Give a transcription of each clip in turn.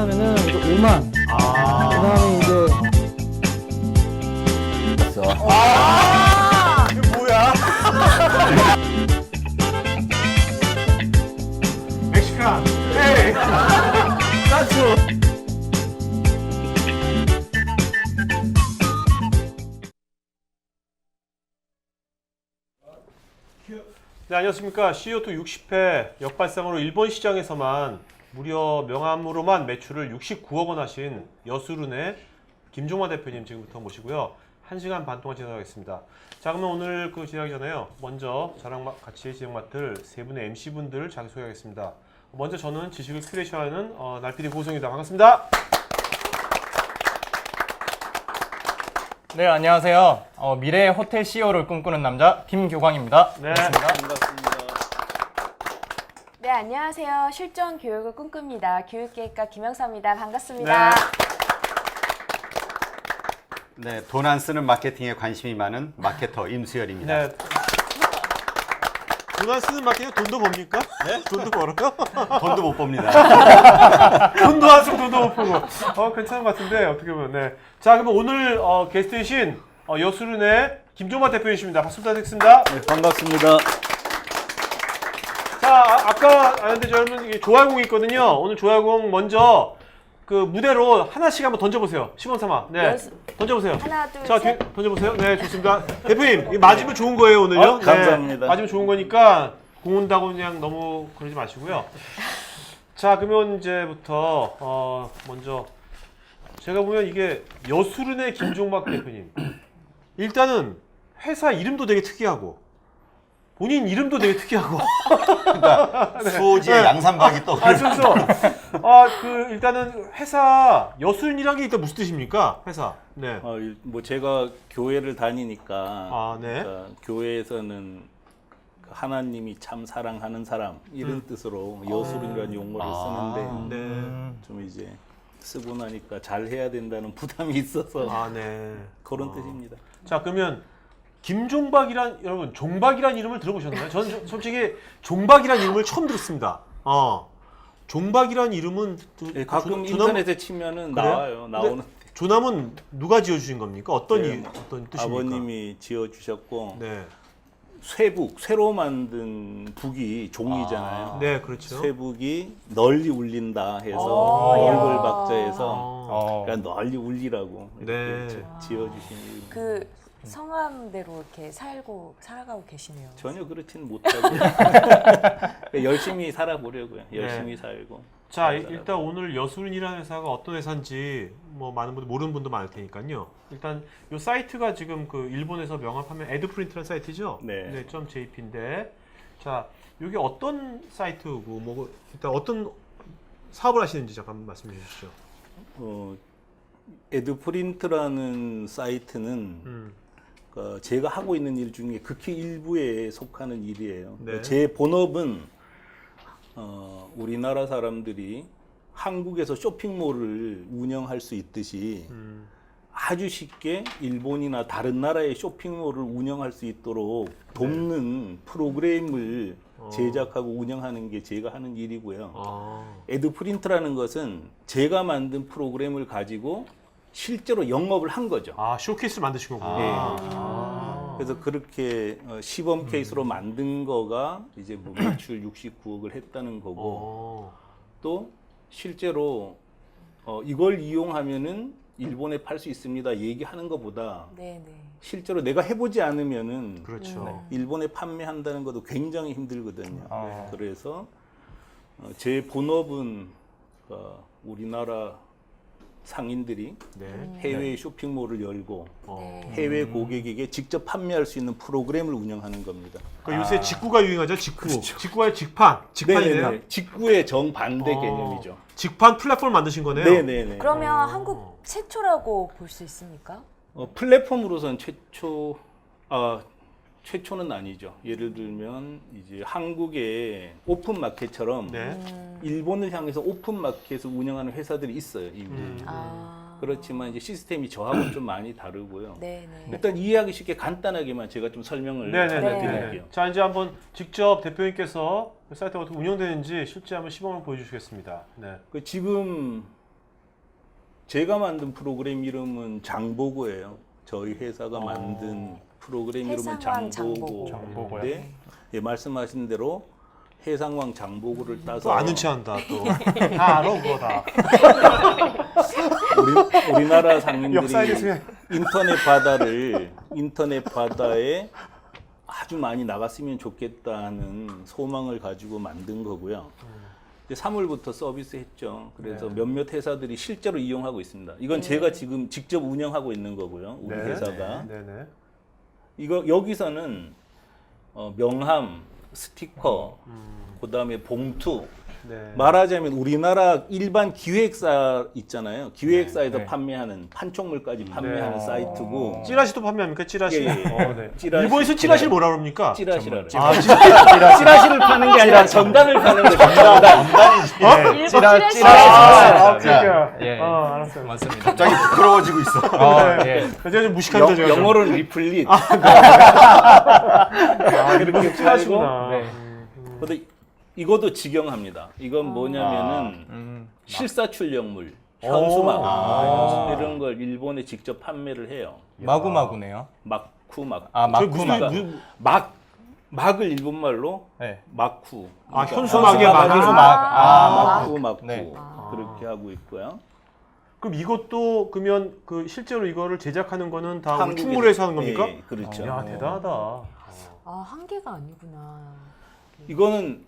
하면은 이제 5만. 그다음에 이제 이게 뭐야? 멕시칸. 에이. 나초. 네, 안녕하십니까. CO2 60회 역발상으로 일본 시장에서만 무려 명함으로만 매출을 69억 원 하신 여수룬의 김종화 대표님 지금부터 모시고요. 1시간 반 동안 진행하겠습니다. 자, 그러면 오늘 진행하기 전에요. 먼저 저랑 같이 진행 맡을 세 분의 MC분들을 자기소개하겠습니다. 먼저 저는 지식을 큐레이션하는 날PD 고성입니다. 반갑습니다. 네, 안녕하세요. 미래의 호텔 CEO를 꿈꾸는 남자 김교광입니다. 네. 반갑습니다. 네, 안녕하세요. 실전 교육을 꿈꿉니다. 교육계획가 김영사입니다. 반갑습니다. 네, 돈 안 쓰는 마케팅에 관심이 많은 마케터 임수열입니다. 네. 돈 안 쓰는 마케팅 돈도 법니까? 네? 돈도 벌어요? 돈도 못 봅니다. 돈도 안 쓰고 돈도 못 보고. 괜찮은 것 같은데, 어떻게 보면. 네. 자, 그러면 오늘 게스트이신 여수룬의 김종화 대표이십니다. 박수 부탁드리겠습니다. 네, 반갑습니다. 자, 아까 아는데 여러분 조화공이 있거든요. 오늘 조화공 먼저 그 무대로 하나씩 한번 던져보세요. 시범 삼아. 네. 던져보세요. 하나, 둘, 자, 셋. 던져보세요. 네, 좋습니다. 대표님, 이거 맞으면 좋은 거예요, 오늘요. 감사합니다. 네, 맞으면 좋은 거니까 공 온다고 그냥 너무 그러지 마시고요. 자, 그러면 이제부터 먼저 제가 보면 이게 여수룬의 김종박 대표님. 일단은 회사 이름도 되게 특이하고 본인 이름도 되게 특이하고. 수오지의 양산박이 또. 그래서 일단은 회사 여수룬이란 게 일단 무슨 뜻입니까? 회사. 네. 뭐 제가 교회를 다니니까 네. 그러니까 교회에서는 하나님이 참 사랑하는 사람 이런 뜻으로 여수룬이라는 용어를 쓰는데 네. 좀 이제 쓰고 나니까 잘 해야 된다는 부담이 있어서 네. 그런 뜻입니다. 자, 그러면 김종박이란 여러분 종박이란 이름을 들어보셨나요? 저는 솔직히 종박이란 이름을 처음 들었습니다. 종박이란 이름은 네, 가끔 인터넷에 치면은 그래요? 나와요. 나오는 조남은 누가 지어주신 겁니까? 어떤 네, 어떤 뜻입니까? 아버님이 지어주셨고 네. 쇠로 만든 북이 종이잖아요. 네, 그렇죠. 쇠북이 널리 울린다 해서 오, 얼굴 야. 박자에서 그러니까 널리 울리라고 네. 이렇게 지어주신 이름. 그 성함대로 이렇게 살아가고 계시네요. 전혀 그렇지는 못하고 열심히 살아보려고요. 열심히 살고. 자, 살아가고. 일단 오늘 여수룬이라는 회사가 어떤 회사인지 뭐 많은 분들 모르는 분도 많을 테니까요. 일단 이 사이트가 지금 그 일본에서 명함하면 에드프린트라는 사이트죠. 네. .jp인데 자, 이게 어떤 사이트고 뭐 일단 어떤 사업을 하시는지 잠깐 말씀해 주시죠. 에드프린트라는 사이트는 제가 하고 있는 일 중에 극히 일부에 속하는 일이에요. 네. 제 본업은 우리나라 사람들이 한국에서 쇼핑몰을 운영할 수 있듯이 아주 쉽게 일본이나 다른 나라의 쇼핑몰을 운영할 수 있도록 돕는 프로그램을 제작하고 운영하는 게 제가 하는 일이고요. 에드프린트라는 것은 제가 만든 프로그램을 가지고 실제로 영업을 한 거죠. 쇼케이스를 만드신 거군요. 네. 그래서 그렇게 시범 케이스로 만든 거가 이제 뭐 매출 69억을 했다는 거고 또 실제로 이걸 이용하면은 일본에 팔 수 있습니다 얘기하는 것보다 네네. 실제로 내가 해보지 않으면은 그렇죠. 일본에 판매한다는 것도 굉장히 힘들거든요. 그래서 제 본업은 우리나라 상인들이 네. 해외 쇼핑몰을 열고 네. 해외 고객에게 직접 판매할 수 있는 프로그램을 운영하는 겁니다. 그러니까 요새 직구가 유행하죠. 직구. 직구가 직판이네요. 네네네. 직구의 정반대 개념이죠. 직판 플랫폼을 만드신 거네요. 네네네. 그러면 한국 최초라고 볼 수 있습니까? 플랫폼으로선 최초는 아니죠. 예를 들면 이제 한국의 오픈 마켓처럼 네. 일본을 향해서 오픈 마켓을 운영하는 회사들이 있어요. 이미. 그렇지만 이제 시스템이 저하고 좀 많이 다르고요. 네네. 일단 이해하기 쉽게 간단하게만 제가 좀 설명을 드릴게요. 자, 이제 한번 직접 대표님께서 그 사이트가 어떻게 운영되는지 실제 한번 시범을 보여주시겠습니다. 네. 지금 제가 만든 프로그램 이름은 장보고예요. 저희 회사가 만든 프로그램 이름은 해상왕 장보고. 장보고요. 네, 예, 말씀하신 대로 해상왕 장보고를 따서 또 아는 체한다 또. 다 알아 그거 다. 우리나라 역사에 대해서 상인들이 그냥 인터넷 바다에 아주 많이 나갔으면 좋겠다는 소망을 가지고 만든 거고요. 이제 3월부터 서비스했죠. 그래서 네. 몇몇 회사들이 실제로 이용하고 있습니다. 이건 제가 지금 직접 운영하고 있는 거고요. 우리 네. 회사가. 네네. 이거 여기서는 명함, 스티커, 그다음에 봉투. 네. 말하자면 우리나라 일반 기획사 있잖아요. 기획사에서 네. 판매하는 판촉물까지 판매하는 네. 사이트고 찌라시도 판매합니까? 찌라시. 예, 예. 네. 찌라시. 일본에서 찌라시를 뭐라 그럽니까? 찌라시라. 아, 찌라시를 파는 게 아니라 전단을 파는 거죠. 전단. 네. 찌라시. 아, 자, 그러니까. 예. 알았어요. 맞습니다. 갑자기 부끄러워지고 있어. 예. 제가 좀 무식합니다. 제가 좀. 영어로는 리플릿. 그렇게 찌라시구나. 네. 근데 이것도 직영합니다. 이건 뭐냐면은 실사출력물, 현수막 이런 걸 일본에 직접 판매를 해요. 마구마구네요. 막쿠. 아, 저 마쿠. 막을 일본말로 네. 막쿠. 아, 현수막에 막. 막쿠. 네. 그렇게 하고 있고요. 그럼 이것도 그러면 그 실제로 이거를 제작하는 거는 다 우리 한국에서- 충무로에서 하는 겁니까? 예, 그렇죠. 야, 대단하다. 아, 한 개가 아니구나. 이거는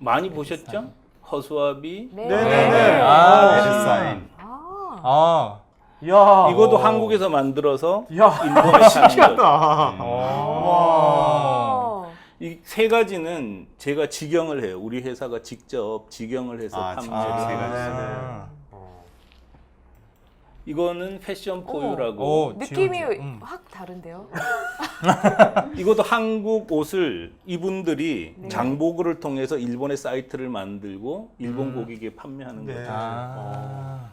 많이 보셨죠? 허수아비. 네. 네네네. 아, 에르사인. 아, 아. 야. 이것도 한국에서 만들어서 야. 일본에 파는 거죠. 신기하다. 와. 어. 이 세 가지는 제가 직영을 해요. 우리 회사가 직접 직영을 해서 아, 판매를 직접 세 해요. 가지. 네네. 이거는 패션 포유라고. 오, 느낌이 지금, 확 다른데요? 이것도 한국 옷을 이분들이 네. 장보고를 통해서 일본의 사이트를 만들고 일본 고객에 판매하는 네. 거죠. 아.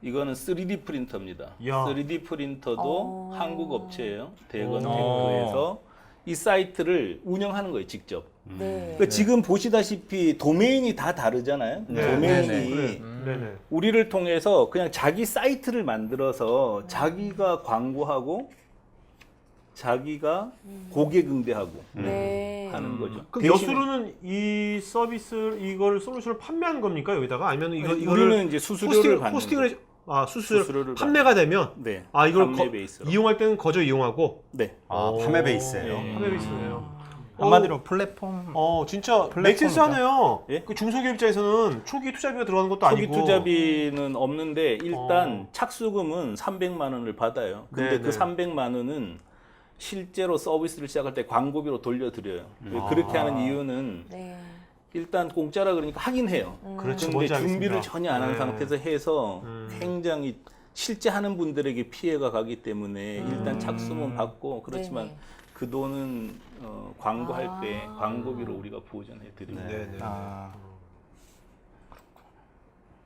이거는 3D 프린터입니다. 야. 3D 프린터도 한국 업체예요. 대건 어. 테크에서 이 사이트를 운영하는 거예요, 직접. 네. 그러니까 지금 보시다시피 도메인이 다 다르잖아요. 네. 도메인이 네네. 네네. 우리를 통해서 그냥 자기 사이트를 만들어서 자기가 광고하고 자기가 고객 응대하고 네. 하는 거죠. 그럼 여수로는 이 서비스 이걸 솔루션을 판매하는 겁니까 여기다가 아니면 이거를 우리는 이제 수수료를 받는 호스팅을 거죠. 수수료를 판매가 되면 네. 이걸 판매 베이스로. 이용할 때는 거저 이용하고 네. 아, 판매 베이스예요. 네. 판매 베이스네요. 한마디로 플랫폼. 진짜 플랫폼이죠. 맥센스하네요. 예? 그 중소기업 입장에서는 초기 투자비가 들어가는 것도 초기 아니고 투자비는 없는데 일단 착수금은 300만 원을 받아요. 근데 네, 그 네. 300만 원은 실제로 서비스를 시작할 때 광고비로 돌려드려요. 그렇게 하는 이유는 네. 일단 공짜라 그러니까 하긴 해요. 그렇죠. 근데 뭔지 준비를 알겠습니다. 전혀 안 한 네. 상태에서 해서 굉장히 실제 하는 분들에게 피해가 가기 때문에 일단 착수금 받고 그렇지만 네네. 그 돈은 광고할 때 광고비로 우리가 보전해 드립니다. 네네. 아.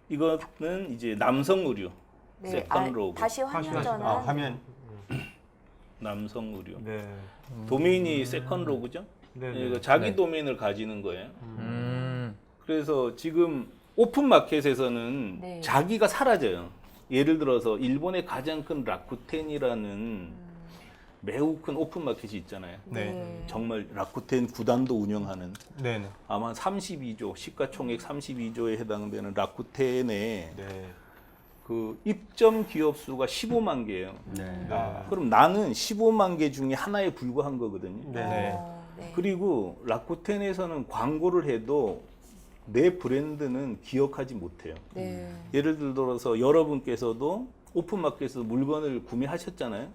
이거는 이제 남성 의류, 네. 세컨 로고, 다시 화면 전환. 아, 화면. 남성 의류. 네. 도메인이 세컨 로고죠. 네네. 이거 자기 네. 도메인을 가지는 거예요. 음. 그래서 지금 오픈 마켓에서는 네. 자기가 사라져요. 예를 들어서 일본의 가장 큰 라쿠텐이라는 매우 큰 오픈 마켓이 있잖아요. 네. 정말 라쿠텐 구단도 운영하는 네네. 아마 32조 시가총액 32조에 해당되는 라쿠텐의 네. 그 입점 기업 수가 15만 개예요. 네. 그럼 나는 15만 개 중에 하나에 불과한 거거든요. 네. 네. 그리고 라쿠텐에서는 광고를 해도 내 브랜드는 기억하지 못해요. 네. 예를 들어서 여러분께서도 오픈마켓에서 물건을 구매하셨잖아요.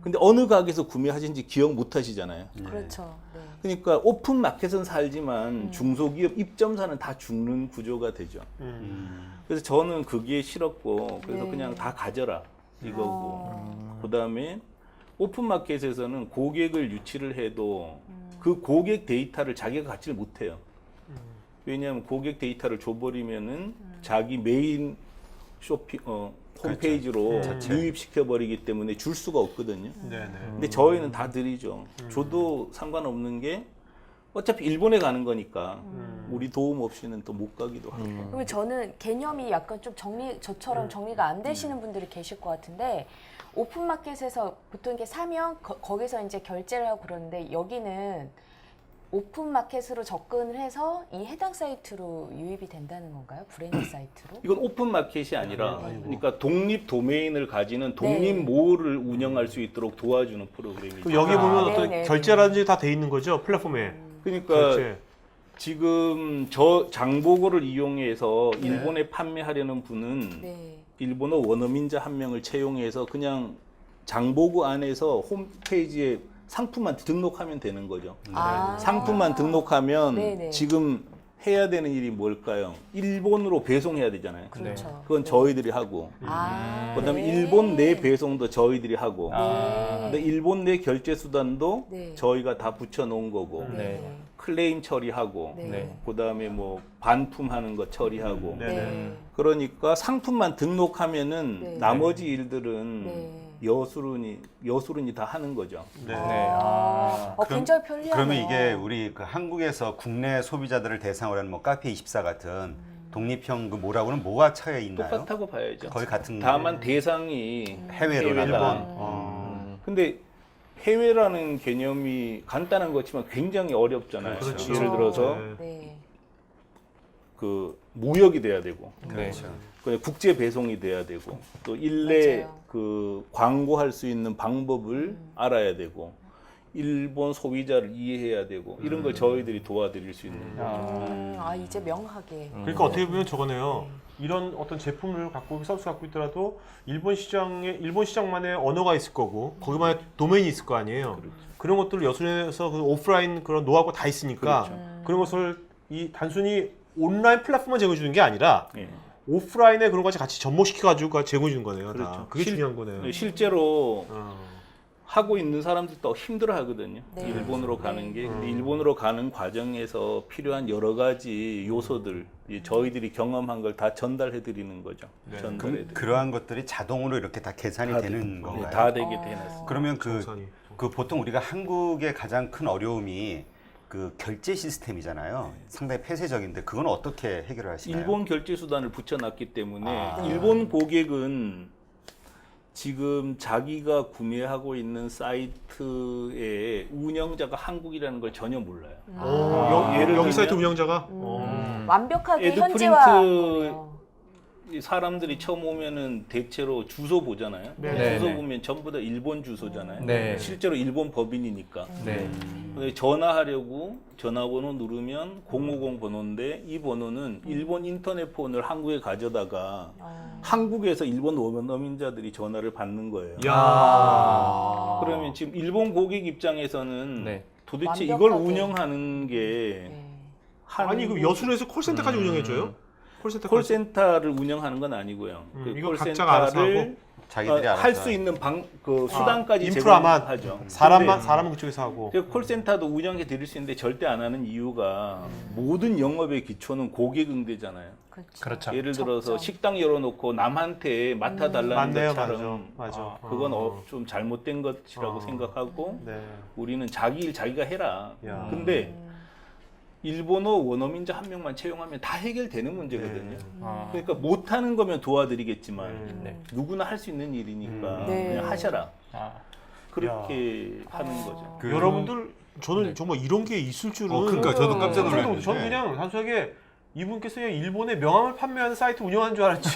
근데 어느 가게에서 구매하신지 기억 못 하시잖아요. 그렇죠. 네. 그러니까 오픈마켓은 살지만 중소기업 입점사는 다 죽는 구조가 되죠. 그래서 저는 그게 싫었고 그래서 네. 그냥 다 가져라 이거고 그다음에 오픈마켓에서는 고객을 유치를 해도 그 고객 데이터를 자기가 갖지를 못해요. 왜냐하면 고객 데이터를 줘버리면은 자기 메인 쇼핑 홈페이지로 유입시켜 버리기 때문에 줄 수가 없거든요. 네네. 근데 저희는 다 드리죠. 줘도 상관없는 게 어차피 일본에 가는 거니까 우리 도움 없이는 또 못 가기도 하고. 그러면 저는 개념이 약간 좀 저처럼 정리가 안 되시는 분들이 계실 것 같은데 오픈마켓에서 보통 이렇게 사면 거기서 이제 결제를 하고 그러는데 여기는 오픈마켓으로 접근을 해서 이 해당 사이트로 유입이 된다는 건가요? 브랜드 사이트로? 이건 오픈 마켓이 아니라 그러니까 독립 도메인을 가지는 독립 네. 몰을 운영할 수 있도록 도와주는 프로그램이죠. 그럼 여기 보면 어떤 네네. 결제라든지 다 돼 있는 거죠 플랫폼에. 그러니까 결제. 지금 저 장보고를 이용해서 일본에 판매하려는 분은 네. 일본어 원어민자 한 명을 채용해서 그냥 장보고 안에서 홈페이지에 상품만 등록하면 되는 거죠. 아. 상품만 등록하면 네네. 지금 해야 되는 일이 뭘까요? 일본으로 배송해야 되잖아요. 그렇죠. 그건 저희들이 하고 아, 그다음에 네. 일본 내 배송도 저희들이 하고 네. 근데 일본 내 결제 수단도 네. 저희가 다 붙여 놓은 거고 네. 클레임 처리하고 네. 네. 그다음에 뭐 반품하는 거 처리하고 네. 네. 그러니까 상품만 등록하면은 네. 나머지 일들은 네. 여수른이 다 하는 거죠. 네. 아. 굉장히 편리하네요. 그러면 이게 우리 그 한국에서 국내 소비자들을 대상으로 하는 뭐 카페24 같은 독립형 그 뭐라고는 뭐가 차이가 있나요? 똑같다고 봐야죠. 거의 같은 다만 대상이 해외로 해외다. 나가. 근데 해외라는 개념이 간단한 거지만 굉장히 어렵잖아요. 그렇죠. 예를 들어서 네. 네. 그 무역이 돼야 되고 그렇죠. 그 국제 배송이 돼야 되고 또 일례 맞아요. 그 광고할 수 있는 방법을 알아야 되고 일본 소비자를 이해해야 되고 이런 걸 저희들이 도와드릴 수 있는 거죠. 이제 명확하게. 그러니까 어떻게 보면 저거네요. 이런 어떤 제품을 갖고 서비스 갖고 있더라도 일본 시장만의 언어가 있을 거고 거기만의 도메인이 있을 거 아니에요. 그런 것들을 여순에서 그 오프라인 그런 노하우가 다 있으니까 그런 것을 이 단순히 온라인 플랫폼만 제공해 주는 게 아니라 예. 오프라인에 그런 것을 같이 접목시켜 가지고 제공해 주는 거네요. 다. 그렇죠. 그게 중요한 거네요. 실제로 어. 하고 있는 사람들도 힘들어 하거든요. 네. 일본으로 가는 게. 근데 음. 일본으로 가는 과정에서 필요한 여러 가지 요소들, 저희들이 경험한 걸 다 전달해 드리는 거죠. 네. 전달해 그럼 드리고. 그러한 것들이 자동으로 이렇게 다 계산이 되는 건가요? 다 되게 돼놨습니다. 그러면 정산이. 그 보통 우리가 한국의 가장 큰 어려움이 그 결제 시스템이잖아요. 상당히 폐쇄적인데 그건 어떻게 해결을 하시나요? 일본 결제 수단을 붙여놨기 때문에 아. 일본 고객은 지금 자기가 구매하고 있는 사이트의 운영자가 한국이라는 걸 전혀 몰라요. 예를 여기 들면 사이트 운영자가 완벽하게 에드프린트 현지화. 이 사람들이 처음 오면은 대체로 주소 보잖아요. 네. 주소 네. 보면 전부 다 일본 주소잖아요. 네. 실제로 일본 법인이니까. 네. 근데 전화하려고 전화번호 누르면 050 번호인데 이 번호는 일본 인터넷 폰을 한국에 가져다가 한국에서 일본 원어민자들이 전화를 받는 거예요. 야. 그러면 지금 일본 고객 입장에서는 네. 도대체 완벽하게. 이걸 운영하는 게 네. 아니 그 여수에서 콜센터까지 운영해 줘요? 콜센터를 운영하는 건 아니고요. 그 이거 각자가 알아서 콜센터를 자기들이 알아서 할 수 있는 수단까지 인프라만 제공하죠. 사람은 그쪽에서 하고. 근데 콜센터도 운영해 드릴 수 있는데 절대 안 하는 이유가 모든 영업의 기초는 고객 응대잖아요. 그렇죠. 예를 들어서 접점. 식당 열어놓고 남한테 맡아달라는 맞네요, 것처럼 맞아. 그건 좀 잘못된 것이라고 생각하고 네. 우리는 자기 일 자기가 해라. 야. 근데 일본어 원어민자 한 명만 채용하면 다 해결되는 문제거든요. 아. 그러니까 못하는 거면 도와드리겠지만 네. 누구나 할 수 있는 일이니까 네. 그냥 하셔라. 아. 그렇게 하는 거죠. 그- 여러분들 저는 정말 이런 게 있을 줄은 그러니까 저도 깜짝 놀랐는데. 저는 그냥 단순하게 이분께서 그냥 일본에 명함을 판매하는 사이트 운영하는 줄 알았지.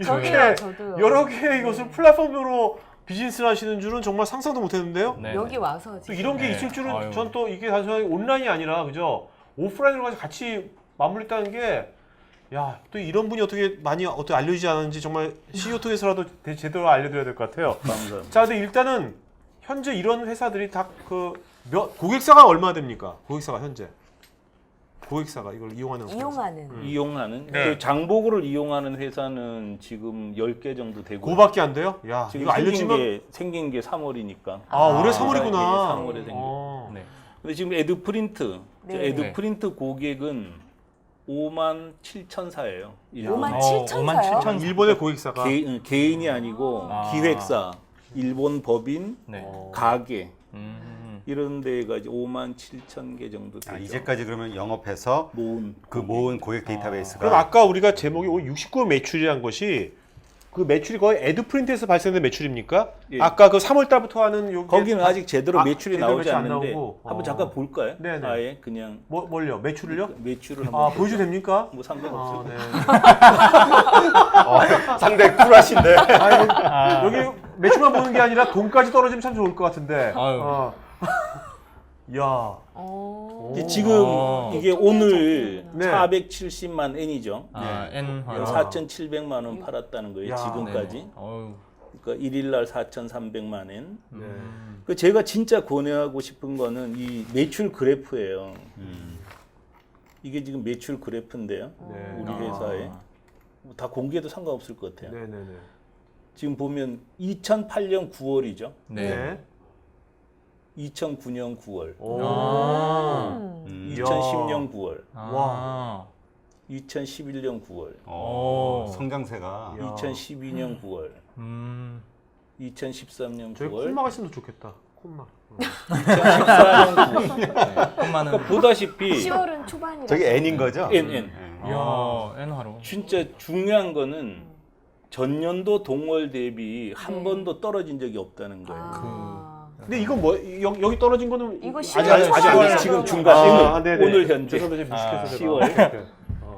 이렇게 저도요. 여러 개의 이것을 플랫폼으로 비즈니스를 하시는 줄은 정말 상상도 못했는데요. 네. 여기 와서 또 지금. 이런 게 네. 있을 줄은 아유. 전 또 이게 단순하게 온라인이 아니라 그죠 오프라인으로 가서 같이 맞물려 있다는 게 야 또 이런 분이 어떻게 많이 어떻게 알려지지 않았는지 정말 CEO 통해서라도 제대로 알려드려야 될 것 같아요. 감사합니다. 자, 근데 일단은 현재 이런 회사들이 다 고객사가 얼마 됩니까? 고객사가 현재 고객사가 이걸 이용하는 이용하는. 네. 그 장보고를 이용하는 회사는 지금 10개 정도 되고 그거밖에 안 돼요? 야 지금 이거 알려지면 생긴 게 3월이니까. 올해 아, 3월이구나. 3월에 생긴. 네. 근데 지금 에드프린트, 네. 에드프린트 고객은 57,000사예요. 57,000사요? 일본의 고객사가 개인이 아니고 아. 기획사, 일본 법인, 네. 가게 음. 이런 데가 이제 5만 7천 개 정도 되죠. 이제까지 그러면 영업해서 모은 모은 고객 데이터베이스가 그럼 아까 우리가 제목이 69억 매출이란 것이 그 매출이 거의 에드프린트에서 발생된 매출입니까? 예. 아까 그 3월 달부터 하는 요 거기는 아직 제대로 매출이 제대로 나오지 매출 안 않는데 나오고. 한번 잠깐 볼까요? 네네. 아예 그냥 뭘요? 매출을요? 매출을 한번 보여줘도 됩니까? 뭐 상관없어요. 네. 상당히 쿨하신데. 여기 매출만 보는 게 아니라 돈까지 떨어지면 참 좋을 것 같은데. 아유. 야. 이게 지금 이게 오늘 네. 470만 N이죠. N 화로. 4,700만 원 팔았다는 거예요. 야. 지금까지. 네네. 어우. 그러니까 1일 날 4,300만 N. 네. 그 제가 진짜 권유하고 싶은 거는 이 매출 그래프예요. 이게 지금 매출 그래프인데요. 네. 우리 회사에 다 공개해도 상관없을 것 같아요. 네네네. 지금 보면 2008년 9월이죠. 네. 2009년 9월, 오. 아. 2010년 9월, 와. 2011년 9월, 오. 성장세가. 야. 2012년 9월, 음. 2013년 저희 9월, 콤마가 있으면 좋겠다. 콤마. 2014년 9월. 콤마는 그러니까 보다시피 10월은 초반이라. 저게 N인 거죠? N. N 화로. 진짜 중요한 거는 전년도 동월 대비 한 네. 번도 떨어진 적이 없다는 거예요. 아. 근데 이건 뭐 여기 떨어진 거는 이거 아직 10월 아직 아직 안 지금 됐어요. 중간 네네. 오늘 현재 죄송합니다. 지금 무식해서 제가. 10월.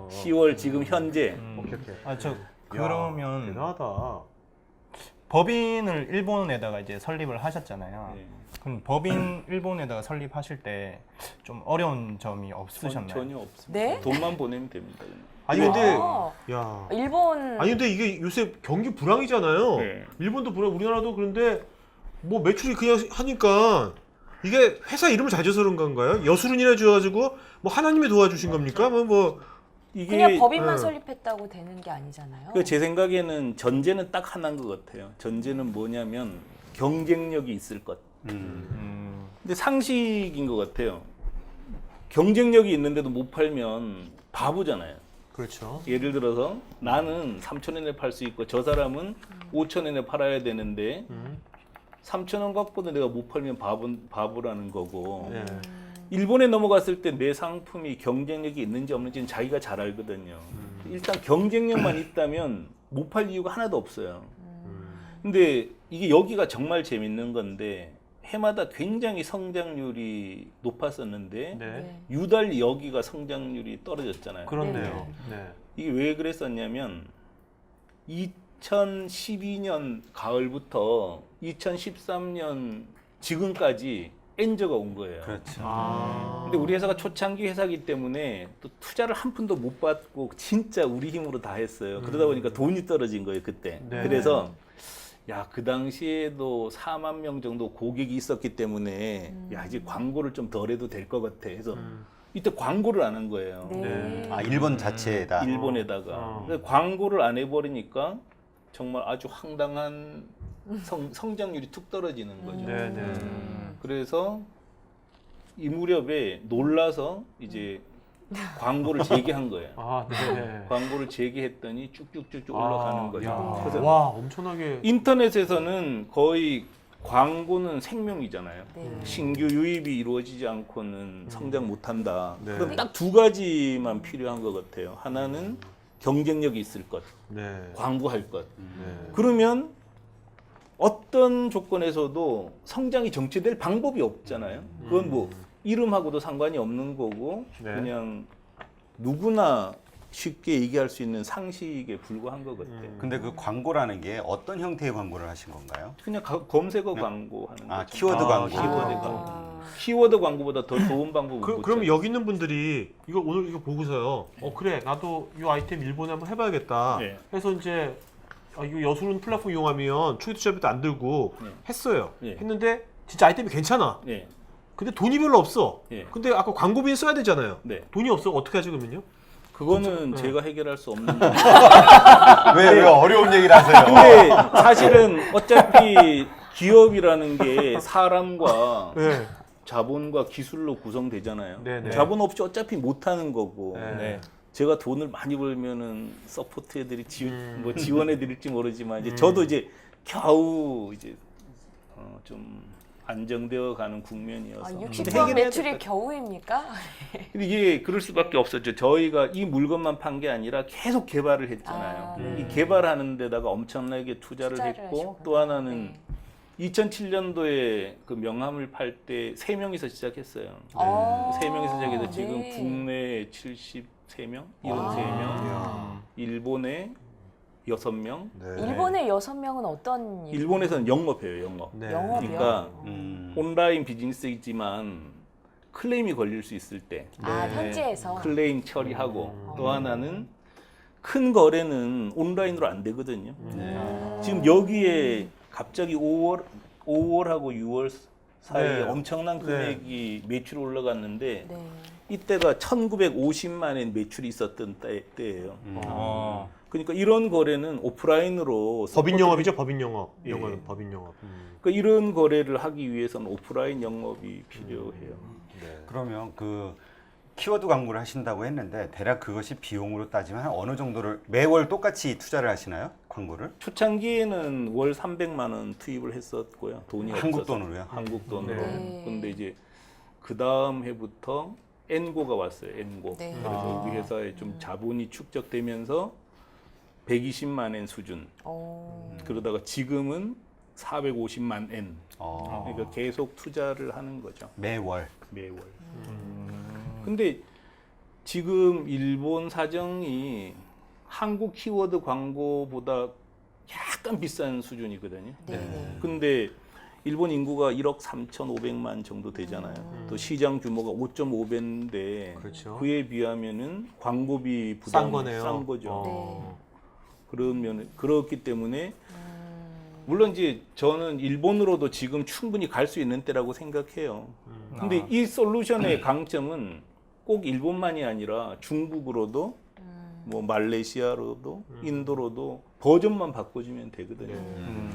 오케이. 10월 지금 현재 오케이 오케이. 저 그러면 대단하다. 법인을 일본에다가 이제 설립을 하셨잖아요. 네. 그럼 법인 일본에다가 설립하실 때 좀 어려운 점이 없으셨나요? 전혀 없습니다. 네? 돈만 보내면 됩니다. 아니 근데 아. 야. 일본 아니 근데 이게 요새 경기 불황이잖아요. 네. 일본도 불황, 우리나라도 그런데 뭐 매출이 그냥 하니까 이게 회사 이름을 잘 지어서 그런 건가요? 여수run이라 지어가지고 뭐 하나님이 도와주신 겁니까? 뭐 이게 그냥 법인만 네. 설립했다고 되는 게 아니잖아요. 제 생각에는 전제는 딱 하나인 것 같아요. 전제는 뭐냐면 경쟁력이 있을 것. 근데 상식인 것 같아요. 경쟁력이 있는데도 못 팔면 바보잖아요. 그렇죠. 예를 들어서 나는 3,000원에 팔 수 있고 저 사람은 5,000원에 팔아야 되는데 3,000원 갖고도 내가 못 팔면 바보라는 거고. 네. 일본에 넘어갔을 때 내 상품이 경쟁력이 있는지 없는지는 자기가 잘 알거든요. 일단 경쟁력만 있다면 못 팔 이유가 하나도 없어요. 근데 이게 여기가 정말 재밌는 건데 해마다 굉장히 성장률이 높았었는데 네. 유달리 여기가 성장률이 떨어졌잖아요. 그렇네요. 네. 이게 왜 그랬었냐면 2012년 가을부터 2013년 지금까지 엔저가 온 거예요. 그렇죠. 근데 우리 회사가 초창기 회사이기 때문에 또 투자를 한 푼도 못 받고 진짜 우리 힘으로 다 했어요. 그러다 보니까 돈이 떨어진 거예요, 그때. 네. 그래서 야, 그 당시에도 4만 명 정도 고객이 있었기 때문에 야, 이제 광고를 좀 덜 해도 될 것 같아 해서 이때 광고를 안 한 거예요. 네. 일본 자체에다. 일본에다가. 그래서 광고를 안 해버리니까 정말 아주 황당한 성장률이 툭 떨어지는 거죠. 네, 네. 그래서 이 무렵에 놀라서 이제 광고를 재개한 거예요. 아, 네. 광고를 재개했더니 쭉쭉쭉쭉 올라가는 거죠. 야. 그래서 와, 엄청나게. 인터넷에서는 거의 광고는 생명이잖아요. 네. 신규 유입이 이루어지지 않고는 성장 못한다. 네. 그럼 딱 두 가지만 필요한 것 같아요. 하나는 경쟁력이 있을 것, 네. 광고할 것. 네. 그러면 어떤 조건에서도 성장이 정체될 방법이 없잖아요. 그건 뭐 이름하고도 상관이 없는 거고 네. 그냥 누구나 쉽게 얘기할 수 있는 상식에 불과한 것 같아요. 근데 그 광고라는 게 어떤 형태의 광고를 하신 건가요? 그냥 검색어 광고 하는 거죠. 키워드 광고. 키워드 아. 광고. 키워드 광고보다 더 좋은 방법은 못 그럼 찾아요. 여기 있는 분들이 이거 오늘 이거 보고서요. 그래 나도 이 아이템 일본에 한번 해봐야겠다. 네. 해서 이제 이거 여수른 플랫폼 이용하면 초기 투자비도 안 들고 네. 했어요. 네. 했는데 진짜 아이템이 괜찮아. 네. 근데 돈이 별로 없어. 네. 근데 아까 광고비는 써야 되잖아요. 네. 돈이 없어 어떻게 하지 그러면요? 그거는 네. 제가 해결할 수 없는 거예요. 왜 어려운 얘기를 하세요? 근데 사실은 어차피 기업이라는 게 사람과 네. 자본과 기술로 구성되잖아요. 네네. 자본 없이 어차피 못 하는 거고. 네. 네. 제가 돈을 많이 벌면은 서포트해드릴 뭐 지원해드릴지 모르지만 이제 저도 이제 겨우 이제 좀 안정되어 가는 국면이어서. 아, 근데 60억 해결해야 매출이 될 것 겨우입니까? 근데 이게 그럴 수밖에 없었죠. 저희가 이 물건만 판 게 아니라 계속 개발을 했잖아요. 아, 이 개발하는 데다가 엄청나게 투자를 투자를 했고 하셨구나. 또 하나는 네. 2007년도에 그 명함을 팔 때 3명이서 시작했어요. 아, 3명이서 시작해서 지금 네. 국내에 73명, 73명, 아. 일본에 6명. 네. 일본의 6명은 어떤 일? 일본에서는 영업해요, 영업. 네. 영업이요? 그러니까 음. 온라인 비즈니스이지만 클레임이 걸릴 수 있을 때 아, 네. 현지에서. 클레임 처리하고 또 하나는 큰 거래는 온라인으로 안 되거든요. 네. 지금 여기에 갑자기 5월하고 6월 사이에 네. 엄청난 금액이 매출이 올라갔는데 네. 이때가 1950만 엔 매출이 있었던 때예요. 어. 그러니까 이런 거래는 오프라인으로 법인 영업이죠, 법인 영업. 예. 영어는 법인 영업. 그러니까 이런 거래를 하기 위해서는 오프라인 영업이 필요해요. 그러면 그 키워드 광고를 하신다고 했는데 대략 그것이 비용으로 따지면 한 어느 정도를 매월 똑같이 투자를 하시나요? 광고를? 초창기에는 월 300만 원 투입을 했었고요. 돈이 한국 없어서. 돈으로요? 한국 돈으로. 네. 근데 이제 그 다음 해부터 엔고가 왔어요. 엔고. 네. 그래서 우리 회사에 좀 자본이 축적되면서 120만 엔 수준. 어. 그러다가 지금은 450만 엔. 어. 그러니까 계속 투자를 하는 거죠. 매월. 매월. 근데 지금 일본 사정이 한국 키워드 광고보다 약간 비싼 수준이거든요. 네. 근데 일본 인구가 1억 3,500만 정도 되잖아요. 또 시장 규모가 5.5배인데 그렇죠. 그에 비하면은 광고비 부담이 싼 거네요. 싼 거죠. 어. 그러면 그렇기 때문에 물론 이제 저는 일본으로도 지금 충분히 갈 수 있는 때라고 생각해요. 근데 이 솔루션의 강점은 꼭 일본만이 아니라 중국으로도 뭐 말레이시아로도 인도로도 버전만 바꿔주면 되거든요.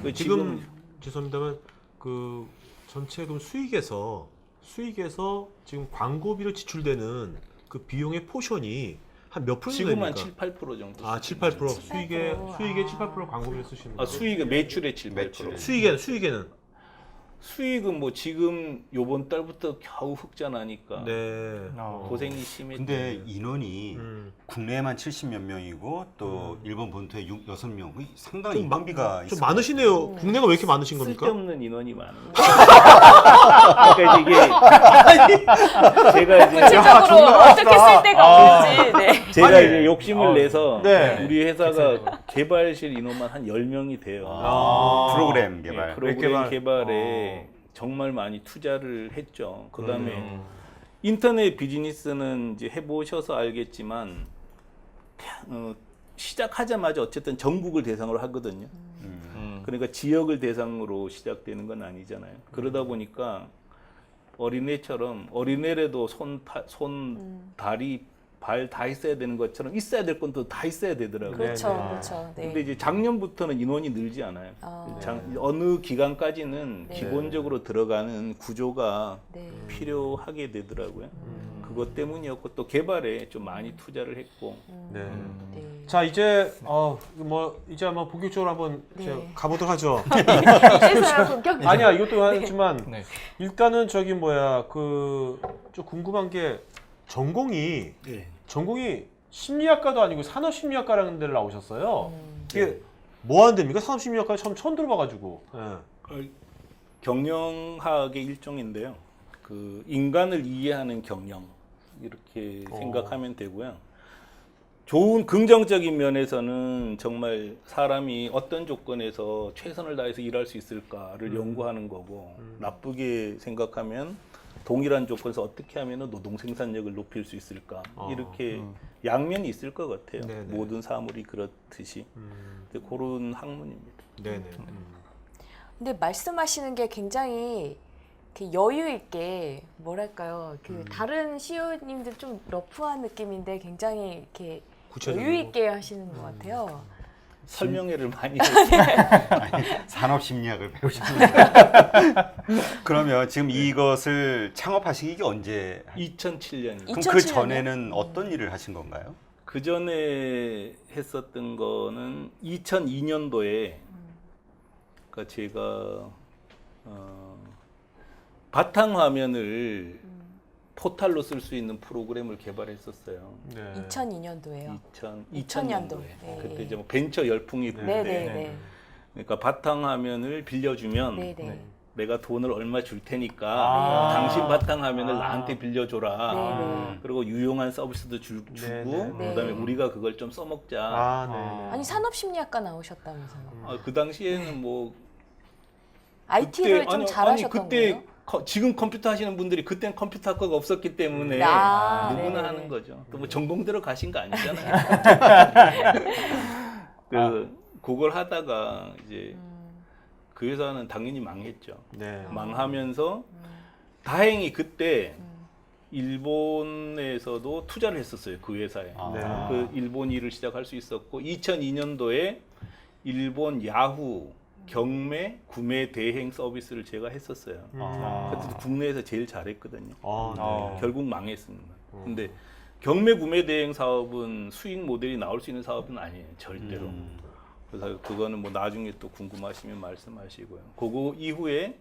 그 지금 죄송합니다만 그 전체 그럼 수익에서 지금 광고비로 지출되는 그 비용의 포션이 한 몇 프로 지금 한 됩니까? 7, 8% 정도. 아, 7, 8% 수익의 7-8%. 7, 8% 광고비를 쓰시는 거예요. 수익의 매출의 7, 8%. 매출의. 수익에는 수익은 뭐 지금 요번 달부터 겨우 흑자 나니까 네. 고생이 심했죠. 근데 인원이 음. 국내에만 70몇 명이고 또 일본 본토에 6명. 상당히 좀 인건비가 좀 있을 많으시네요. 국내가 왜 이렇게 많으신 겁니까? 쓸데없는 인원이 많은 거예요. 그러니까 이게 제가 이제 구체적으로 어떻게 쓸 데가 없는지. 네. 제가 아니, 이제 욕심을 내서 네. 우리 회사가 개발실 인원만 한 10명이 돼요. 아. 프로그램 예, 개발. 프로그램 개발. 개발에 정말 많이 투자를 했죠. 그다음에 인터넷 비즈니스는 이제 해보셔서 알겠지만 시작하자마자 어쨌든 전국을 대상으로 하거든요. 그러니까 지역을 대상으로 시작되는 건 아니잖아요. 그러다 보니까 어린애처럼 어린애라도 손, 다리, 발 다 있어야 되는 것처럼 있어야 될 건 또 다 있어야 되더라고요. 그렇죠, 네. 그렇죠. 네. 근데 이제 작년부터는 인원이 늘지 않아요. 아. 어느 기간까지는 네. 기본적으로 들어가는 구조가 네. 필요하게 되더라고요. 그것 때문이었고 또 개발에 좀 많이 투자를 했고 네. 네. 자, 이제 이제 한번 본격적으로 한번 네. 이제 가보도록 하죠. 이제서야 본격. 아니야, 이것도 하지만 네. 일단은 저기 좀 궁금한 게 전공이 심리학과도 아니고 산업심리학과라는 데를 나오셨어요. 이게 뭐 하는 데입니까? 산업심리학과 처음 들어봐가지고. 네. 경영학의 일종인데요. 그 인간을 이해하는 경영 이렇게 생각하면 되고요. 좋은 긍정적인 면에서는 정말 사람이 어떤 조건에서 최선을 다해서 일할 수 있을까를 연구하는 거고 나쁘게 생각하면 동일한 조건에서 어떻게 하면 노동 생산력을 높일 수 있을까 이렇게 양면이 있을 것 같아요. 네네. 모든 사물이 그렇듯이 그런 학문입니다. 네네. 근데 말씀하시는 게 굉장히 이렇게 여유 있게 뭐랄까요? 그 다른 CEO님들 좀 러프한 느낌인데 굉장히 이렇게 구체적으로. 여유 있게 하시는 것 같아요. 설명회를 많이 했어요. 산업심리학을 배우셨는데. 그러면 지금 이것을 창업하신 게 언제? 2007년. 그럼 2007 그 전에는 어떤 일을 하신 건가요? 그 전에 했었던 거는 2002년도에 그러니까 제가 바탕화면을 포탈로 쓸 수 있는 프로그램을 개발했었어요. 네. 2002년도에요. 2000년도에. 네. 그때 이제 뭐 벤처 열풍이 불 때. 네네네. 그러니까 바탕화면을 빌려주면 네네. 내가 돈을 얼마 줄 테니까 아. 당신 바탕화면을 아. 나한테 빌려줘라. 네네. 그리고 유용한 서비스도 주고 네네. 그다음에 네. 우리가 그걸 좀 써먹자. 아, 네. 아니 산업심리학과 나오셨다면서요? 그 당시에는 뭐 IT를 좀 잘하셨던 그때 거예요? 지금 컴퓨터 하시는 분들이 그때는 컴퓨터 학과가 없었기 때문에 아, 누구나 네네. 하는 거죠. 또 뭐 전공대로 가신 거 아니잖아요. 그걸 하다가 이제 그 회사는 당연히 망했죠. 네. 망하면서 다행히 그때 일본에서도 투자를 했었어요. 그 회사에. 네. 그 일본 일을 시작할 수 있었고 2002년도에 일본 야후 경매 구매 대행 서비스를 제가 했었어요. 그때도 국내에서 제일 잘했거든요. 아, 네. 결국 망했습니다. 근데 경매 구매 대행 사업은 수익 모델이 나올 수 있는 사업은 아니에요. 절대로. 그래서 그거는 뭐 나중에 또 궁금하시면 말씀하시고요. 그거 이후에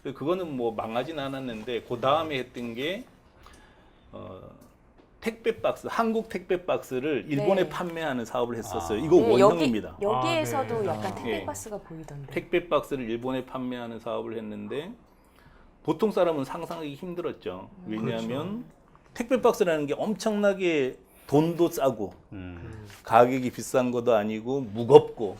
그거는 뭐 망하진 않았는데 그 다음에 했던 게 택배 박스, 한국 택배 박스를 일본에 네. 판매하는 사업을 했었어요. 이거 네, 원형입니다. 여기에서도 아, 네. 약간 택배 예. 박스가 보이던데. 택배 박스를 일본에 판매하는 사업을 했는데 보통 사람은 상상하기 힘들었죠. 왜냐하면 택배 박스라는 게 엄청나게 돈도 싸고 가격이 비싼 것도 아니고 무겁고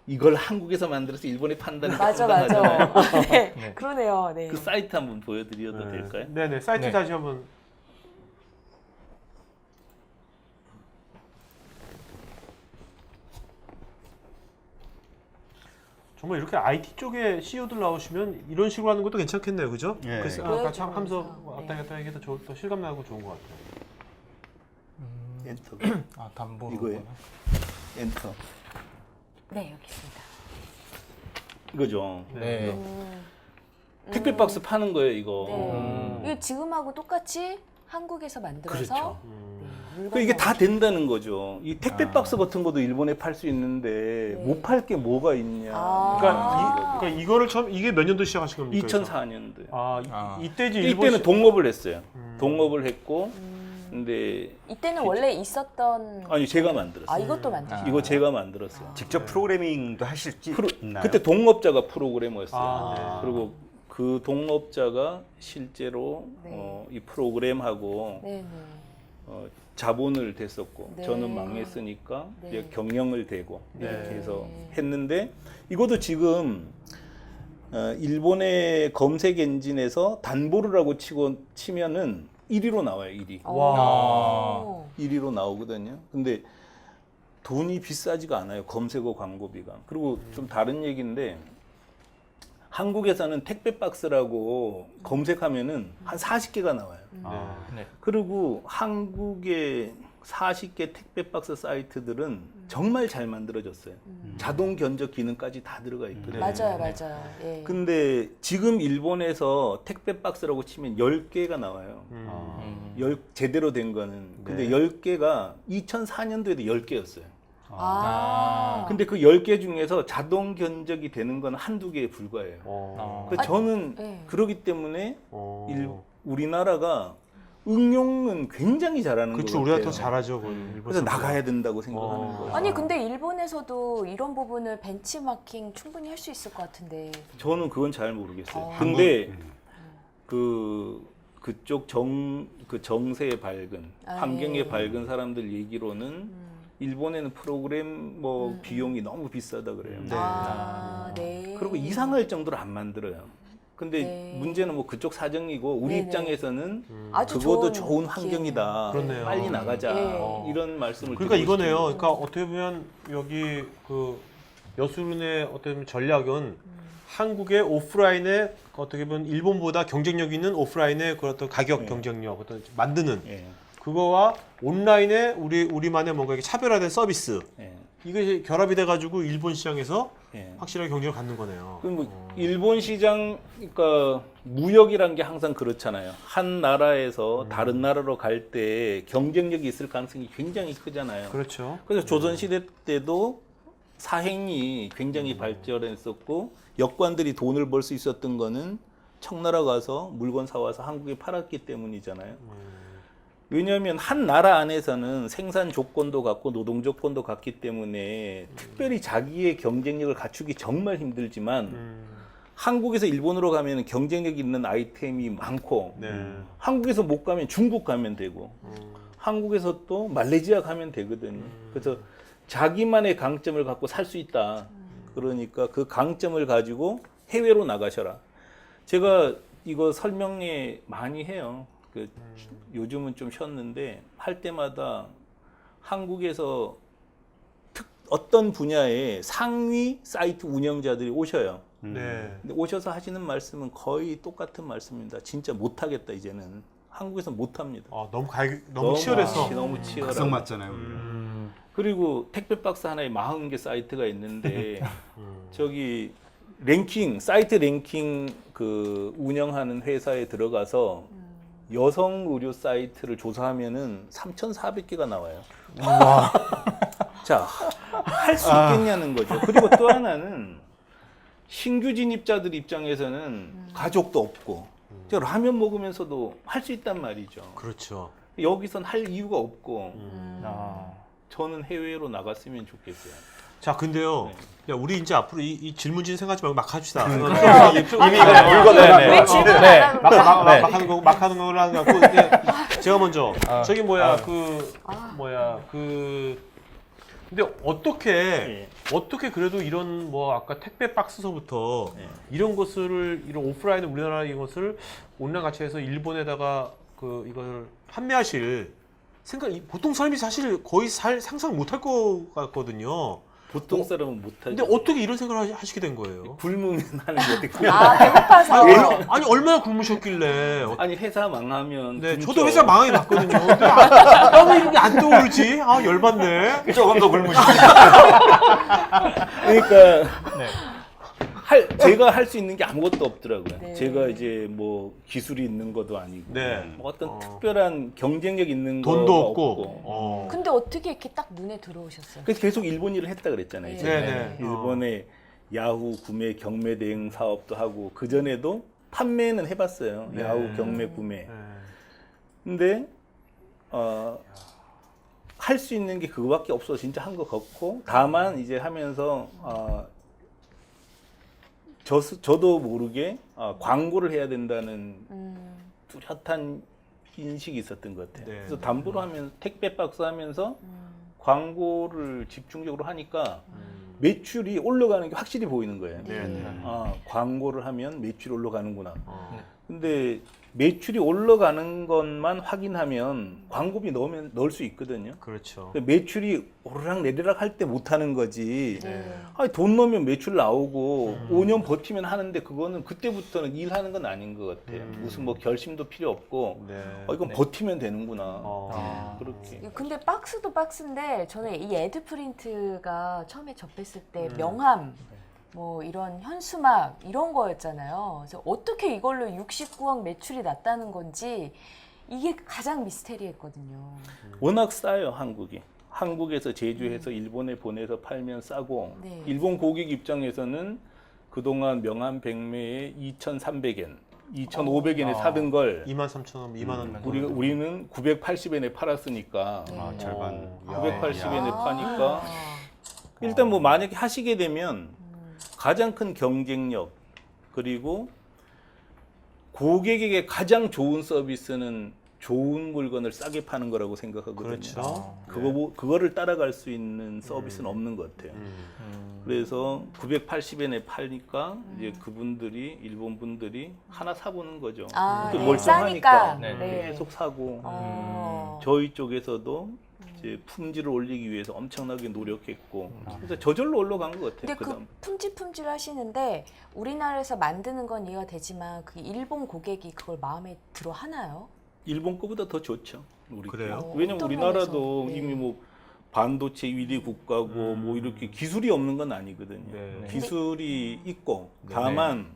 이걸 한국에서 만들어서 일본에 판다는 게 맞아 황당하잖아요. 맞아. 네. 그러네요. 네. 그 사이트 한번 보여드려도 될까요? 네네. 사이트 네. 다시 한번. 정말 이렇게 IT 쪽에 CEO들 나오시면 이런 식으로 하는 것도 괜찮겠네요, 그죠? 예. 그래서 아까 참 보여주면서. 하면서 왔다 갔다 하기도 더 실감나고 좋은 것 같아요. 엔터. 아, 담보. 이거예요. 엔터. 네 여기 있습니다. 이거죠. 네. 택배 박스 파는 거예요, 이거. 네. 이게 지금하고 똑같이 한국에서 만들어서 그렇죠. 물건을 이게 다 된다는 거죠. 이 택배 박스 같은 것도 일본에 팔 수 있는데 못 팔 게 뭐가 있냐. 그러니까 이거를 처음 이게 몇 년도 시작하신 겁니까? 2004년도에. 이때지 일본 이때는 동업을 했어요. 동업을 했고, 근데 이때는 원래 있었던 아니 제가 만들었어요. 아 이것도 만드셨어요. 이거 제가 만들었어요. 직접 프로그래밍도 하실지 있나요? 그때 동업자가 프로그래머였어요. 아, 네. 그리고 그 동업자가 실제로 네. 이 프로그램하고 네네. 자본을 댔었고 네. 저는 망했으니까 네. 이제 경영을 대고 네. 이렇게 해서 했는데 이것도 지금 일본의 검색 엔진에서 단보르라고 치면은 1위로 나와요. 1위. 와. 1위로 나오거든요. 근데 돈이 비싸지가 않아요. 검색어 광고비가. 그리고 좀 다른 얘기인데 한국에서는 택배 박스라고 검색하면은 한 40개가 나와요. 네. 그리고 한국의 40개 택배 박스 사이트들은 정말 잘 만들어졌어요. 자동 견적 기능까지 다 들어가 있거든요. 맞아요, 맞아요. 예. 근데 지금 일본에서 택배 박스라고 치면 10개가 나와요. 제대로 된 거는. 근데 10개가 2004년도에도 10개였어요. 근데 그 10개 중에서 자동 견적이 되는 건 한두 개에 불과해요. 그래서 저는 네. 그러기 때문에 우리나라가 응용은 굉장히 잘하는 것 그렇죠. 같아요. 우리가 더 잘하죠. 그래서 나가야 된다고 생각하는 거예요. 아니 근데 일본에서도 이런 부분을 벤치마킹 충분히 할 수 있을 것 같은데. 저는 그건 잘 모르겠어요. 아. 근데 그쪽 정세에 밝은 환경에 예. 밝은 사람들 얘기로는 일본에는 프로그램 비용이 너무 비싸다 그래요. 네. 그리고 이상할 정도로 안 만들어요. 근데 네. 문제는 뭐 그쪽 사정이고 우리 네네. 입장에서는 아주 그것도 좋은 좋은 환경이다. 그렇네요. 빨리 나가자. 예. 이런 말씀을 그러니까 드리고 이거네요. 싶어요. 그러니까 어떻게 보면 여기 그 여수룬의 어떻게 보면 전략은 한국의 오프라인의 어떻게 보면 일본보다 경쟁력 있는 오프라인의 그 어떤 가격 경쟁력, 어떤 만드는 예. 그거와 온라인의 우리만의 뭔가 이렇게 차별화된 서비스 예. 이게 결합이 돼가지고 일본 시장에서 예. 확실하게 경쟁을 갖는 거네요. 그럼 뭐 일본 시장, 그러니까 무역이란 게 항상 그렇잖아요. 한 나라에서 다른 나라로 갈 때 경쟁력이 있을 가능성이 굉장히 크잖아요. 그렇죠. 그래서 조선 시대 때도 사행이 굉장히 발전했었고 역관들이 돈을 벌 수 있었던 거는 청나라 가서 물건 사와서 한국에 팔았기 때문이잖아요. 왜냐하면 한 나라 안에서는 생산 조건도 같고 노동 조건도 같기 때문에 특별히 자기의 경쟁력을 갖추기 정말 힘들지만 한국에서 일본으로 가면 경쟁력 있는 아이템이 많고 네. 한국에서 못 가면 중국 가면 되고 한국에서 또 말레이시아 가면 되거든요. 그래서 자기만의 강점을 갖고 살 수 있다. 그러니까 그 강점을 가지고 해외로 나가셔라. 제가 이거 설명회 많이 해요. 요즘은 좀 쉬었는데 할 때마다 한국에서 어떤 분야의 상위 사이트 운영자들이 오셔요. 네. 근데 오셔서 하시는 말씀은 거의 똑같은 말씀입니다. 진짜 못하겠다 이제는. 한국에서 못합니다. 너무 치열해서. 너무 치열하고. 각성 맞잖아요. 그리고 택배 박스 하나에 40개 사이트가 있는데 저기 랭킹 사이트 랭킹 그 운영하는 회사에 들어가서 여성 의류 사이트를 조사하면은 3,400개가 나와요. 자, 할 수 있겠냐는 거죠. 그리고 또 하나는 신규 진입자들 입장에서는 가족도 없고 저 라면 먹으면서도 할 수 있단 말이죠. 그렇죠. 여기선 할 이유가 없고 아, 저는 해외로 나갔으면 좋겠어요. 자, 근데요. 야, 우리 이제 앞으로 이 질문진 생각하지 말고 막 합시다. 이미 이거 네. 왜 질문 안 네. 하는 막 거야? 하는 거, 막 하는 거를 하는 거 같고. 근데 제가 먼저 저기 근데 어떻게 그래도 이런 뭐 아까 택배 박스서부터 이런 것을 이런 오프라인 우리나라 이것을 온라인 같이 해서 일본에다가 이걸 판매하실 보통 사람이 사실 거의 상상 못할 것 같거든요. 보통 사람은 못하죠. 근데 어떻게 이런 생각을 하시게 된 거예요? 굶으면 하는 게 어떻게 아, 배고파서. 아니 얼마나 굶으셨길래? 아니 회사 망하면 네, 굶죠. 저도 회사 망하게 봤거든요. 근데 왜 이런 게 안 떠오르지? 아, 열받네. 조금 더 굶으시죠. 그러니까 네. 제가 할 수 있는 게 아무것도 없더라고요. 네. 제가 이제 뭐 기술이 있는 것도 아니고 네. 뭐 어떤 특별한 경쟁력 있는 돈도 거가 없고. 근데 어떻게 이렇게 딱 눈에 들어오셨어요? 그래서 계속 일본 일을 했다 그랬잖아요. 네. 제가. 네. 일본의 야후 구매 경매 대행 사업도 하고 그 전에도 판매는 해봤어요. 네. 야후 경매 구매. 네. 근데 할 수 있는 게 그거밖에 없어. 진짜 한 거 같고 다만 이제 하면서 저도 모르게 광고를 해야 된다는 뚜렷한 인식이 있었던 것 같아요. 네. 그래서 담보로 하면 택배 박스 하면서 광고를 집중적으로 하니까 매출이 올라가는 게 확실히 보이는 거예요. 네. 광고를 하면 매출이 올라가는구나. 어. 근데 매출이 올라가는 것만 확인하면 광고비 넣을 수 있거든요. 그렇죠. 매출이 오르락 내리락 할 때 못하는 거지. 네. 아니, 돈 넣으면 매출 나오고 5년 버티면 하는데 그거는 그때부터는 일하는 건 아닌 것 같아요. 무슨 뭐 결심도 필요 없고 네. 이건 버티면 되는구나. 어. 그렇게. 근데 박스도 박스인데 저는 이 에드프린트가 처음에 접했을 때 명함 뭐 이런 현수막 이런 거였잖아요. 그래서 어떻게 이걸로 69억 매출이 났다는 건지 이게 가장 미스테리했거든요. 워낙 싸요, 한국이. 한국에서 제조해서 일본에 보내서 팔면 싸고 네. 일본 고객 입장에서는 그동안 명함 100매에 2,300엔, 2,500엔에 사던 걸 23,000원, 2만 원. 우리는 980엔에 팔았으니까 절반. 980엔에 아. 파니까 일단 뭐 만약에 하시게 되면 가장 큰 경쟁력 그리고 고객에게 가장 좋은 서비스는 좋은 물건을 싸게 파는 거라고 생각하거든요. 그렇죠. 그거를 따라갈 수 있는 서비스는 없는 것 같아요. 그래서 980엔에 팔니까 이제 그분들이 일본 분들이 하나 사보는 거죠. 아, 또 네. 멀쩡하니까 싸니까. 네. 계속 사고 어. 저희 쪽에서도 이제 품질을 올리기 위해서 엄청나게 노력했고 그래서 저절로 올라간 것 같아요. 근데 그 품질 하시는데 우리나라에서 만드는 건 이해가 되지만 그 일본 고객이 그걸 마음에 들어 하나요? 일본 거보다 더 좋죠. 우리 그래요? 왜냐면 어떤 우리나라도 면에서? 네. 이미 뭐 반도체 1위 국가고 뭐 이렇게 기술이 없는 건 아니거든요. 네. 기술이 있고 네. 다만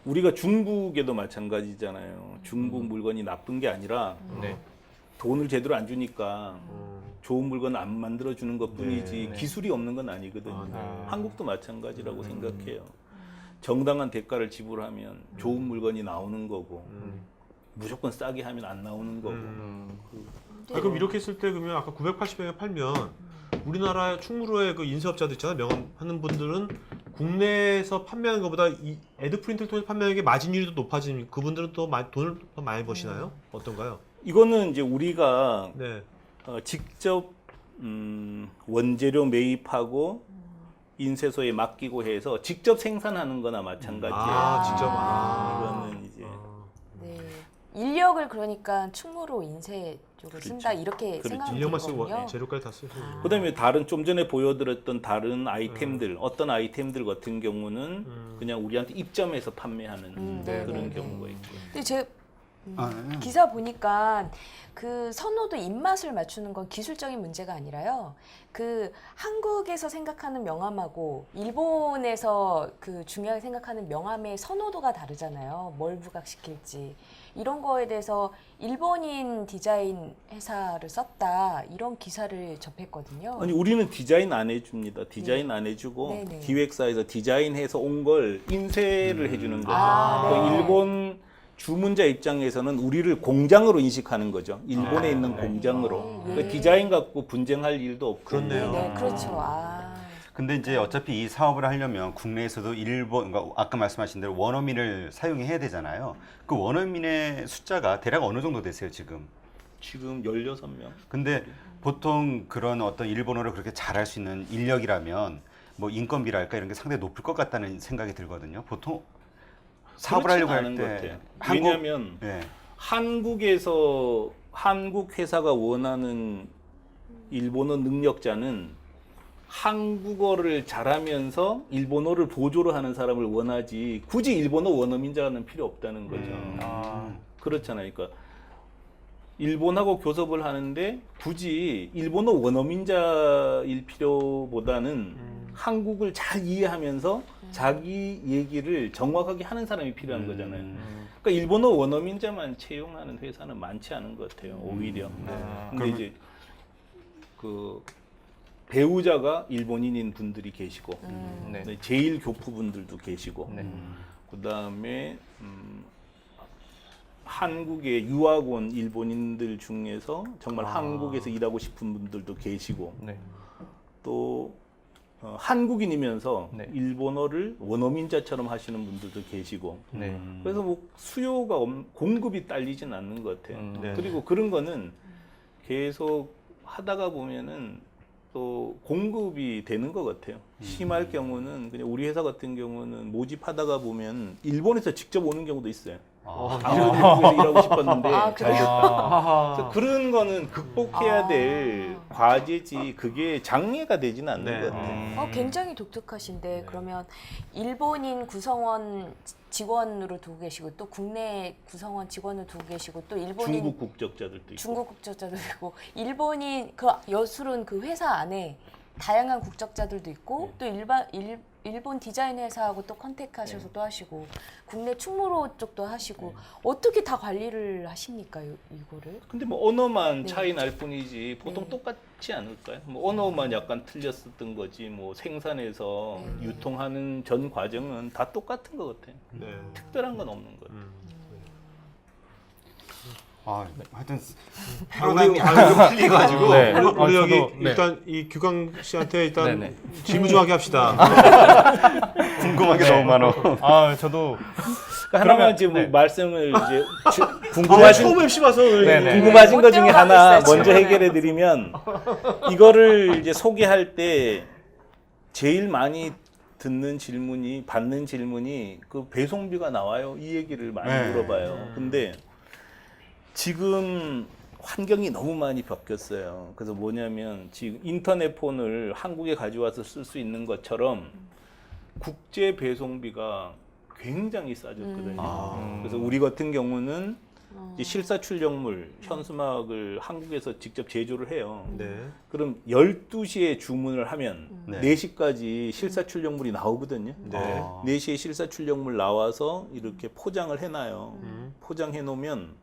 우리가 중국에도 마찬가지잖아요. 중국 물건이 나쁜 게 아니라 네. 돈을 제대로 안 주니까 좋은 물건 안 만들어 주는 것 뿐이지 네. 기술이 없는 건 아니거든요. 아, 네. 한국도 마찬가지라고 생각해요. 정당한 대가를 지불하면 좋은 물건이 나오는 거고 무조건 싸게 하면 안 나오는 거고. 아, 그럼 이렇게 했을 때 그러면 아까 980원에 팔면 우리나라 충무로의 그 인쇄업자들 있잖아요. 명함하는 분들은 국내에서 판매하는 것보다 이 애드 프린트를 통해서 판매하는 게 마진율이 더 높아지면 그분들은 또 돈을 더 많이 버시나요? 어떤가요? 이거는 이제 우리가 네. 직접 원재료 매입하고 인쇄소에 맡기고 해서 직접 생산하는 거나 마찬가지예요. 아, 직접. 아. 이거는 이제 네. 인력을 그러니까 충무로 인쇄 쪽을 그렇죠. 쓴다 이렇게 그렇죠. 생각하면 인력만 쓰고 되거든요. 재료까지 다 쓰고. 그다음에 다른 좀 전에 보여드렸던 다른 아이템들 어떤 아이템들 같은 경우는 그냥 우리한테 입점해서 판매하는 네, 그런 네, 경우가 네. 있고. 근데 제 아, 네. 기사 보니까 그 선호도 입맛을 맞추는 건 기술적인 문제가 아니라요. 그 한국에서 생각하는 명함하고 일본에서 그 중요하게 생각하는 명함의 선호도가 다르잖아요. 뭘 부각시킬지. 이런 거에 대해서 일본인 디자인 회사를 썼다. 이런 기사를 접했거든요. 아니 우리는 디자인 안 해줍니다. 디자인 안 해주고 네네. 기획사에서 디자인해서 온 걸 인쇄를 해주는 거죠. 아, 그 네. 일본 주문자 입장에서는 우리를 공장으로 인식하는 거죠. 일본에 있는 공장으로. 예. 그 디자인 갖고 분쟁할 일도 없고. 그렇네요. 네, 그렇죠. 아. 근데 이제 어차피 이 사업을 하려면 국내에서도 일본, 그러니까 아까 말씀하신 대로 원어민을 사용해야 되잖아요. 그 원어민의 숫자가 대략 어느 정도 되세요, 지금? 지금 16명. 근데 보통 그런 어떤 일본어를 그렇게 잘할 수 있는 인력이라면 뭐 인건비랄까 이런 게 상당히 높을 것 같다는 생각이 들거든요. 보통 사업을 하려고 할 않은 것 같아요. 때 왜냐하면 네. 한국에서 한국 회사가 원하는 일본어 능력자는 한국어를 잘하면서 일본어를 보조를 하는 사람을 원하지 굳이 일본어 원어민자는 필요 없다는 거죠. 그렇잖아요. 그러니까 일본하고 교섭을 하는데 굳이 일본어 원어민자일 필요보다는 한국을 잘 이해하면서 자기 얘기를 정확하게 하는 사람이 필요한 거잖아요. 그러니까 일본어 원어민자만 채용하는 회사는 많지 않은 것 같아요. 오히려. 근데 이제 그 배우자가 일본인인 분들이 계시고, 네. 네, 제일 교포분들도 계시고, 네. 그다음에 한국에 유학 온 일본인들 중에서 정말 한국에서 일하고 싶은 분들도 계시고, 네. 또 한국인이면서 네. 일본어를 원어민자처럼 하시는 분들도 계시고, 네. 그래서 뭐 수요가 공급이 딸리진 않는 것 같아요. 네. 그리고 그런 거는 계속 하다가 보면은 또 공급이 되는 것 같아요. 심할 경우는 그냥 우리 회사 같은 경우는 모집하다가 보면 일본에서 직접 오는 경우도 있어요. 한국에서 일하고 싶었는데 아, 잘 그래요? 됐다. 그래서 그런 거는 극복해야 될 과제지 그게 장애가 되지는 않는 네. 것 같아요. 굉장히 독특하신데 그러면 일본인 구성원 직원으로 두고 계시고 또 국내 구성원 직원을 두고 계시고 또 일본인 중국 국적자들도 있고. 중국 국적자도 있고 일본인 그 여술은 그 회사 안에 다양한 국적자들도 있고 또 일본 디자인 회사하고 또 컨택하셔서 또 하시고 국내 충무로 쪽도 하시고 어떻게 다 관리를 하십니까 이거를? 근데 뭐 언어만 네. 차이 날 뿐이지 보통 네. 똑같지 않을까요? 뭐 언어만 약간 틀렸었던 거지 뭐 생산해서 네. 유통하는 전 과정은 다 똑같은 것 같아요. 네. 특별한 건 없는 것 같아요. 아, 하여튼 우리 좀 틀리가지고 네. 우리 여기 저도, 네. 일단 이 규광 씨한테 일단 네네. 질문 좀 하게 합시다. 궁금한 게 너무 많아. 아, 저도 그러니까 하나만 그러면, 지금 네. 말씀을 이제 궁금하신 처음 MC 봐서 네네. 궁금하신 못 것 중에 하나 들어가겠어요, 먼저 질문을. 해결해 드리면 이거를 이제 소개할 때 제일 많이 받는 질문이 그 배송비가 나와요. 이 얘기를 많이 네. 물어봐요. 근데 지금 환경이 너무 많이 바뀌었어요. 그래서 뭐냐면 지금 인터넷 폰을 한국에 가져와서 쓸 수 있는 것처럼 국제 배송비가 굉장히 싸졌거든요. 그래서 우리 같은 경우는 이제 실사 출력물, 현수막을 한국에서 직접 제조를 해요. 네. 그럼 12시에 주문을 하면 네. 4시까지 실사 출력물이 나오거든요. 네. 4시에 실사 출력물 나와서 이렇게 포장을 해놔요. 포장해 놓으면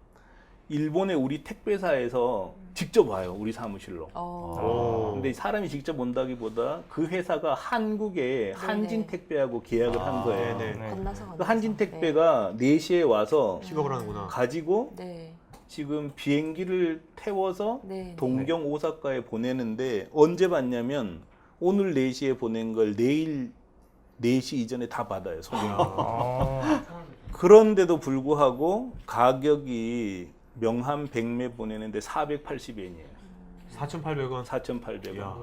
일본의 우리 택배사에서 직접 와요, 우리 사무실로. 어. 근데 사람이 직접 온다기보다 그 회사가 한국에 한진택배하고 계약을 한 거예요. 네네. 네. 건너서 그 한진택배가 4시에 와서 픽업을 하는구나. 가지고 네. 지금 비행기를 태워서 네. 동경 오사카에 보내는데 언제 받냐면 오늘 4시에 보낸 걸 내일 4시 이전에 다 받아요, 손님. 아, 그런데도 불구하고 가격이 명함 100매 보내는데 480엔이에요. 4,800원. 4,800원. 야.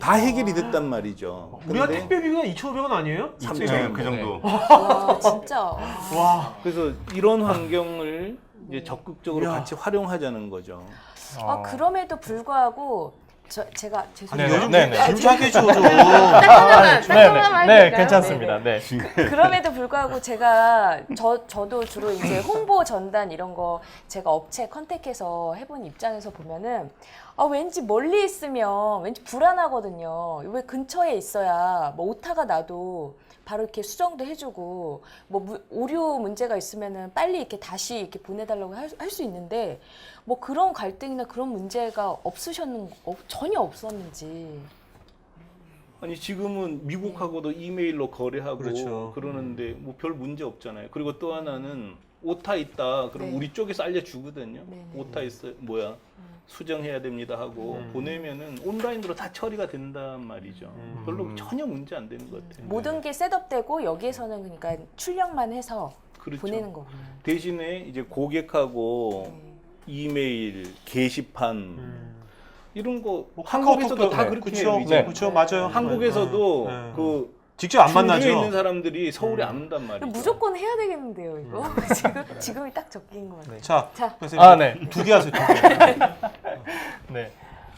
다 해결이 됐단 말이죠. 우리가 근데 택배비가 2,500원 아니에요? 3,000원. 그 정도. 와, 진짜. 와. 그래서 이런 환경을 이제 적극적으로 야. 같이 활용하자는 거죠. 아, 그럼에도 불구하고 제가 죄송해요. 네, 요즘 네, 네. 진지하게 줘 좀. 딱 하나만 네, 할까요? 괜찮습니다. 네. 그럼에도 불구하고 제가 저도 주로 이제 홍보 전단 이런 거 제가 업체 컨택해서 해본 입장에서 보면은 왠지 멀리 있으면 왠지 불안하거든요. 왜 근처에 있어야 뭐 오타가 나도 바로 이렇게 수정도 해주고 뭐 오류 문제가 있으면은 빨리 이렇게 다시 이렇게 보내달라고 할 수 있는데 뭐 그런 갈등이나 그런 문제가 전혀 없었는지. 아니 지금은 미국하고도 이메일로 거래하고 그렇죠. 그러는데 뭐 별 문제 없잖아요. 그리고 또 하나는 오타 있다. 그럼 네. 우리 쪽에서 알려주거든요. 네, 네. 오타 있어 수정해야 됩니다 하고 보내면은 온라인으로 다 처리가 된단 말이죠. 별로 전혀 문제 안 되는 것 같아요. 모든 게 셋업되고 여기에서는 그러니까 출력만 해서 그렇죠. 보내는 거구나. 대신에 이제 고객하고 이메일, 게시판 이런 거 뭐 한국에서도 다 네. 그렇게 그쵸, 해요. 이제. 그쵸, 맞아요. 한국에서도 네. 그 직접 안 충주에 만나죠. 있는 사람들이 서울에 안 온단 말이죠. 무조건 해야 되겠는데요, 이거. 지금이 딱 적기인 것 같아요. 자, 자. 그래서 아, 네. 두 개 하세요. 두 개. 네.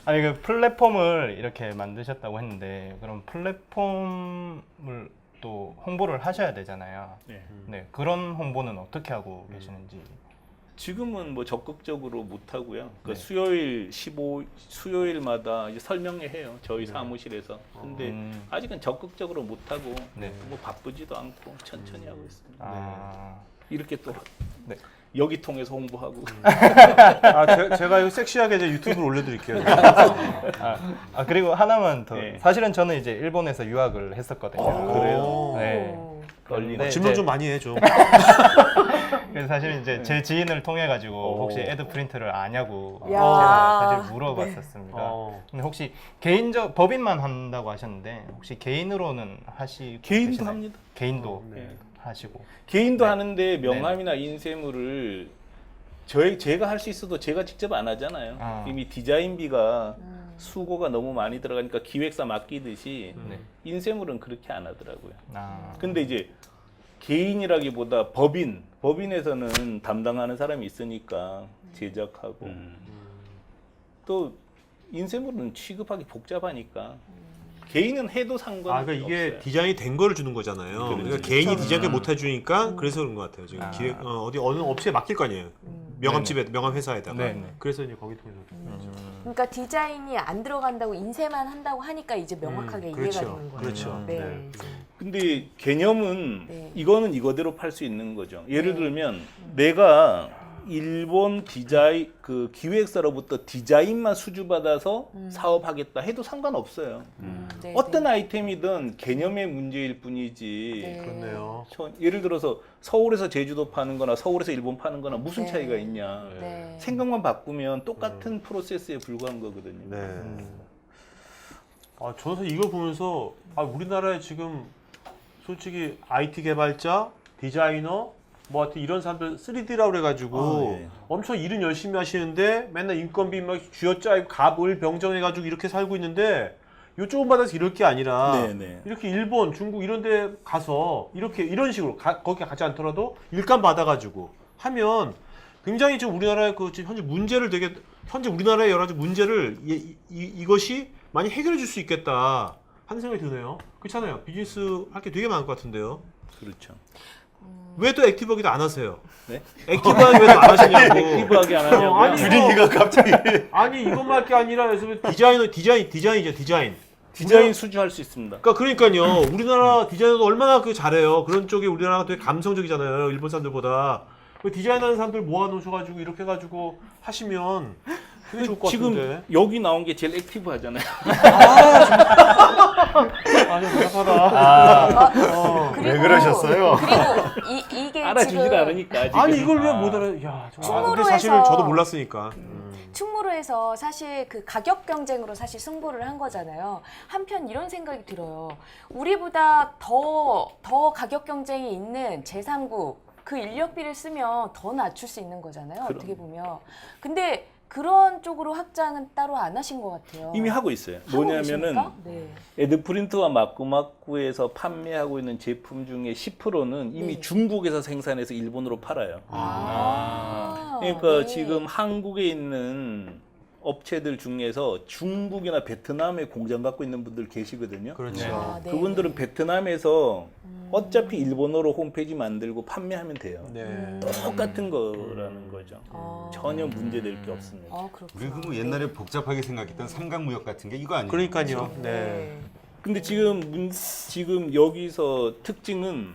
아니 그 플랫폼을 이렇게 만드셨다고 했는데 그럼 플랫폼을 또 홍보를 하셔야 되잖아요. 네. 네. 그런 홍보는 어떻게 하고 계시는지. 지금은 뭐 적극적으로 못 하고요. 그 네. 수요일마다 이제 설명회 해요. 저희 사무실에서. 근데 아직은 적극적으로 못 하고 네. 뭐 바쁘지도 않고 천천히 하고 있습니다. 아, 이렇게 또 네. 여기 통해서 홍보하고. 제가 이거 섹시하게 이제 유튜브로 올려드릴게요. 그리고 하나만 더. 네. 사실은 저는 이제 일본에서 유학을 했었거든요. 그래요? 네. 떨리네. 질문 이제- 좀 많이 해 좀. 그래서 사실 이제 제 지인을 통해 가지고 혹시 애드 프린트를 아냐고 야. 제가 사실 물어봤었습니다. 어. 근데 혹시 법인만 한다고 하셨는데 혹시 개인으로는 하시고 개인도 계시나요? 합니다. 개인도 네. 하시고. 개인도 하는데 명함이나 인쇄물을 제가 할 수 있어도 제가 직접 안 하잖아요. 아. 이미 디자인비가 수고가 너무 많이 들어가니까 기획사 맡기듯이 네. 인쇄물은 그렇게 안 하더라고요. 아. 근데 이제 개인이라기보다 법인에서는 담당하는 사람이 있으니까 제작하고 또 인쇄물은 취급하기 복잡하니까 개인은 해도 상관없어요. 그러니까 이게 디자인이 된 거를 주는 거잖아요. 그러니까 그렇죠. 개인이 디자인을 못 해주니까 그래서 그런 것 같아요. 지금 아. 기획 어느 업체에 맡길 거 아니에요. 명함집에 명함 회사에다가. 네네. 그래서 이제 거기 통해서. 그러니까 디자인이 안 들어간다고 인쇄만 한다고 하니까 이제 명확하게 이해가 그렇죠. 되는 거예요. 그렇죠. 네. 네. 근데 개념은 네. 이거는 이거대로 팔 수 있는 거죠. 예를 네. 들면 내가 일본 디자인 그 기획사로부터 디자인만 수주받아서 사업하겠다 해도 상관없어요. 네, 어떤 네. 아이템이든 개념의 문제일 뿐이지. 네. 그렇네요. 예를 들어서 서울에서 제주도 파는 거나 서울에서 일본 파는 거나 무슨 네. 차이가 있냐. 네. 생각만 바꾸면 똑같은 프로세스에 불과한 거거든요. 네. 저는 사실 이걸 보면서 우리나라에 지금 솔직히 IT 개발자, 디자이너, 뭐 하여튼 이런 사람들 3D라고 그래가지고 네. 엄청 일은 열심히 하시는데 맨날 인건비 막 쥐어짜고 갑을 병정해가지고 이렇게 살고 있는데 요 좁은 바다에서 이럴 게 아니라 네. 이렇게 일본, 중국 이런 데 가서 이렇게 이런 식으로 거기 가지 않더라도 일감 받아가지고 하면 굉장히 지금 우리나라의 그 지금 현재 문제를 현재 우리나라의 여러 가지 문제를 이것이 많이 해결해 줄 수 있겠다 하는 생각이 드네요. 그렇잖아요. 비즈니스 할 게 되게 많을 것 같은데요. 그렇죠. 왜 또 액티브하게도 안 하세요? 네? 액티브하게 왜 또 안 하시냐고. 액티브하게 안 하냐고요? 아니, 분위기가 갑자기 아니 이것만 할 게 아니라 그래서 디자인이죠. 디자인 수주할 수 있습니다. 그러니까요. 우리나라 디자이너도 얼마나 잘해요. 그런 쪽에 우리나라가 되게 감성적이잖아요. 일본 사람들보다. 그 디자인하는 사람들 모아놓으셔가지고 이렇게 해가지고 하시면 되게 좋을 것 같은데. 지금 여기 나온 게 제일 액티브 하잖아요. 아주 답답하다. 그리고, 왜 그러셨어요? 그리고 이게 알아주질 지금 않으니까. 지금. 아니 이걸 왜 못 알아? 야, 정말. 근데 충무로에서- 사실은 저도 몰랐으니까. 충무로에서 사실 그 가격 경쟁으로 사실 승부를 한 거잖아요. 한편 이런 생각이 들어요. 우리보다 더 가격 경쟁이 있는 제3국 그 인력비를 쓰면 더 낮출 수 있는 거잖아요. 그럼. 어떻게 보면. 근데 그런 쪽으로 확장은 따로 안 하신 것 같아요. 이미 하고 있어요. 하고 뭐냐면은 계십니까? 네. 에드프린트와 마꾸마꾸에서 판매하고 있는 제품 중에 10%는 이미 네. 중국에서 생산해서 일본으로 팔아요. 그러니까 네. 지금 한국에 있는 업체들 중에서 중국이나 베트남에 공장 갖고 있는 분들 계시거든요. 그렇죠. 아, 네. 그분들은 베트남에서 어차피 일본어로 홈페이지 만들고 판매하면 돼요. 네. 똑같은 거라는 거죠. 아. 전혀 문제될 게 없습니다. 아, 그렇구나. 우리 그 옛날에 복잡하게 생각했던 삼각무역 같은 게 이거 아니에요? 그러니까요. 네. 네. 근데 지금 여기서 특징은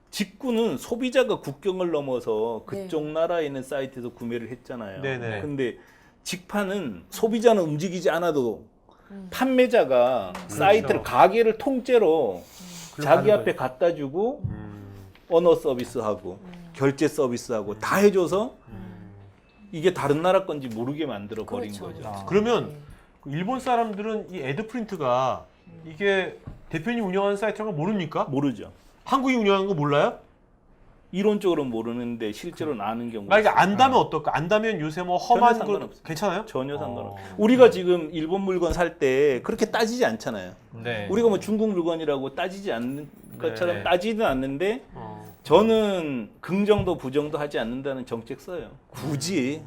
직구는 소비자가 국경을 넘어서 그쪽 나라에 있는 사이트에서 구매를 했잖아요. 네네. 근데 직판은 소비자는 움직이지 않아도 판매자가 사이트를 가게를 통째로 자기 하는 앞에 갖다 주고 언어 서비스하고 결제 서비스하고 다 해줘서 이게 다른 나라 건지 모르게 만들어 버린 그렇죠. 거죠. 아. 그러면 그 일본 사람들은 이 에드프린트가 이게 대표님 운영하는 사이트라는 거 모릅니까? 모르죠. 한국이 운영하는 거 몰라요? 이론적으로는 모르는데 실제로는 아는 경우가 만약에 있어요. 안다면 어떨까? 안다면 요새 뭐 험한 전혀 거 상관없어요. 괜찮아요? 전혀 상관없어요. 어. 우리가 지금 일본 물건 살 때 그렇게 따지지 않잖아요. 네. 우리가 뭐 중국 물건이라고 따지지 않는 것처럼 네. 따지는 않는데 어. 저는 긍정도 부정도 하지 않는다는 정책 써요. 굳이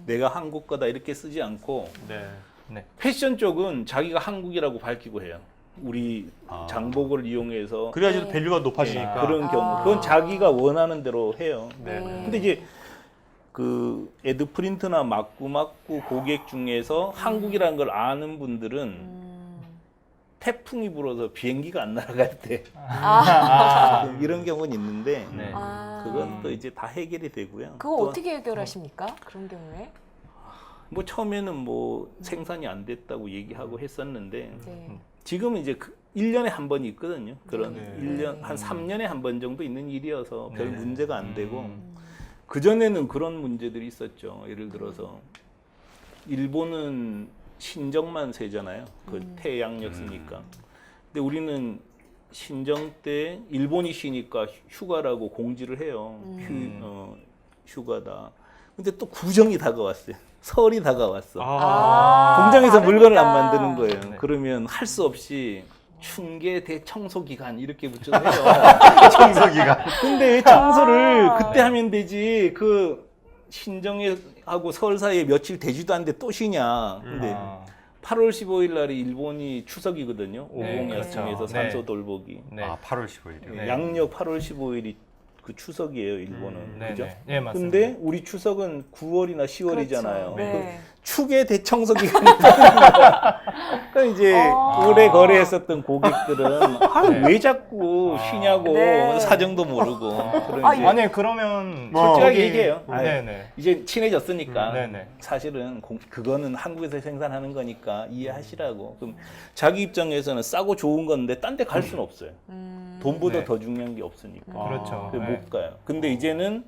내가 한국 거다 이렇게 쓰지 않고 네. 패션 쪽은 자기가 한국이라고 밝히고 해요. 우리 아. 장복을 이용해서 그래야지 네. 밸류가 높아지니까. 그런 경우 아. 그건 자기가 원하는 대로 해요. 네. 근데 이제 그 에드프린트나 마꾸마꾸 고객 중에서 한국이라는 걸 아는 분들은 태풍이 불어서 비행기가 안 날아갈 때 이런 경우는 있는데 네. 아. 그건 또 이제 다 해결이 되고요. 그거 또 어떻게 해결하십니까? 그런 경우에? 뭐 처음에는 뭐 생산이 안 됐다고 얘기하고 했었는데 네. 지금은 이제 1년에 한 번이 있거든요. 그런 네. 1년 한 3년에 한 번 정도 있는 일이어서 별 네. 문제가 안 되고 그전에는 그런 문제들이 있었죠. 예를 들어서 일본은 신정만 세잖아요. 그 태양력 쓰니까. 근데 우리는 신정 때 일본이 쉬니까 휴가라고 공지를 해요. 휴가다. 근데 또 구정이 다가왔어요. 설이 다가왔어. 공장에서 물건을 안 만드는 거예요. 네. 그러면 할 수 없이 춘계 대청소 기간 이렇게 붙여서 해요. 청소기가. 근데 왜 청소를 그때 하면 되지? 그 신정에 하고 설 사이에 며칠 되지도 않는데 또 쉬냐? 근데 아. 8월 15일 날이 일본이 추석이거든요. 네, 오공야스에서 그렇죠. 산소 네. 돌보기. 네. 아, 8월 15일이요. 네. 양력 8월 15일이 그 추석이에요, 일본은. 네, 그죠? 네. 예, 맞습니다. 근데 우리 추석은 9월이나 10월이잖아요. 그렇죠. 네. 축의 대청소 기간이 그러니까 이제 오래 거래했었던 고객들은 왜 자꾸 쉬냐고 네. 사정도 모르고 그러니까 아니 그러면 솔직하게 얘기해요. 네네. 이제 친해졌으니까 네네. 사실은 그거는 한국에서 생산하는 거니까 이해하시라고. 그럼 자기 입장에서는 싸고 좋은 건데 딴 데 갈 수는 없어요. 돈보다 네. 더 중요한 게 없으니까. 그렇죠. 그래서 네. 못 가요. 근데 이제는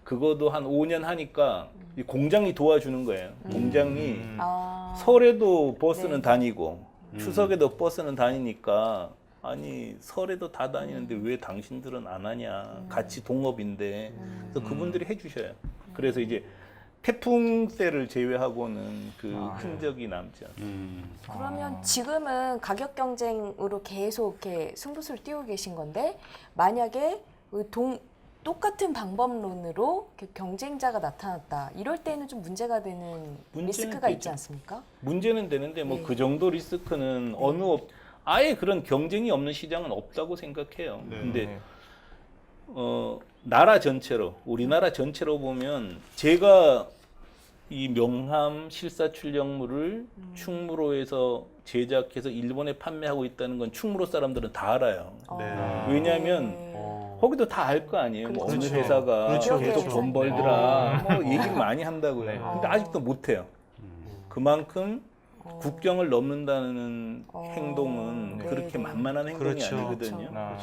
그거도 한 5년 하니까 이 공장이 도와주는 거예요. 공장이 아. 설에도 버스는 네. 다니고 추석에도 버스는 다니니까 아니 설에도 다 다니는데 왜 당신들은 안 하냐. 같이 동업인데. 그래서 그분들이 해주셔요. 그래서 이제 태풍 때를 제외하고는 그 흔적이 남지 않아요. 그러면 지금은 가격 경쟁으로 계속 이렇게 승부수를 띄우고 계신 건데 만약에 똑같은 방법론으로 이렇게 경쟁자가 나타났다. 이럴 때는 좀 문제가 되는 문제는 리스크가 있지 되죠. 않습니까? 문제는 되는데 뭐 네. 그 정도 리스크는 어느 아예 그런 경쟁이 없는 시장은 없다고 생각해요. 근데 네. 나라 전체로 우리나라 전체로 보면 제가 이 명함 실사 출력물을 충무로에서 제작해서 일본에 판매하고 있다는 건 충무로 사람들은 다 알아요. 네. 왜냐하면 거기도 다 알 거 아니에요. 뭐 어느 그렇죠. 회사가 그렇죠, 계속 그렇죠. 돈 벌더라. 뭐 얘기를 많이 한다고요. 네. 근데 아직도 못 해요. 그만큼 국경을 넘는다는 행동은 네, 그렇게 네. 만만한 행동이 그렇죠. 아니거든요. 아,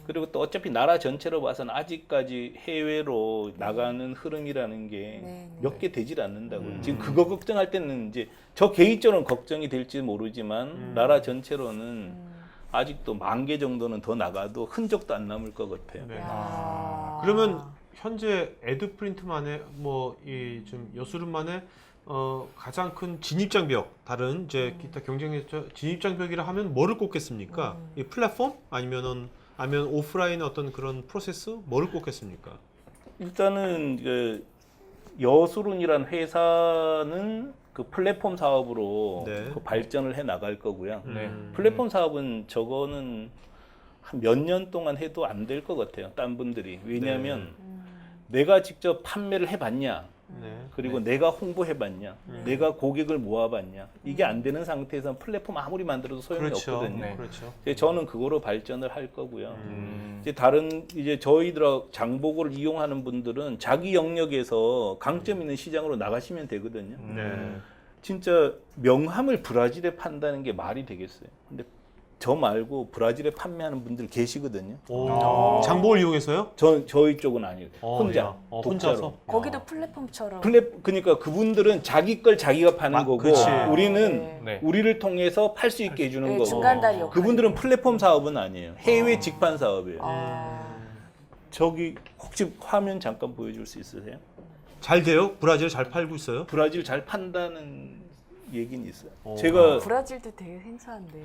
그리고 또 어차피 나라 전체로 봐서는 아직까지 해외로 나가는 흐름이라는 게 네, 몇 개 되질 않는다고요. 지금 그거 걱정할 때는 이제 저 개인적으로는 걱정이 될지 모르지만 나라 전체로는 아직도 10,000개 정도는 더 나가도 흔적도 안 남을 것 같아요. 네. 야. 그러면 현재 에드프린트만의 뭐 이 좀 여수름만의 가장 큰 진입장벽, 다른 이제 기타 경쟁에서 진입장벽이라 하면 뭐를 꼽겠습니까? 이 플랫폼 아니면 오프라인의 어떤 그런 프로세스 뭐를 꼽겠습니까? 일단은 그 여수룬이란 회사는 그 플랫폼 사업으로 네. 그 발전을 해 나갈 거고요. 네. 플랫폼 사업은 저거는 한 몇 년 동안 해도 안 될 것 같아요. 딴 분들이. 왜냐하면 내가 직접 판매를 해봤냐, 네. 그리고 내가 홍보해봤냐, 내가 고객을 모아봤냐, 이게 안 되는 상태에서는 플랫폼 아무리 만들어도 소용이 그렇죠. 없거든요. 네. 그렇죠. 이제 저는 그거로 발전을 할 거고요. 음. 이제 다른 이제 저희들 장보고를 이용하는 분들은 자기 영역에서 강점 있는 시장으로 나가시면 되거든요. 네. 진짜 명함을 브라질에 판다는 게 말이 되겠어요. 근데 저 말고 브라질에 판매하는 분들 계시거든요. 오. 장보를 이용해서요? 저희 쪽은 아니에요. 혼자, 야. 독자로. 혼자서. 거기도 플랫폼처럼. 그러니까 그분들은 자기 걸 자기가 파는 거고 그치. 우리는 네. 네. 우리를 통해서 팔 수 있게 해주는 네, 거고 중간다리 역할. 그분들은 플랫폼 사업은 아니에요. 해외 직판 사업이에요. 아. 저기 혹시 화면 잠깐 보여줄 수 있으세요? 잘 돼요? 브라질 잘 팔고 있어요? 브라질 잘 판다는 얘기는 있어요. 오. 제가 브라질도 되게 생소한데.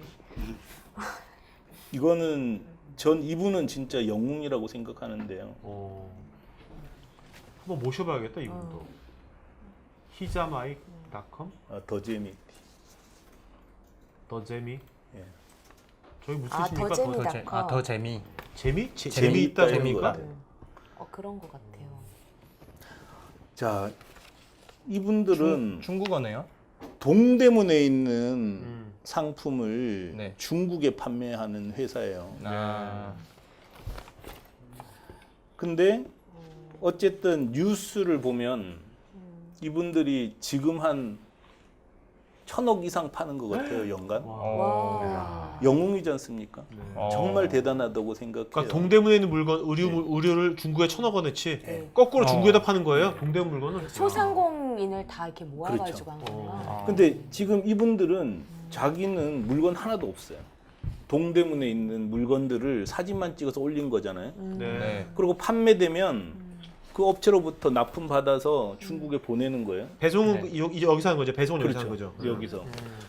이거는 전 이분은 진짜 영웅이라고 생각하는데요. 한번 모셔봐야겠다 이분도. 히자마이크.com 더 재미. 더 재미. 예. 저기 무슨 아, 뜻입니까? 더 재미. 더 재미. 재미? 재미있다 재미있다 이런 재미가? 것 같아요. 그런 것 같아요. 자, 이분들은 중국어네요. 동대문에 있는 상품을 네. 중국에 판매하는 회사예요. 아, 근데 어쨌든 뉴스를 보면 이분들이 지금 한 1,000억 이상 파는 것 같아요, 연간. 와. 영웅이지 않습니까? 정말 대단하다고 생각해요. 그러니까 동대문에 있는 물건 의류를 중국에 1,000억 원어치 네. 거꾸로 중국에다 파는 거예요? 동대문 물건을? 소상공인을 다 이렇게 모아가지고 그렇죠. 한 거구나. 근데 지금 이분들은 자기는 물건 하나도 없어요. 동대문에 있는 물건들을 사진만 찍어서 올린 거잖아요. 네. 네. 그리고 판매되면 그 업체로부터 납품 받아서 중국에 보내는 거예요. 배송은 네. 여기서 하는 거죠? 배송은 여기서 하는 그렇죠. 거죠? 여기서.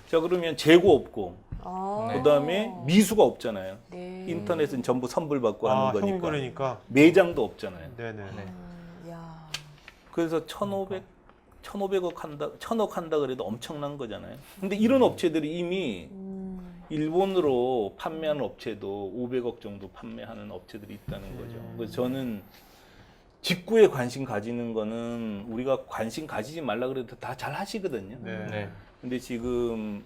자, 그러면 재고 없고 아. 네. 그다음에 미수가 없잖아요. 네. 인터넷은 전부 선불받고 하는 거니까. 현금거래니까. 매장도 없잖아요. 네네. 야. 그래서 1,500억 한다, 1,000억 한다 그래도 엄청난 거잖아요. 근데 이런 업체들이 이미 일본으로 판매하는 업체도 500억 정도 판매하는 업체들이 있다는 거죠. 그래서 저는 직구에 관심 가지는 거는 우리가 관심 가지지 말라 그래도 다 잘 하시거든요. 네. 네. 근데 지금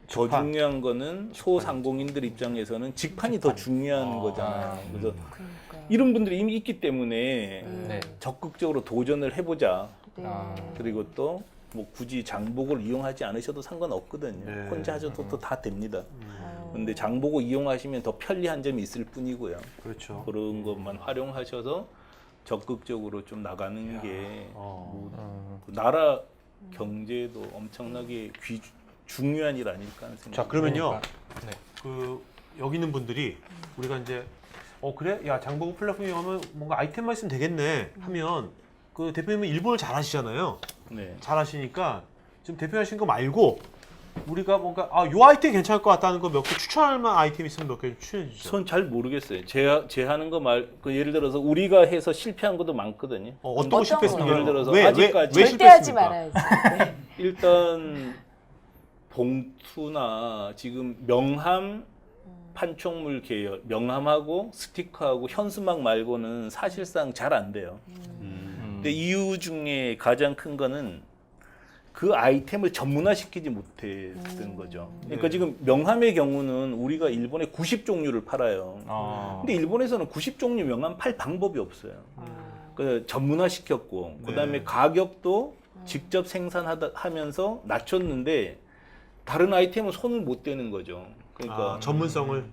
더 직판. 중요한 거는 소상공인들 입장에서는 직판이 더 중요한 거잖아요. 그래서 그러니까. 이런 분들이 이미 있기 때문에 네. 적극적으로 도전을 해보자. 네. 아. 그리고 또 뭐 굳이 장복을 이용하지 않으셔도 상관없거든요. 네. 혼자 하셔도 또 다 됩니다. 어. 근데 장복을 이용하시면 더 편리한 점이 있을 뿐이고요. 그렇죠. 그런 것만 활용하셔서 적극적으로 좀 나가는 게 뭐 나라 경제에도 엄청나게 중요한 일 아닐까 하는 생각이 자, 그러면요. 네. 그 여기 있는 분들이 우리가 이제 그래? 야, 장보고 플랫폼 이용하면 뭔가 아이템만 있으면 되겠네 하면 그 대표님은 일본을 잘 하시잖아요. 네. 잘 하시니까 지금 대표님 하신 거 말고 우리가 뭔가 요 아이템 괜찮을 것 같다는 거 몇 개 추천할 만한 아이템 있으면 몇 개 추천해 주시죠. 전 잘 모르겠어요. 제 하는 거 그 예를 들어서 우리가 해서 실패한 것도 많거든요. 어떤 거 어떤 실패했습니까? 예를 들어서 왜 아직까지 왜 절대 하지 실패했습니까? 말아야지. 네. 일단 봉투나 지금 명함 판촉물 계열, 명함하고 스티커하고 현수막 말고는 사실상 잘 안 돼요. 근데 이유 중에 가장 큰 거는 그 아이템을 전문화시키지 못했던 거죠. 그러니까 지금 명함의 경우는 우리가 일본에 90종류를 팔아요. 근데 일본에서는 90종류 명함 팔 방법이 없어요. 그 전문화시켰고 그다음에 가격도 직접 생산하면서 낮췄는데 다른 아이템은 손을 못 대는 거죠. 그러니까 전문성을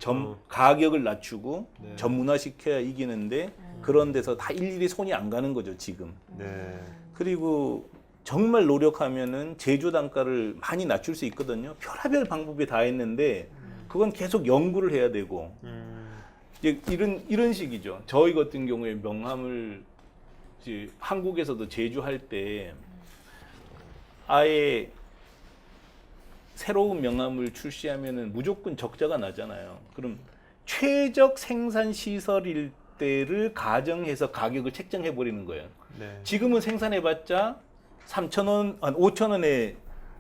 가격을 낮추고 네. 전문화시켜야 이기는데 그런 데서 다 일일이 손이 안 가는 거죠 지금. 네. 그리고 정말 노력하면은 제조 단가를 많이 낮출 수 있거든요. 별의별 방법이 다 했는데 그건 계속 연구를 해야 되고 이제 이런 식이죠. 저희 같은 경우에 명함을 이제 한국에서도 제조할 때 아예 새로운 명함을 출시하면은 무조건 적자가 나잖아요. 그럼 최적 생산 시설일 때를 가정해서 가격을 책정해 버리는 거예요. 네. 지금은 생산해봤자 3,000원, 5,000원에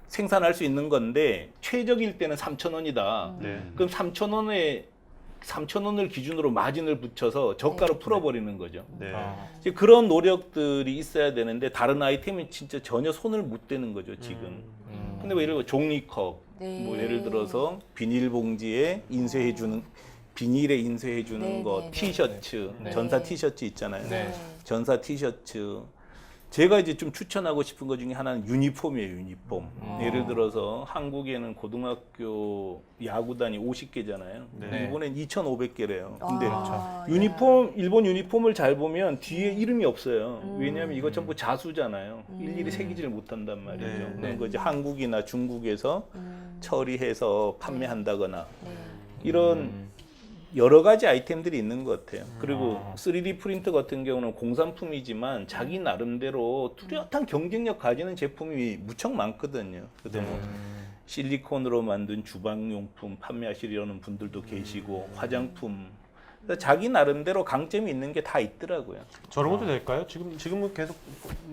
생산할 수 있는 건데 최적일 때는 3,000원이다. 네. 그럼 3,000원을 기준으로 마진을 붙여서 저가로 풀어버리는 거죠. 네. 이제 그런 노력들이 있어야 되는데 다른 아이템은 진짜 전혀 손을 못 대는 거죠 지금. 근데 뭐 예를 들어 종이컵, 네. 뭐 예를 들어서 비닐봉지에 인쇄해주는 비닐에 인쇄해주는 네, 거, 네, 네. 티셔츠, 네. 전사 티셔츠 있잖아요. 네. 전사 티셔츠. 제가 이제 좀 추천하고 싶은 것 중에 하나는 유니폼이에요, 유니폼. 예를 들어서 한국에는 고등학교 야구단이 50개잖아요. 네. 일본엔 2,500개래요. 근데 예. 일본 유니폼을 잘 보면 뒤에 이름이 없어요. 왜냐하면 이거 전부 자수잖아요. 일일이 새기지를 못한단 말이죠. 네. 그런 거 이제 한국이나 중국에서 처리해서 판매한다거나 네. 이런 여러 가지 아이템들이 있는 것 같아요. 그리고 3D 프린터 같은 경우는 공산품이지만 자기 나름대로 뚜렷한 경쟁력 가지는 제품이 무척 많거든요. 그래서 뭐 실리콘으로 만든 주방용품 판매하시려는 분들도 계시고 화장품. 그래서 자기 나름대로 강점이 있는 게 다 있더라고요. 저런 것도 될까요? 지금은 계속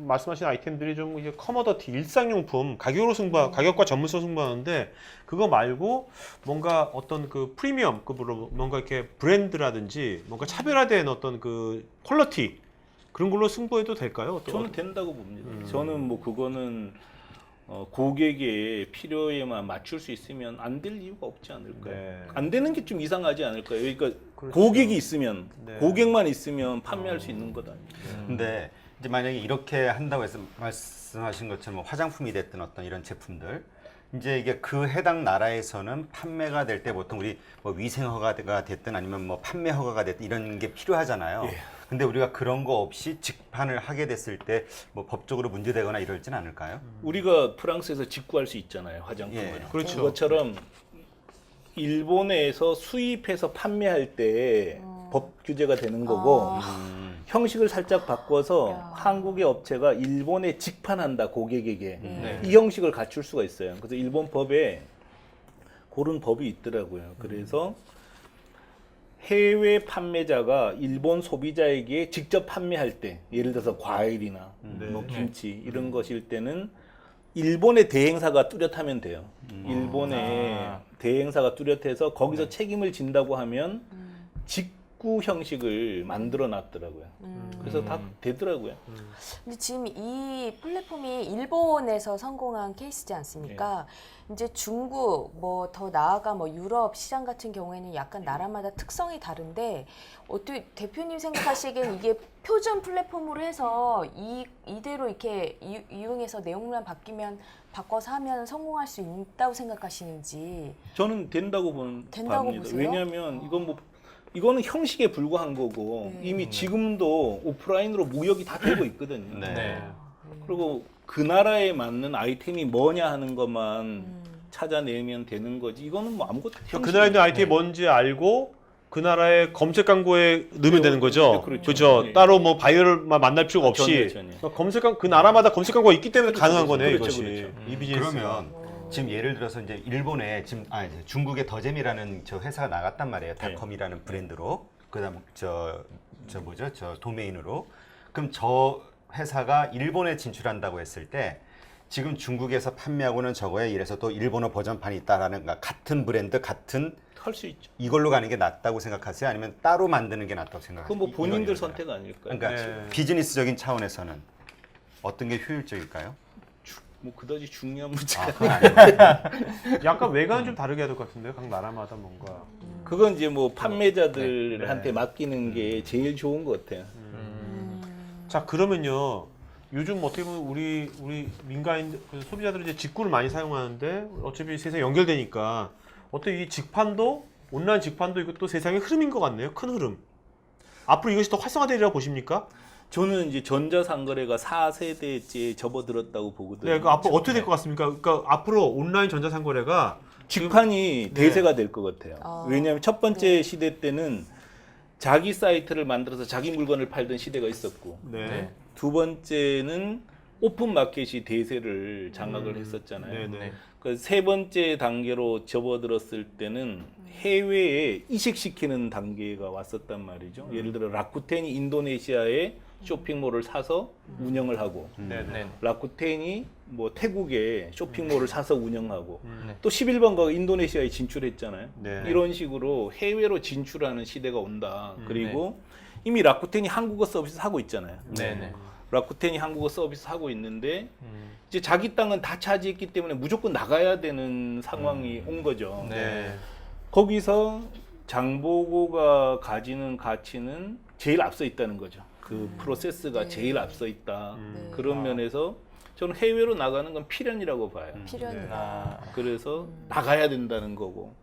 말씀하신 아이템들이 좀 이제 커머더티 일상용품 가격과 전문성 승부하는데 그거 말고 뭔가 어떤 그 프리미엄급으로 뭔가 이렇게 브랜드라든지 뭔가 차별화된 어떤 그 퀄리티 그런 걸로 승부해도 될까요? 저는 된다고 봅니다. 저는 뭐 그거는 고객의 필요에만 맞출 수 있으면 안 될 이유가 없지 않을까요? 네. 안 되는 게 좀 이상하지 않을까요? 그러니까 그렇죠. 고객이 있으면 네. 고객만 있으면 판매할 수 있는 거다. 근데 이제 만약에 이렇게 한다고 해서 말씀하신 것처럼 화장품이 됐든 어떤 이런 제품들 이제 이게 그 해당 나라에서는 판매가 될 때 보통 우리 뭐 위생 허가가 됐든 아니면 뭐 판매 허가가 됐든 이런 게 필요하잖아요. 예. 근데 우리가 그런 거 없이 직판을 하게 됐을 때 뭐 법적으로 문제되거나 이럴진 않을까요? 우리가 프랑스에서 직구할 수 있잖아요, 화장품을. 예. 그렇죠. 그것처럼 일본에서 수입해서 판매할 때 법 규제가 되는 거고 형식을 살짝 바꿔서 야. 한국의 업체가 일본에 직판한다 고객에게 네. 이 형식을 갖출 수가 있어요. 그래서 일본 법에 그런 법이 있더라고요. 그래서 해외 판매자가 일본 소비자에게 직접 판매할 때 예를 들어서 과일이나 뭐 김치 이런 것일 때는 일본의 대행사가 뚜렷하면 돼요. 일본의 대행사가 뚜렷해서 거기서 책임을 진다고 하면 직구 형식을 만들어 놨더라고요. 그래서 다 되더라고요. 근데 지금 이 플랫폼이 일본에서 성공한 케이스지 않습니까? 이제 중국, 뭐 더 나아가 뭐 유럽 시장 같은 경우에는 약간 나라마다 특성이 다른데 어떻게 대표님 생각하시기엔 이게 표준 플랫폼으로 해서 이대로 이렇게 이용해서 내용만 바꿔서 하면 성공할 수 있다고 생각하시는지. 저는 된다고 된다고 봅니다. 보세요? 왜냐하면 이거는 형식에 불과한 거고 이미 지금도 오프라인으로 무역이 다 되고 있거든요. 네. 그리고 그 나라에 맞는 아이템이 뭐냐 하는 것만 찾아내면 되는 거지. 이거는 뭐 아무것도 그 나라에 있는 아이템이 뭔지 알고 그 나라의 검색 광고에 넣으면 되는 거죠. 그렇죠. 그죠? 네. 따로 뭐 바이어를 만날 필요가 없이 전혀. 그 나라마다 검색 광고가 있기 때문에 가능한 거네요, 그렇죠, 이것이. 그렇죠. 이 비즈니스가. 그러면 지금 예를 들어서 이제 일본에 지금 이제 중국의 더잼이라는 저 회사가 나갔단 말이에요. 네. 닷컴이라는 브랜드로. 그다음 저 도메인으로. 그럼 저 회사가 일본에 진출한다고 했을 때 지금 중국에서 판매하고는 저거에 이래서 또 일본어 버전판이 있다라는 같은 브랜드 같은 할 수 있죠. 이걸로 가는 게 낫다고 생각하세요? 아니면 따로 만드는 게 낫다고 생각하세요? 그건 뭐 본인들 이거니까요. 선택 아닐까요? 그러니까 네. 비즈니스적인 차원에서는 어떤 게 효율적일까요? 뭐 그다지 중요한 문제가 약간 외관은 좀 다르게 해야 될 것 같은데요. 각 나라마다 뭔가. 그건 이제 뭐 판매자들한테 네. 맡기는 게 제일 좋은 것 같아요. 자 그러면요. 요즘 어떻게 보면 우리 민간인 소비자들은 이제 직구를 많이 사용하는데 어차피 세상에 연결되니까 어떻게 이 직판도 온라인 직판도 이것도 세상의 흐름인 것 같네요. 큰 흐름. 앞으로 이것이 더 활성화되리라고 보십니까? 저는 이제 전자상거래가 4세대째 접어들었다고 보거든요. 네, 그 앞으로 어떻게 될 것 같습니까? 그러니까 앞으로 온라인 전자상거래가 직판이 대세가 될 것 같아요. 아, 왜냐하면 첫 번째 시대 때는 자기 사이트를 만들어서 자기 물건을 팔던 시대가 있었고, 네. 두 번째는 오픈 마켓이 대세를 장악을 했었잖아요. 네. 그 세 번째 단계로 접어들었을 때는 해외에 이식시키는 단계가 왔었단 말이죠. 예를 들어 라쿠텐이 인도네시아에 쇼핑몰을 사서 운영을 하고, 네. 라쿠텐이 뭐 태국에 쇼핑몰을 사서 운영하고, 네. 또 11번가가 인도네시아에 진출했잖아요. 네. 이런 식으로 해외로 진출하는 시대가 온다. 그리고 이미 라쿠텐이 한국어 서비스 하고 있잖아요. 네. 라쿠텐이 한국어 서비스 하고 있는데 이제 자기 땅은 다 차지했기 때문에 무조건 나가야 되는 상황이 온 거죠. 네. 거기서 장보고가 가지는 가치는 제일 앞서 있다는 거죠. 그 프로세스가 네. 제일 앞서 있다. 네. 그런 면에서 저는 해외로 나가는 건 필연이라고 봐요. 필연이다. 아, 그래서 나가야 된다는 거고.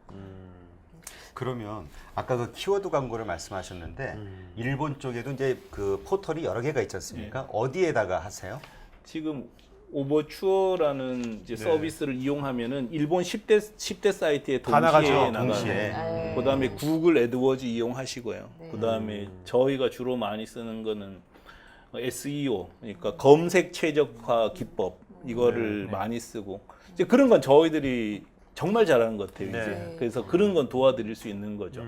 그러면 아까 그 키워드 광고를 말씀하셨는데 일본 쪽에도 이제 그 포털이 여러 개가 있지 않습니까? 어디에다가 하세요? 지금 오버추어라는 이제 서비스를 이용하면은 일본 10대 사이트에 다 동시에 나가죠, 나가요. 동시에. 네. 그다음에 구글 애드워즈 이용하시고요. 네. 그다음에 저희가 주로 많이 쓰는 거는 SEO, 그러니까 검색 최적화 기법 이거를 많이 쓰고 이제 그런 건 저희들이 정말 잘하는 것 같아요. 네. 이제 그래서 그런 건 도와드릴 수 있는 거죠.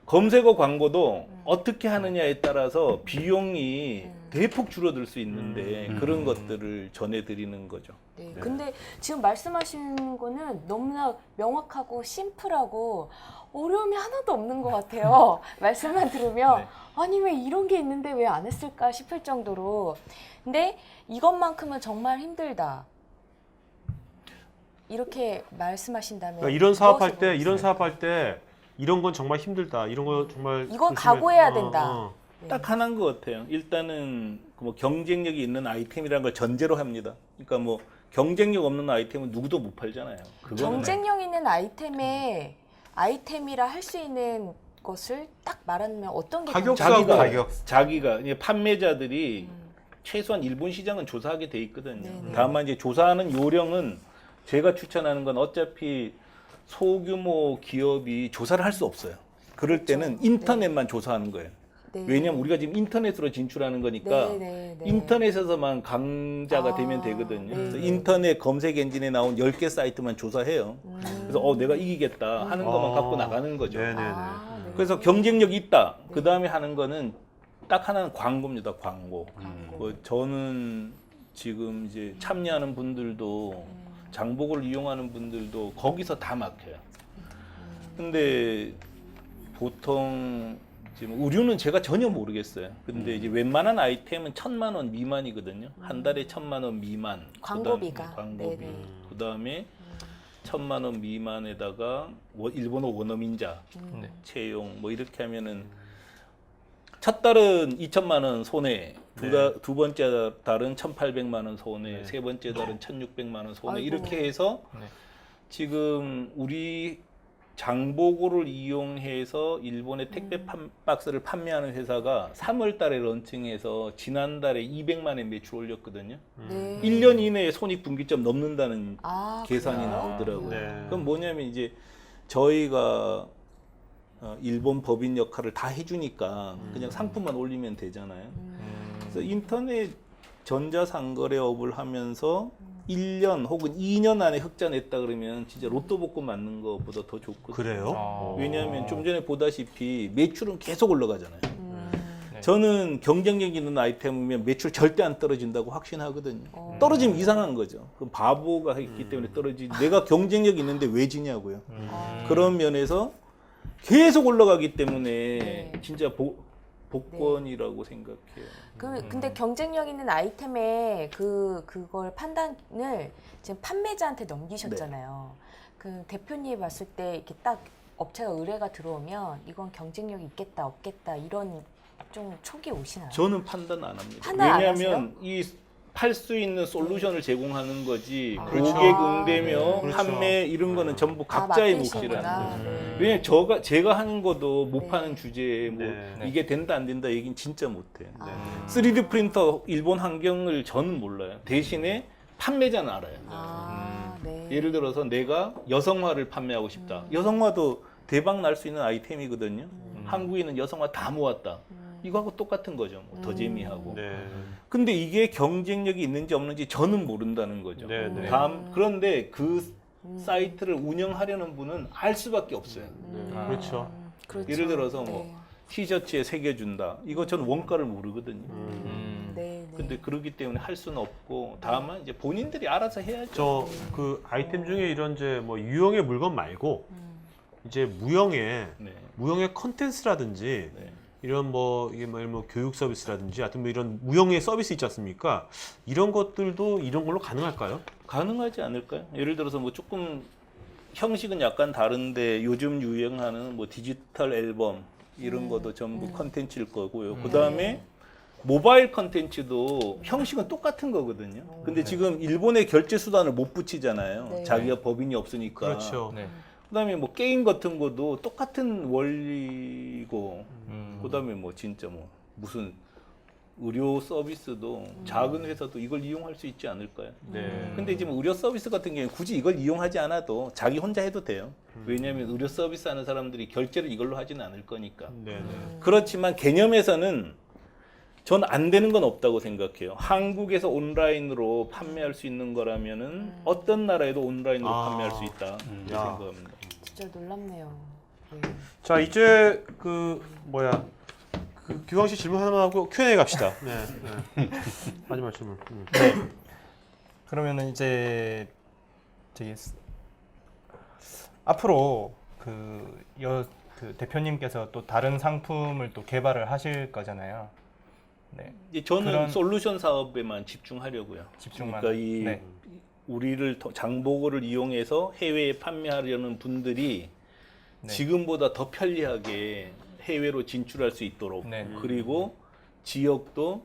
검색어 광고도 어떻게 하느냐에 따라서 비용이 대폭 줄어들 수 있는데 그런 것들을 전해드리는 거죠. 네. 근데 지금 말씀하신 거는 너무나 명확하고 심플하고 어려움이 하나도 없는 것 같아요. 말씀만 들으면 아니 왜 이런 게 있는데 왜 안 했을까 싶을 정도로. 근데 이것만큼은 정말 힘들다. 이렇게 말씀하신다면 그러니까 이런 사업할 무엇을 때 보겠어요? 이런 사업할 때 이런 건 정말 힘들다. 이런 거 정말 이건 조심해- 각오해야 된다. 네. 딱 하나인 것 같아요. 일단은 뭐 경쟁력이 있는 아이템이라는 걸 전제로 합니다. 그러니까 뭐 경쟁력 없는 아이템은 누구도 못 팔잖아요. 그거는 경쟁력 있는 아이템이라 할 수 있는 것을 딱 말하면 어떤 게 가격싸고 자기가 이제 판매자들이 최소한 일본 시장은 조사하게 돼 있거든요. 네네. 다만 이제 조사하는 요령은 제가 추천하는 건 어차피 소규모 기업이 조사를 할 수 없어요. 그럴 때는 인터넷만 조사하는 거예요. 네. 왜냐면 우리가 지금 인터넷으로 진출하는 거니까 네. 인터넷에서만 강자가 아, 되면 되거든요. 네. 그래서 인터넷 검색 엔진에 나온 10개 사이트만 조사해요. 그래서 내가 이기겠다 하는 것만 갖고 나가는 거죠. 네네네. 아, 네. 그래서 경쟁력이 있다. 그 다음에 하는 거는 딱 하나는 광고입니다. 광고. 저는 지금 이제 참여하는 분들도 장복을 이용하는 분들도 거기서 다 막혀요. 근데 보통 지금 의류는 제가 전혀 모르겠어요. 근데 이제 웬만한 아이템은 1,000만 원 미만이거든요. 한 달에 1,000만 원 미만. 광고비가. 광고비. 네네. 그다음에 1,000만 원 미만에다가 일본어 원어민자 네. 채용 뭐 이렇게 하면은 첫 달은 2천만 원 손해, 두 번째 달은 1,800만 원 손해, 세 번째 달은 1,600만 원 손해 아이고. 이렇게 해서 네. 지금 우리 장보고를 이용해서 일본의 택배 박스를 판매하는 회사가 3월 달에 런칭해서 지난달에 200만 원 매출 올렸거든요. 네. 1년 이내에 손익분기점 넘는다는 아, 계산이 그래요? 나오더라고요. 네. 그럼 뭐냐면 이제 저희가 일본 법인 역할을 다 해주니까 그냥 상품만 올리면 되잖아요. 그래서 인터넷 전자상거래업을 하면서 1년 혹은 2년 안에 흑자 냈다 그러면 진짜 로또 복권 맞는 것보다 더 좋거든요. 그래요? 왜냐하면 좀 전에 보다시피 매출은 계속 올라가잖아요. 네. 저는 경쟁력 있는 아이템이면 매출 절대 안 떨어진다고 확신하거든요. 떨어지면 이상한 거죠. 그럼 바보가 했기 때문에 떨어지지. 내가 경쟁력 있는데 왜 지냐고요. 그런 면에서 계속 올라가기 때문에 네. 진짜 복권이라고 생각해요. 근데 경쟁력 있는 아이템의 그걸 판단을 지금 판매자한테 넘기셨잖아요. 그 대표님이 봤을 때 이렇게 딱 업체가 의뢰가 들어오면 이건 경쟁력이 있겠다 없겠다 이런 좀 촉이 오시나요? 저는 판단 안 합니다. 판단 안 왜냐하면 이 팔 수 있는 솔루션을 제공하는 거지 그렇죠. 고객 응대며 네. 그렇죠. 판매 이런 거는 전부 다 각자의 맡기시는구나. 몫이라는 거예요. 네. 왜냐면 제가 하는 것도 못 네. 파는 주제에 뭐 네. 이게 된다 안 된다 얘기는 진짜 못해요. 네. 3D 프린터 일본 환경을 저는 몰라요. 대신에 판매자는 알아요. 네. 예를 들어서 내가 여성화를 판매하고 싶다. 여성화도 대박 날 수 있는 아이템이거든요. 한국에는 여성화 다 모았다. 이거하고 똑같은 거죠. 뭐더 재미하고. 네. 근데 이게 경쟁력이 있는지 없는지 저는 모른다는 거죠. 네, 네. 그런데 그 사이트를 운영하려는 분은 알 수밖에 없어요. 그렇죠. 그렇죠. 예를 들어서 뭐 네. 티셔츠에 새겨준다. 이거 저는 원가를 모르거든요. 네. 근데 그렇기 때문에 할 수는 없고 다만 이제 본인들이 알아서 해야죠. 저 그 아이템 중에 이런 이제 뭐 유형의 물건 말고 이제 무형의 컨텐츠라든지 네. 이런 뭐 이게 뭐 교육 서비스라든지 하여튼 뭐 이런 무형의 서비스 있지 않습니까? 이런 것들도 이런 걸로 가능할까요? 가능하지 않을까요? 예를 들어서 뭐 조금 형식은 약간 다른데 요즘 유행하는 뭐 디지털 앨범 이런 것도 전부 컨텐츠일 거고요. 그 다음에 모바일 컨텐츠도 형식은 똑같은 거거든요. 근데 지금 일본의 결제 수단을 못 붙이잖아요. 네. 자기가 법인이 없으니까. 그렇죠. 네. 그다음에 뭐 게임 같은 것도 똑같은 원리고. 그다음에 뭐 진짜 뭐 무슨 의료 서비스도 작은 회사도 이걸 이용할 수 있지 않을까요? 네. 근데 지금 의료 서비스 같은 경우는 굳이 이걸 이용하지 않아도 자기 혼자 해도 돼요. 왜냐하면 의료 서비스 하는 사람들이 결제를 이걸로 하지는 않을 거니까. 네. 네. 그렇지만 개념에서는 전 안 되는 건 없다고 생각해요. 한국에서 온라인으로 판매할 수 있는 거라면은 어떤 나라에도 온라인으로 판매할 수 있다. 이렇게 야. 생각합니다. 진짜 놀랍네요. 네. 자 이제 그 뭐야 그 규광 씨 질문 하나만 하고 Q&A 갑시다. 네. 네. 마지막 질문. 그러면은 이제 저기 앞으로 그 대표님께서 또 다른 상품을 또 개발을 하실 거잖아요. 네. 이제 저는 그런- 솔루션 사업에만 집중하려고요. 집중만. 그러니까 이 네. 우리를 장보고를 이용해서 해외에 판매하려는 분들이 네. 지금보다 더 편리하게 해외로 진출할 수 있도록 네. 그리고 지역도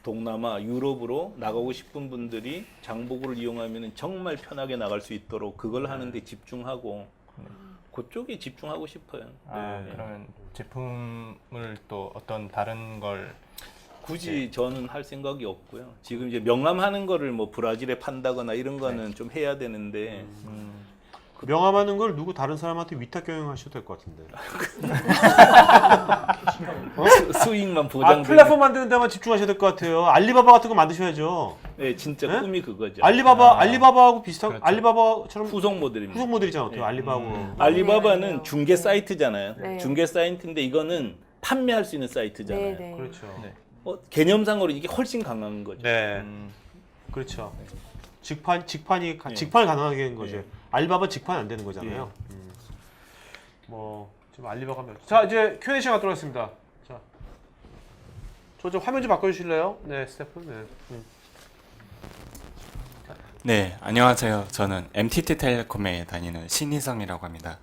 동남아, 유럽으로 나가고 싶은 분들이 장보고를 이용하면 정말 편하게 나갈 수 있도록 그걸 하는데 집중하고 그쪽에 집중하고 싶어요. 아, 그러면 제품을 또 어떤 다른 걸 굳이 저는 할 생각이 없고요. 지금 이제 명함하는 거를 뭐 브라질에 판다거나 이런 거는 좀 해야 되는데 그 명함하는 걸 누구 다른 사람한테 위탁 경영하셔도 될 것 같은데. 수익만 아 보장되는. 플랫폼 만드는 데만 집중하셔야 될 것 같아요. 알리바바 같은 거 만드셔야죠. 네, 진짜 네? 꿈이 그거죠. 알리바바하고 비슷한 그렇죠. 알리바바처럼 후속 모델입니다. 후속 모델이잖아요. 어떻게 네. 알리바바하고. 알리바바는 맞네요. 중개 사이트잖아요. 네. 중개 사이트인데 이거는 판매할 수 있는 사이트잖아요. 네. 그렇죠. 네. 개념상으로 이게 훨씬 강한 거죠. 네. 그렇죠. 직판을 가능하게 하는 거죠. 알리바바 직판 안 되는 거잖아요. 뭐 지금 알리바바 자 이제 Q&A 시간 갖도록 하겠습니다. 자, 저 화면 좀 바꿔주실래요? 네, 스태프. 네. 네, 안녕하세요. 저는 MTT텔레콤에 다니는 신희성이라고 합니다.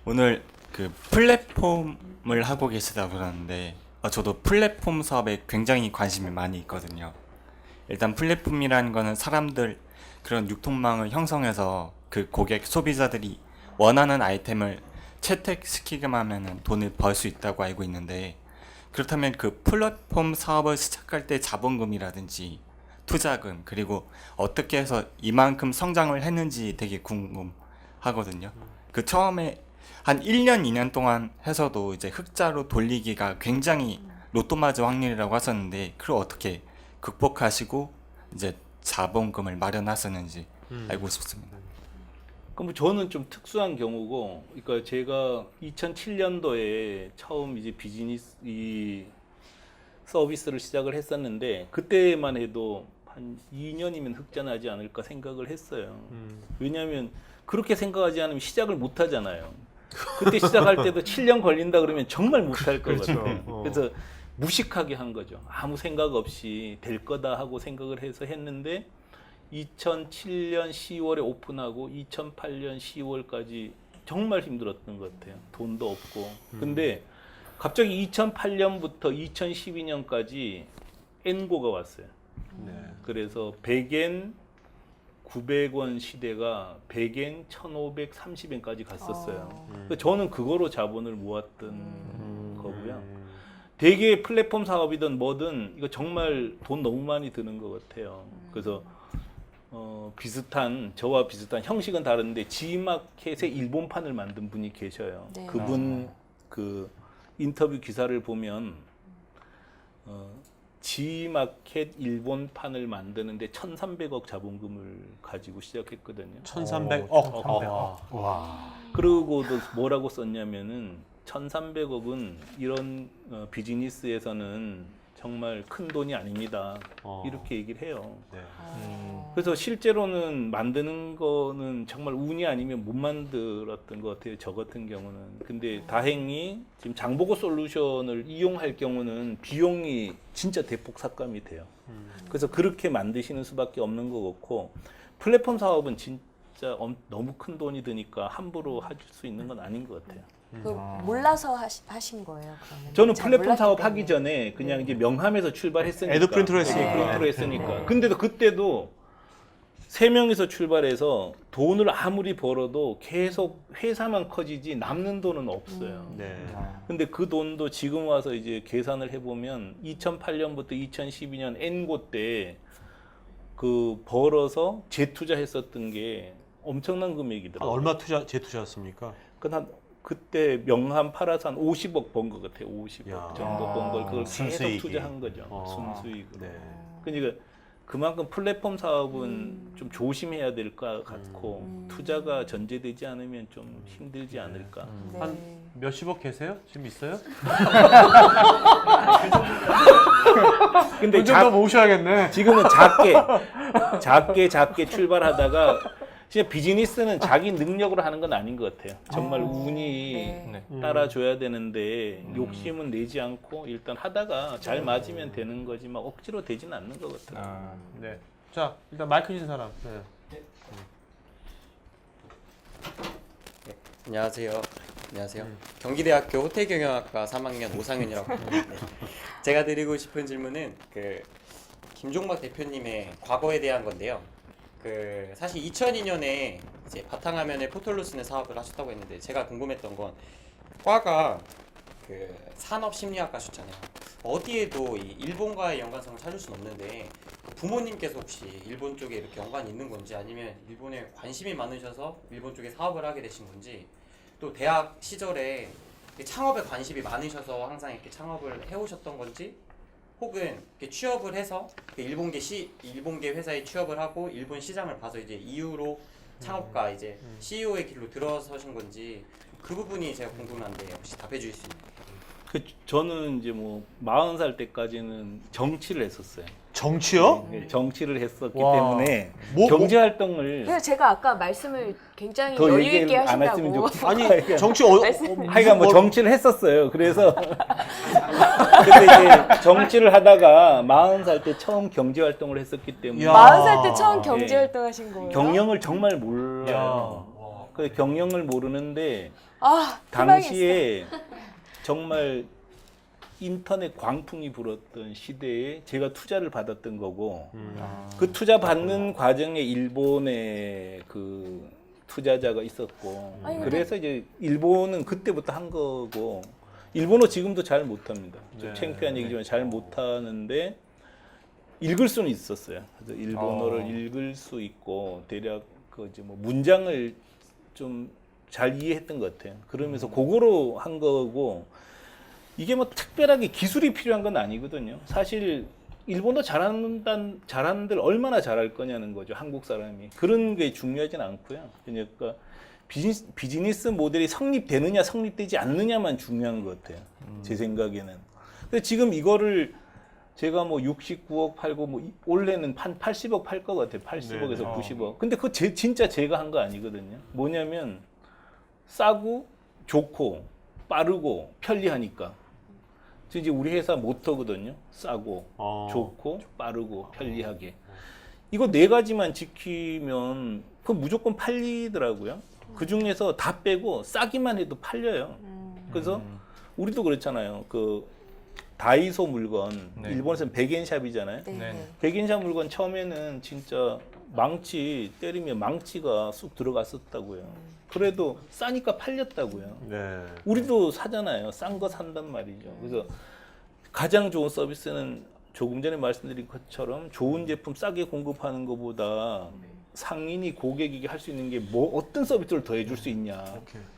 오늘 그 플랫폼을 하고 계시다고 그러는데 저도 플랫폼 사업에 굉장히 관심이 많이 있거든요. 일단 플랫폼이라는 거는 사람들 그런 유통망을 형성해서 그 고객 소비자들이 원하는 아이템을 채택시키기만 하면 돈을 벌 수 있다고 알고 있는데 그렇다면 그 플랫폼 사업을 시작할 때 자본금이라든지 투자금 그리고 어떻게 해서 이만큼 성장을 했는지 되게 궁금하거든요. 그 처음에 한 1년, 2년 동안 해서도 이제 흑자로 돌리기가 굉장히 로또 맞을 확률이라고 하셨는데 그걸 어떻게 극복하시고 이제 자본금을 마련하셨는지 알고 싶습니다. 그럼 저는 좀 특수한 경우고, 그러니까 제가 2007년도에 처음 이제 비즈니스 이 서비스를 시작을 했었는데 그때만 해도 한 2년이면 흑자 나지 않을까 생각을 했어요. 왜냐하면 그렇게 생각하지 않으면 시작을 못 하잖아요. 그때 시작할 때도 7년 걸린다 그러면 정말 못할 것 그렇죠. 같아요. 그래서 무식하게 한 거죠. 아무 생각 없이 될 거다 하고 생각을 해서 했는데 2007년 10월에 오픈하고 2008년 10월까지 정말 힘들었던 것 같아요. 돈도 없고. 근데 갑자기 2008년부터 2012년까지 엔고가 왔어요. 네. 그래서 100엔 900원 시대가 100엔 1530엔까지 갔었어요. 그래서 저는 그거로 자본을 모았던 거고요. 대개 플랫폼 사업이든 뭐든 이거 정말 돈 너무 많이 드는 것 같아요. 그래서 저와 비슷한 형식은 다른데 G마켓의 일본판을 만든 분이 계셔요. 네. 그분 그 인터뷰 기사를 보면 G마켓 일본판을 만드는데 1,300억 자본금을 가지고 시작했거든요. 1,300억. 와. 그러고도 뭐라고 썼냐면은 1,300억은 이런 비즈니스에서는 정말 큰 돈이 아닙니다. 이렇게 얘기를 해요. 네. 그래서 실제로는 만드는 거는 정말 운이 아니면 못 만들었던 것 같아요. 저 같은 경우는. 근데 다행히 지금 장보고 솔루션을 이용할 경우는 비용이 진짜 대폭 삭감이 돼요. 그래서 그렇게 만드시는 수밖에 없는 것 같고 플랫폼 사업은 진짜 너무 큰 돈이 드니까 함부로 하실 수 있는 건 아닌 것 같아요. 그 몰라서 하신 거예요, 그러면? 저는 잘 플랫폼 몰랐기 사업 때문에. 하기 전에 그냥 이제 명함에서 출발했으니까. 애드프린트로 했으니까. 애드프린트로 했으니까. 근데도 그때도 3명이서 출발해서 돈을 아무리 벌어도 계속 회사만 커지지 남는 돈은 없어요. 네. 근데 그 돈도 지금 와서 이제 계산을 해보면 2008년부터 2012년 엔고 때 그 벌어서 재투자했었던 게 엄청난 금액이더라고요. 얼마 재투자였습니까? 그때 명함 팔아서 한 50억 번 것 같아요. 50억 야. 정도 번 걸 그걸 계속 순수익이. 투자한 거죠. 순수익으로. 네. 그러니까 그만큼 플랫폼 사업은 좀 조심해야 될 것 같고 투자가 전제되지 않으면 좀 힘들지 않을까. 네. 한 몇십억 계세요? 지금 있어요? 근데 그 정도 모으셔야겠네. 지금은 작게 출발하다가 진짜 비즈니스는 자기 능력으로 하는 건 아닌 것 같아요. 정말 운이 네. 따라줘야 되는데 욕심은 내지 않고 일단 하다가 잘 맞으면 되는 거지만 억지로 되지는 않는 것 같아요. 네. 자, 일단 마이크 주신 사람. 네. 안녕하세요. 안녕하세요. 경기대학교 호텔경영학과 3학년 오상윤이라고 합니다. 네. 제가 드리고 싶은 질문은 김종박 대표님의 과거에 대한 건데요. 사실 2002년에 이제 바탕화면에 포털로 쓰는 사업을 하셨다고 했는데 제가 궁금했던 건 과가 산업심리학과셨잖아요. 어디에도 이 일본과의 연관성을 찾을 수는 없는데 부모님께서 혹시 일본 쪽에 이렇게 연관이 있는 건지 아니면 일본에 관심이 많으셔서 일본 쪽에 사업을 하게 되신 건지 또 대학 시절에 창업에 관심이 많으셔서 항상 이렇게 창업을 해오셨던 건지 혹은 이렇게 취업을 해서 일본계 회사에 취업을 하고 일본 시장을 봐서 이제 이후로 창업가 이제 CEO의 길로 들어서신 건지 그 부분이 제가 궁금한데 혹시 답해 주실 수 있나요? 저는 이제 40살 때까지는 정치를 했었어요. 정치요? 정치를 했었기 와. 때문에 뭐- 경제 활동을 그래서 제가 아까 말씀을 굉장히 더 여유 있게 얘기를 안 했으면 하신다고. 좋겠어요. 아니, 정치 하여간 정치를 했었어요. 그래서 근데 이제 정치를 하다가 40살 때 처음 경제 활동을 했었기 때문에 야. 40살 때 처음 경제 예. 활동하신 거예요? 경영을 정말 몰라요. 그 경영을 모르는데 아, 당시에 정말 인터넷 광풍이 불었던 시대에 제가 투자를 받았던 거고 그 투자 받는 과정에 일본의 그 투자자가 있었고 아니, 근데- 그래서 이제 일본은 그때부터 한 거고 일본어 지금도 잘 못합니다. 좀 네. 창피한 얘기지만 잘 못하는데 읽을 수는 있었어요. 그래서 일본어를 읽을 수 있고 대략 문장을 좀 잘 이해했던 것 같아요. 그러면서 그거로 한 거고 이게 특별하게 기술이 필요한 건 아니거든요. 사실 일본어 잘하는들 얼마나 잘할 거냐는 거죠. 한국 사람이. 그런 게 중요하진 않고요. 그러니까 비즈니스 모델이 성립되느냐 성립되지 않느냐만 중요한 것 같아요. 제 생각에는. 근데 지금 이거를 제가 69억 팔고 올해는 한 80억 팔 것 같아요. 80억에서 네. 90억. 근데 그거 진짜 제가 한 거 아니거든요. 뭐냐면 싸고 좋고 빠르고 편리하니까. 이제 우리 회사 모토거든요. 싸고 좋고 빠르고 편리하게. 이거 네 가지만 지키면 그 무조건 팔리더라고요. 그 중에서 다 빼고 싸기만 해도 팔려요. 그래서 우리도 그렇잖아요. 그 다이소 물건, 네. 일본에서는 백엔샵이잖아요. 네. 네. 백엔샵 물건 처음에는 진짜 망치 때리면 망치가 쑥 들어갔었다고요. 그래도 싸니까 팔렸다고요. 네. 우리도 사잖아요. 싼 거 산단 말이죠. 그래서 가장 좋은 서비스는 조금 전에 말씀드린 것처럼 좋은 제품 싸게 공급하는 것보다 상인이 고객에게 할 수 있는 게 뭐 어떤 서비스를 더 해줄 수 있냐.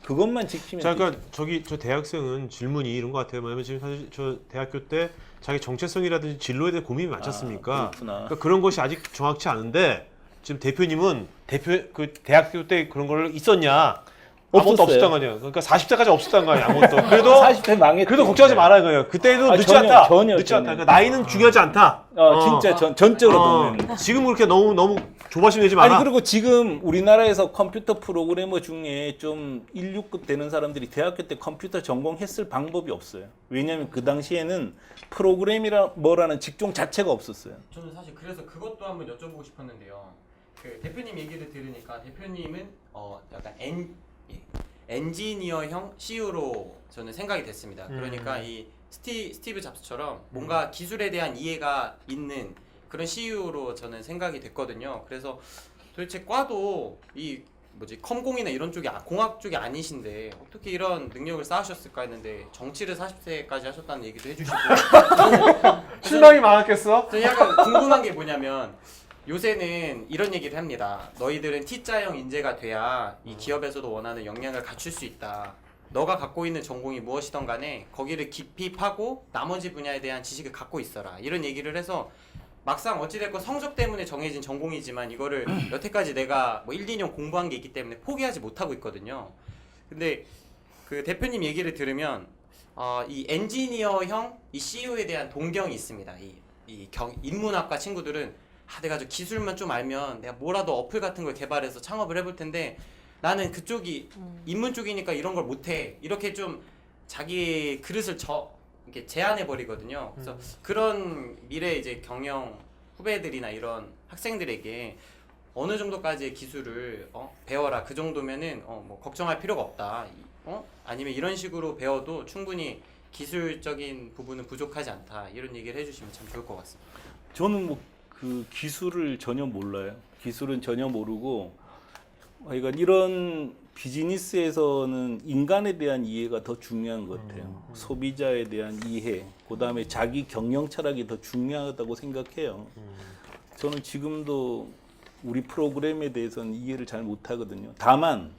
그것만 지키면. 자, 그러니까 저 대학생은 질문이 이런 것 같아요. 뭐냐면 지금 사실 저 대학교 때 자기 정체성이라든지 진로에 대해 고민이 많지 않습니까? 그렇구나. 그러니까 그런 것이 아직 정확치 않은데 지금 대표님은 그 대학교 때 그런 걸 있었냐? 아무것도 없었어요. 없었단 말이에요. 그러니까 40대까지 없었단 거 아니야, 아무것도. 그래도 40대 망했지. 그래도 걱정하지 말아요, 그래요. 그때도 늦지 전혀, 않다. 전혀, 늦지 않다. 전혀. 그러니까 나이는 중요하지 않다. 진짜 전적으로 동의합니다. 지금 그렇게 너무 조바심 내지 마라. 아니 그리고 지금 우리나라에서 컴퓨터 프로그래머 중에 좀 1,6급 되는 사람들이 대학교 때 컴퓨터 전공했을 방법이 없어요. 왜냐하면 그 당시에는 프로그래머라는 직종 자체가 없었어요. 저는 사실 그래서 그것도 한번 여쭤보고 싶었는데요. 그 대표님 얘기를 들으니까 대표님은 약간 엔지니어형 CEO로 저는 생각이 됐습니다. 그러니까 이 스티브 잡스처럼 뭔가 기술에 대한 이해가 있는 그런 CEO로 저는 생각이 됐거든요. 그래서 도대체 과도 이 컴공이나 이런 쪽이 공학 쪽이 아니신데 어떻게 이런 능력을 쌓으셨을까 했는데 정치를 40세까지 하셨다는 얘기도 해주시고 실망이 많았겠어? 저는 약간 궁금한 게 뭐냐면 요새는 이런 얘기를 합니다. 너희들은 T자형 인재가 돼야 이 기업에서도 원하는 역량을 갖출 수 있다. 너가 갖고 있는 전공이 무엇이든 간에 거기를 깊이 파고 나머지 분야에 대한 지식을 갖고 있어라. 이런 얘기를 해서 막상 어찌됐건 성적 때문에 정해진 전공이지만 이거를 여태까지 내가 1, 2년 공부한 게 있기 때문에 포기하지 못하고 있거든요. 근데 그 대표님 얘기를 들으면 이 엔지니어형 이 CEO에 대한 동경이 있습니다. 인문학과 친구들은 내가 저 기술만 좀 알면 내가 뭐라도 어플 같은 걸 개발해서 창업을 해볼 텐데 나는 그쪽이 인문 쪽이니까 이런 걸 못해. 이렇게 좀 자기 그릇을 이렇게 제한해 버리거든요. 그래서 그런 미래 이제 경영 후배들이나 이런 학생들에게 어느 정도까지의 기술을 배워라. 그 정도면은 뭐 걱정할 필요가 없다. 아니면 이런 식으로 배워도 충분히 기술적인 부분은 부족하지 않다. 이런 얘기를 해주시면 참 좋을 것 같습니다. 저는 그 기술을 전혀 몰라요. 기술은 전혀 모르고, 그러니까 이런 비즈니스에서는 인간에 대한 이해가 더 중요한 것 같아요. 소비자에 대한 이해, 그 다음에 자기 경영 철학이 더 중요하다고 생각해요. 저는 지금도 우리 프로그램에 대해서는 이해를 잘 못하거든요. 다만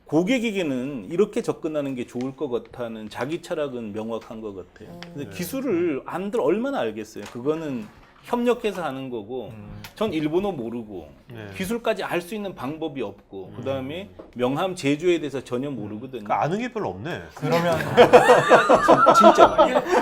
고객에게는 이렇게 접근하는 게 좋을 것 같다는 자기 철학은 명확한 것 같아요. 근데 기술을 안들 얼마나 알겠어요. 그거는 협력해서 하는 거고, 전 일본어 모르고 기술까지 알 수 있는 방법이 없고, 그 다음에 명함 제조에 대해서 전혀 모르거든요. 그러니까 아는 게 별로 없네. 그러면 진짜.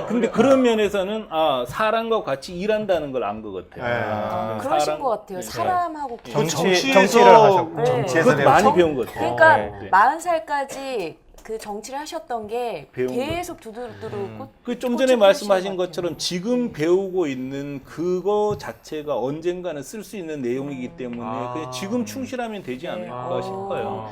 근데 그런 면에서는 사람과 같이 일한다는 걸 안 것 같아요. 그러신 것 같아요. 사람하고 정치를 하셨고 네. 정치에서 그것도 많이 배운 것 같아요. 그러니까 네. 40살까지 그 정치를 하셨던 게 배운 계속 두루두루 그 좀 전에 말씀하신 것처럼 지금 배우고 있는 그거 자체가 언젠가는 쓸 수 있는 내용이기 때문에 그냥 지금 충실하면 되지 않을까 싶어요.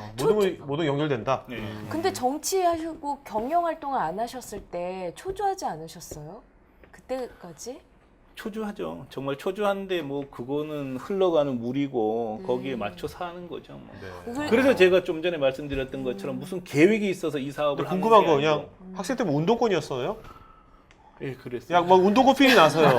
모든 연결된다. 근데 정치하시고 경영 활동을 안 하셨을 때 초조하지 않으셨어요? 그때까지? 초조하죠. 정말 초조한데 뭐 그거는 흘러가는 물이고 거기에 맞춰서 하는 거죠. 뭐. 그래서 제가 좀 전에 말씀드렸던 것처럼 무슨 계획이 있어서 이 사업을 하는 궁금한 게 거 아니고. 그냥 학생 때문에 운동권이었어요? 예, 그랬어요. 막 운동권 필이 나서요.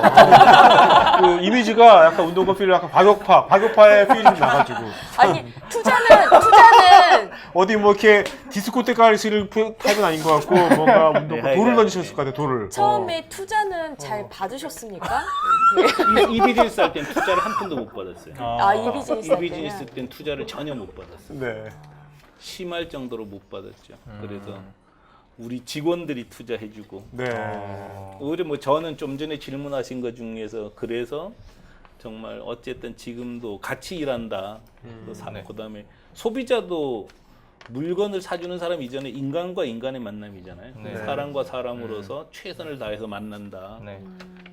그 이미지가 약간 운동권 필이 약간 과격파의 필이 좀 나가지고. 아니 투자는 어디 뭐 이렇게 디스코텍 가시를 타입은 아닌 것 같고 뭔가 운동권 돌을 던지셨을 것 같아, 돌을. 처음에 투자는 잘 받으셨습니까? 이 비즈니스 할 땐 투자를 한 푼도 못 받았어요. 이 비즈니스 이 할 비즈니스 때는 땐 투자를 전혀 못 받았어요. 네. 심할 정도로 못 받았죠. 그래서 우리 직원들이 투자해주고. 네. 오히려 뭐 저는 좀 전에 질문하신 것 중에서 그래서 정말 어쨌든 지금도 같이 일한다. 또 그다음에 소비자도 물건을 사주는 사람 이전에 인간과 인간의 만남이잖아요. 네. 사람과 사람으로서 최선을 다해서 만난다. 네.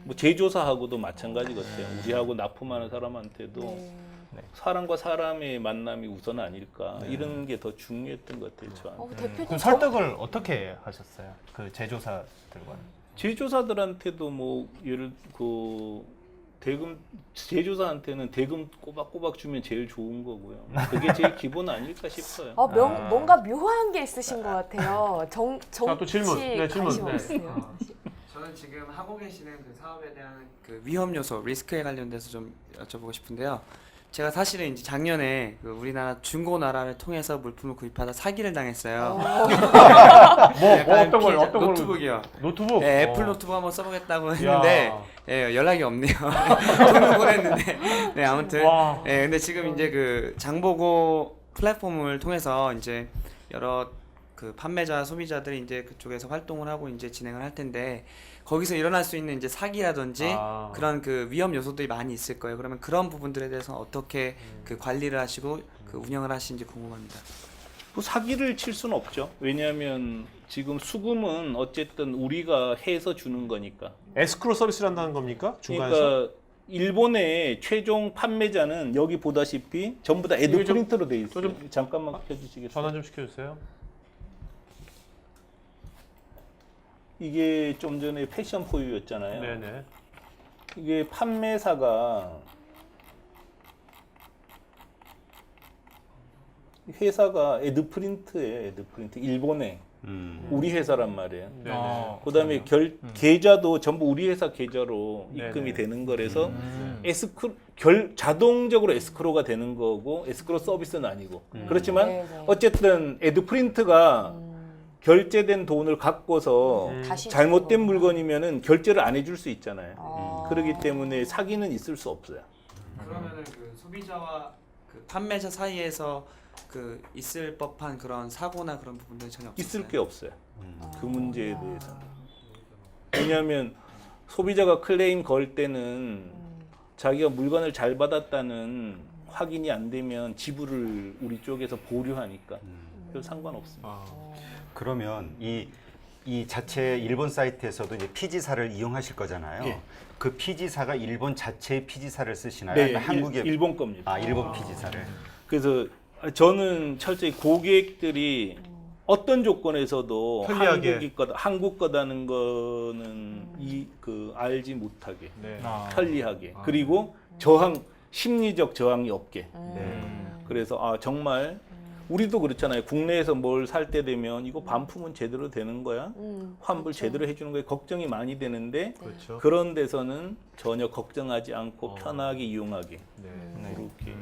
뭐 제조사하고도 마찬가지 같아요. 우리하고 납품하는 사람한테도 네. 사람과 사람의 만남이 우선 아닐까 이런 게 더 중요했던 것 같아요. 저한테. 대표님 그럼 설득을 어떻게 하셨어요? 그 제조사들과. 제조사들한테도 뭐 예를 그 대금 제조사한테는 대금 꼬박꼬박 주면 제일 좋은 거고요. 그게 제일 기본 아닐까 싶어요. 뭔가 묘한 게 있으신 것 같아요. 자, 또 질문. 네, 질문. 관심 네. 없으세요. 저는 지금 하고 계시는 그 사업에 대한 그 위험 요소, 리스크에 관련돼서 좀 여쭤보고 싶은데요. 제가 사실은 이제 작년에 그 우리나라 중고나라를 통해서 물품을 구입하다 사기를 당했어요. 어떤 걸 노트북이요. 노트북? 네, 애플 노트북 한번 써보겠다고 야. 했는데 예, 연락이 없네요. 돈을 보냈는데 네 아무튼 와. 예, 근데 지금 이제 그 장보고 플랫폼을 통해서 이제 여러 그 판매자 소비자들이 이제 그쪽에서 활동을 하고 이제 진행을 할 텐데 거기서 일어날 수 있는 이제 사기라든지 그런 그 위험 요소들이 많이 있을 거예요. 그러면 그런 부분들에 대해서 어떻게 그 관리를 하시고 그 운영을 하시는지 궁금합니다. 뭐 사기를 칠 수는 없죠. 왜냐하면 지금 수금은 어쨌든 우리가 해서 주는 거니까. 에스크로 서비스를 한다는 겁니까? 중간에서? 그러니까 일본의 최종 판매자는 여기 보다시피 전부 다 애드 이거 좀- 프린터로 돼 있어요. 좀- 잠깐만 켜주시겠어요? 전화 좀 시켜주세요. 이게 좀 전에 패션 포유였잖아요. 네네. 이게 판매사가 회사가 애드프린트예요. 애드프린트 일본의 우리 회사란 말이에요. 네네. 그다음에 계좌도 전부 우리 회사 계좌로 입금이 되는 거라서 자동적으로 에스크로가 되는 거고 에스크로 서비스는 아니고 그렇지만 네네. 어쨌든 애드프린트가 결제된 돈을 갖고서 다시 잘못된 주는 물건이면은 결제를 안 해줄 수 있잖아요. 아. 그렇기 때문에 사기는 있을 수 없어요. 그러면은 그 소비자와 그 판매자 사이에서 그 있을 법한 그런 사고나 그런 부분들이 전혀 없어요. 있을 게 없어요. 그 문제에 대해서는. 왜냐하면 소비자가 클레임 걸 때는 자기가 물건을 잘 받았다는 확인이 안 되면 지불을 우리 쪽에서 보류하니까 별 상관없습니다. 그러면 이 자체 일본 사이트에서도 이제 피지사를 이용하실 거잖아요. 예. 그 피지사가 일본 자체의 피지사를 쓰시나요? 네, 아니면 한국의 일본 겁니다. 일본 피지사를. 그래서 저는 철저히 고객들이 어떤 조건에서도 편리하게. 한국 거다는 거는 알지 못하게 네. 편리하게 그리고 심리적 저항이 없게. 그래서 정말 우리도 그렇잖아요. 국내에서 뭘 살 때 되면 이거 반품은 제대로 되는 거야? 환불 제대로 해주는 거에 걱정이 많이 되는데 그렇죠. 그런 데서는 전혀 걱정하지 않고 편하게 이용하게 네. 그렇게.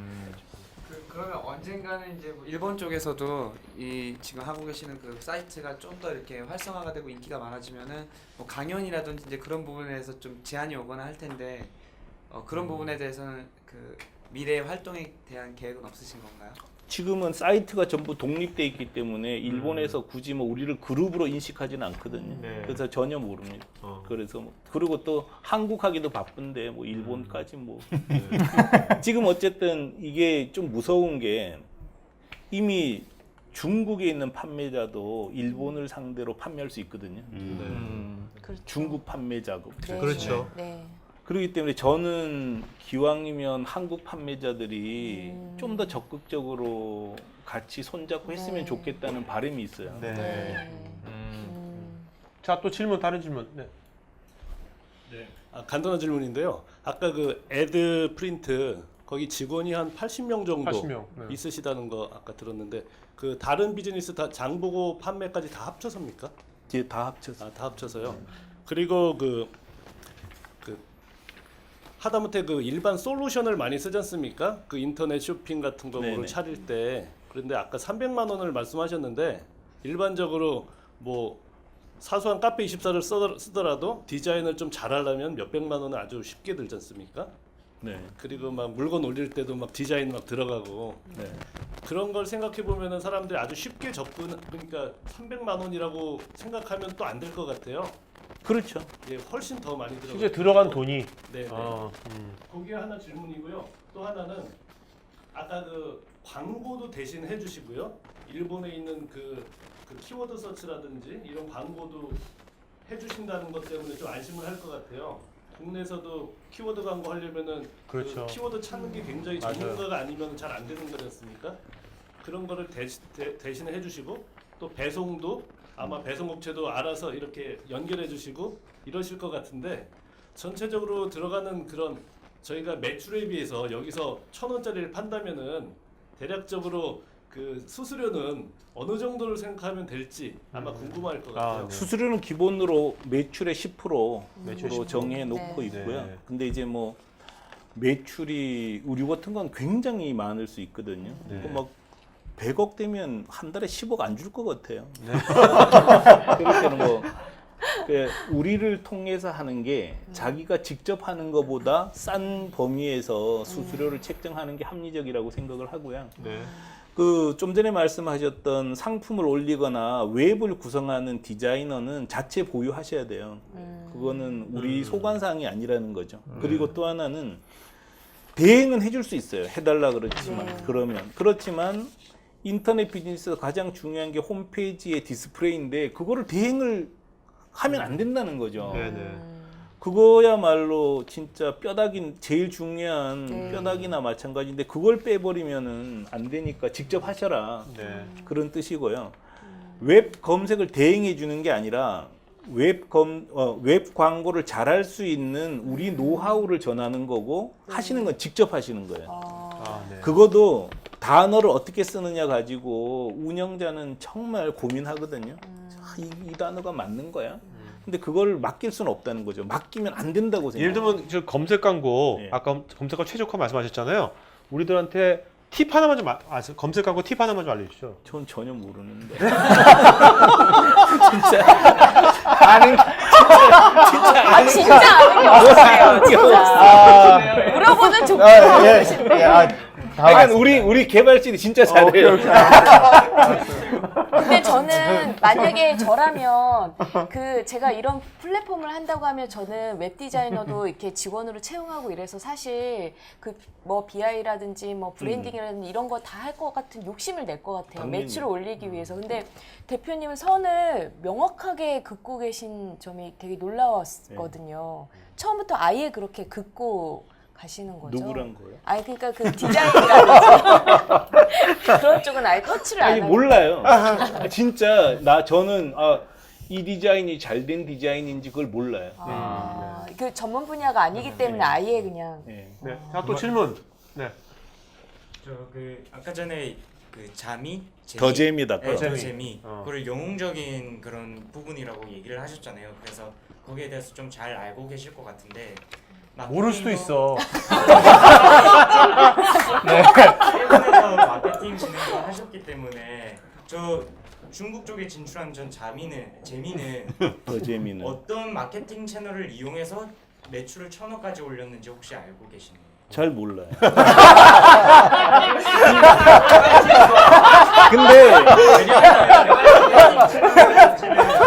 그러면 언젠가는 이제 뭐 일본 쪽에서도 이 지금 하고 계시는 그 사이트가 좀 더 이렇게 활성화가 되고 인기가 많아지면은 뭐 강연이라든지 이제 그런 부분에서 좀 제한이 오거나 할 텐데 그런 부분에 대해서는 그 미래 활동에 대한 계획은 없으신 건가요? 지금은 사이트가 전부 독립돼 있기 때문에 일본에서 굳이 뭐 우리를 그룹으로 인식하지는 않거든요. 네. 그래서 전혀 모릅니다. 그래서 그리고 또 한국 하기도 바쁜데 뭐 일본까지 뭐 지금 어쨌든 이게 좀 무서운 게 이미 중국에 있는 판매자도 일본을 상대로 판매할 수 있거든요. 그렇죠. 중국 판매자고. 네. 그렇죠. 네. 그렇기 때문에 저는 기왕이면 한국 판매자들이 좀 더 적극적으로 같이 손잡고 했으면 네. 좋겠다는 바람이 있어요. 네. 네. 자, 또 다른 질문. 네. 간단한 질문인데요. 아까 그 애드 프린트 거기 직원이 한 80명 정도 80명. 네. 있으시다는 거 아까 들었는데 그 다른 비즈니스 다 장보고 판매까지 다 합쳐서입니까? 이제 다 합쳐서. 다 합쳐서요. 그리고 그 하다못해 그 일반 솔루션을 많이 쓰지 않습니까? 그 인터넷 쇼핑 같은 거 네네. 뭐를 차릴 때. 그런데 아까 300만 원을 말씀하셨는데 일반적으로 뭐 사소한 카페 24를 쓰더라도 디자인을 좀 잘하려면 몇백만 원은 아주 쉽게 들지 않습니까? 네. 그리고 막 물건 올릴 때도 막 디자인 막 들어가고 네. 그런 걸 생각해 보면은 사람들이 아주 쉽게 그러니까 300만 원이라고 생각하면 또 안 될 것 같아요. 그렇죠. 예, 훨씬 더 많이 들어가. 실제 들어간 돈이. 네. 아, 거기에 하나 질문이고요. 또 하나는 아까 그 광고도 대신 해주시고요. 일본에 있는 그 키워드 서치라든지 이런 광고도 해주신다는 것 때문에 좀 안심을 할 것 같아요. 국내에서도 키워드 광고 하려면은 그렇죠. 그 키워드 찾는 게 굉장히 맞아요. 전문가가 아니면 잘 안 되는 거지 않습니까? 그런 거를 대신에 해주시고 또 배송도 아마 배송업체도 알아서 이렇게 연결해 주시고 이러실 것 같은데 전체적으로 들어가는 그런 저희가 매출에 비해서 여기서 1,000원짜리를 판다면은 대략적으로 그 수수료는 어느 정도를 생각하면 될지 아마 궁금할 것 같아요. 네. 수수료는 기본으로 매출의 10%로 매출 10%. 정해 놓고 네. 있고요. 네. 근데 이제 뭐 매출이 의류 같은 건 굉장히 많을 수 있거든요. 네. 막 100억 되면 한 달에 10억 안 줄 것 같아요. 네. 그렇게는 뭐 우리를 통해서 하는 게 자기가 직접 하는 것보다 싼 범위에서 수수료를 책정하는 게 합리적이라고 생각을 하고요. 네. 그 좀 전에 말씀하셨던 상품을 올리거나 웹을 구성하는 디자이너는 자체 보유하셔야 돼요. 그거는 우리 소관사항이 아니라는 거죠. 그리고 또 하나는 대행은 해줄 수 있어요. 해달라 그렇지만 그렇지만 인터넷 비즈니스에서 가장 중요한 게 홈페이지의 디스플레이인데 그거를 대행을 하면 안 된다는 거죠. 네네. 그거야말로 진짜 뼈다귀 제일 중요한 네. 뼈다귀나 마찬가지인데 그걸 빼버리면은 안 되니까 직접 하셔라. 네. 그런 뜻이고요. 웹 검색을 대행해 주는 게 아니라 웹 광고를 잘할 수 있는 우리 노하우를 전하는 거고 하시는 건 직접 하시는 거예요. 아, 네. 그것도 단어를 어떻게 쓰느냐 가지고 운영자는 정말 고민하거든요. 이 단어가 맞는 거야? 근데 그걸 맡길 수는 없다는 거죠. 맡기면 안 된다고 생각해요. 예를 들면 저 검색 광고 네. 아까 검색어 최적화 말씀하셨잖아요. 우리들한테 팁 하나만 좀 검색 광고 팁 하나만 좀 알려주시죠. 전 전혀 모르는데. 아 진짜 아는 게 없으세요. 진짜. 물어보는 족보신데. 그러니까 우리 개발진이 진짜 잘해요. 근데 저는 만약에 저라면 그 제가 이런 플랫폼을 한다고 하면 저는 웹 디자이너도 이렇게 직원으로 채용하고 이래서 사실 그 뭐 BI라든지 뭐 브랜딩이라든지 이런 거 다 할 것 같은 욕심을 낼 것 같아요. 당연히. 매출을 올리기 위해서. 근데 대표님은 선을 명확하게 긋고 계신 점이 되게 놀라웠거든요. 처음부터 아예 그렇게 긋고 가시는 거죠. 누구란 거예요? 아니 그러니까 그 디자인이라든지 그런 쪽은 아예 터치를 안 아니 하고. 몰라요. 진짜 저는 이 디자인이 잘된 디자인인지 그걸 몰라요. 그 전문 분야가 아니기 때문에 아예 그냥. 네. 네. 자, 또 질문. 네. 저 그 아까 전에 그 재미 더 재미다. 네, 재미. 더 재미. 어. 그걸 영웅적인 그런 부분이라고 얘기를 하셨잖아요. 그래서 거기에 대해서 좀 잘 알고 계실 것 같은데 모를 수도 있어. 일본에서 마케팅 진행을 하셨기 때문에 저 중국 쪽에 진출한 전 재미는 더 재미는. 어떤 마케팅 채널을 이용해서 매출을 1,000억까지 올렸는지 혹시 알고 계시나요? 잘 몰라요. 근데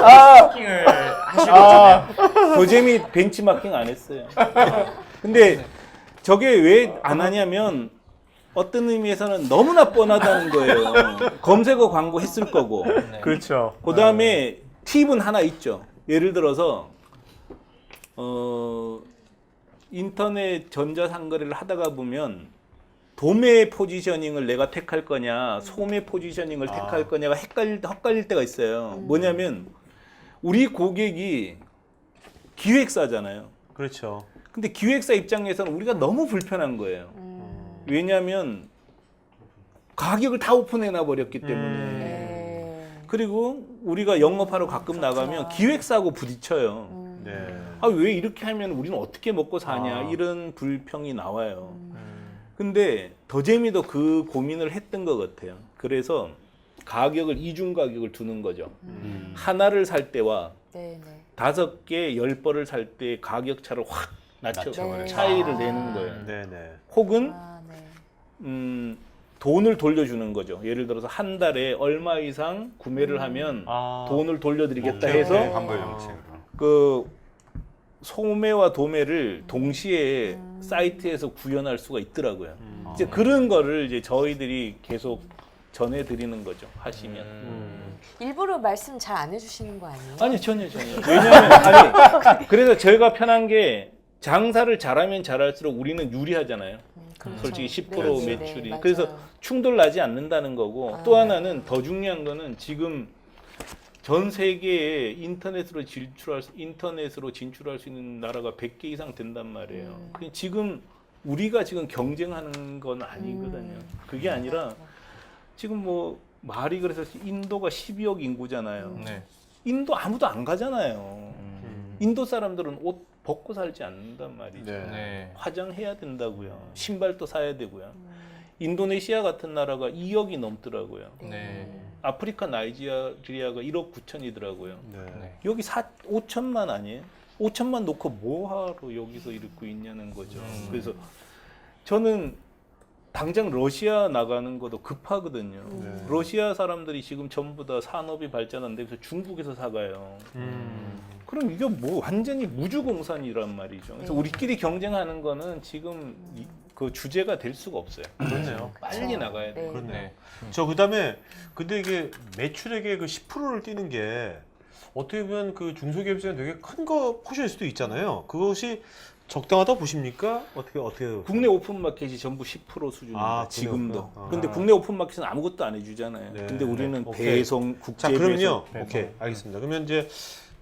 마케팅을 하시고 있잖아요. 더 재미 벤치마킹 안 했어요. 근데 저게 왜 안 하냐면 어떤 의미에서는 너무나 뻔하다는 거예요. 검색어 광고 했을 거고. 그렇죠. 그 다음에 팁은 하나 있죠. 예를 들어서 인터넷 전자상거래를 하다가 보면 도매 포지셔닝을 내가 택할 거냐 소매 포지셔닝을 택할 거냐가 헷갈릴 때가 있어요. 뭐냐면 우리 고객이 기획사잖아요. 그렇죠. 근데 기획사 입장에서는 우리가 너무 불편한 거예요. 왜냐하면 가격을 다 오픈해놔 버렸기 때문에. 그리고 우리가 영업하러 가끔 나가면 기획사하고 부딪혀요. 네. 왜 이렇게 하면 우리는 어떻게 먹고 사냐 이런 불평이 나와요. 근데 더 재미도 그 고민을 했던 것 같아요. 그래서 가격을 이중 가격을 두는 거죠. 하나를 살 때와 네네. 5개, 10벌을 살 때 가격 차를 확 낮춰 차이를 내는 거예요. 네네. 혹은 네. 돈을 돌려주는 거죠. 예를 들어서 한 달에 얼마 이상 구매를 하면 돈을 돌려드리겠다 해서 환불 정책으로. 그 소매와 도매를 동시에 사이트에서 구현할 수가 있더라고요. 이제 그런 거를 이제 저희들이 계속 전해드리는 거죠. 하시면. 일부러 말씀 잘 안 해주시는 거 아니에요? 아니 전혀. 왜냐면 아니 그래서 저희가 편한 게 장사를 잘하면 잘할수록 우리는 유리하잖아요. 그렇죠. 솔직히 10% 네, 매출이. 맞아요. 그래서 충돌 나지 않는다는 거고 또 하나는 더 중요한 거는 지금 전 세계에 인터넷으로 진출할 수 있는 나라가 100개 이상 된단 말이에요. 지금 우리가 지금 경쟁하는 건 아니거든요. 그게 아니라 지금 뭐 말이 그래서 인도가 12억 인구잖아요. 네. 인도 아무도 안 가잖아요. 인도 사람들은 옷 벗고 살지 않는단 말이죠. 네. 네. 화장해야 된다고요. 신발도 사야 되고요. 인도네시아 같은 나라가 2억이 넘더라고요. 네. 아프리카 나이지리아가 1억 9천이더라고요. 네. 여기 5천만 아니에요? 5천만 놓고 뭐하러 여기서 이러고 있냐는 거죠. 그래서 저는 당장 러시아 나가는 것도 급하거든요. 러시아 사람들이 지금 전부 다 산업이 발전한데 그래서 중국에서 사가요. 그럼 이게 뭐 완전히 무주공산이란 말이죠. 그래서 우리끼리 경쟁하는 거는 지금 그 주제가 될 수가 없어요. 그렇네요. 빨리 나가야 돼요. 그렇네요. 저 그다음에 근데 이게 매출액의 그 10%를 띄는 게 어떻게 보면 그 중소기업에서는 되게 큰 거 포션일 수도 있잖아요. 그것이 적당하다고 보십니까? 어떻게 국내 오픈마켓이 전부 10% 수준입니다. 지금도. 그런데 국내 오픈마켓은 아무것도 안 해주잖아요. 네. 근데 우리는 오케이. 배송, 국제 자, 그럼요. 배송. 오케이, 알겠습니다. 그러면 이제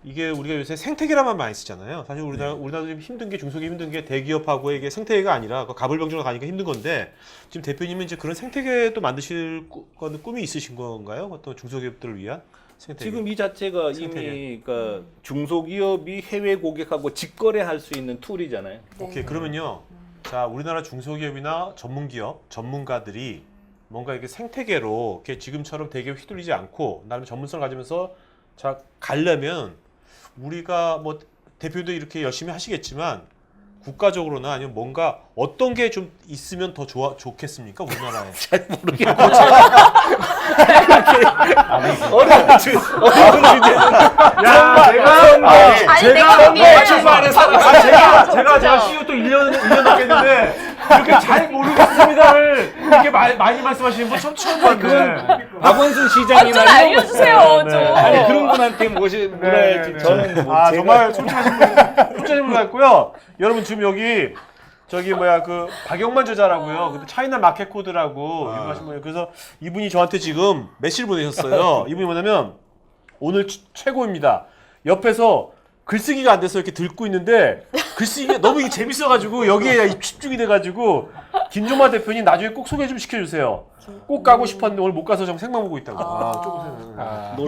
이게 우리가 요새 생태계란만 많이 쓰잖아요. 사실 우리나라도 좀 힘든 게 중소기업 힘든 게 대기업하고의 이게 생태계가 아니라 그 가불병정으로 가니까 힘든 건데 지금 대표님은 이제 그런 생태계도 만드실 거는 꿈이 있으신 건가요? 어떤 중소기업들을 위한 생태계? 지금 이 자체가 이미 그러니까 중소기업이 해외 고객하고 직거래할 수 있는 툴이잖아요. 오케이, 그러면요. 자, 우리나라 중소기업이나 전문기업, 전문가들이 뭔가 이렇게 생태계로 이렇게 지금처럼 대기업 휘둘리지 않고 나름 전문성을 가지면서 자 가려면 우리가 뭐 대표도 이렇게 열심히 하시겠지만 국가적으로나 아니면 뭔가 어떤 게 좀 있으면 더 좋겠습니까 우리나라에? 잘 모르겠고 어려운 주제. 제가 CEO 또 1년 넘게 했는데 이렇게 잘 모르겠습니다를 이렇게 많이 말씀하시는 분 처음 봤는데. 박원순 시장이나 좀 이런 알려주세요, 거- 좀. 아니 그런 분한테 물어야지. 저는 뭐 제가 정말 솔직하신 분 같고요. 여러분 지금 여기 저기 뭐야 그 박영만 저자라고요. 그 차이나 마켓 코드라고 유명하신 분이에요. 그래서 이분이 저한테 지금 메시지를 보내셨어요. 이분이 뭐냐면 오늘 최고입니다. 옆에서 글쓰기가 안 돼서 이렇게 들고 있는데 글쓰기가 너무 이게 재밌어가지고 여기에 집중이 돼가지고 김종마 대표님 나중에 꼭 소개 좀 시켜주세요. 꼭 가고 싶었는데 오늘 못 가서 좀 생방 보고 있다고.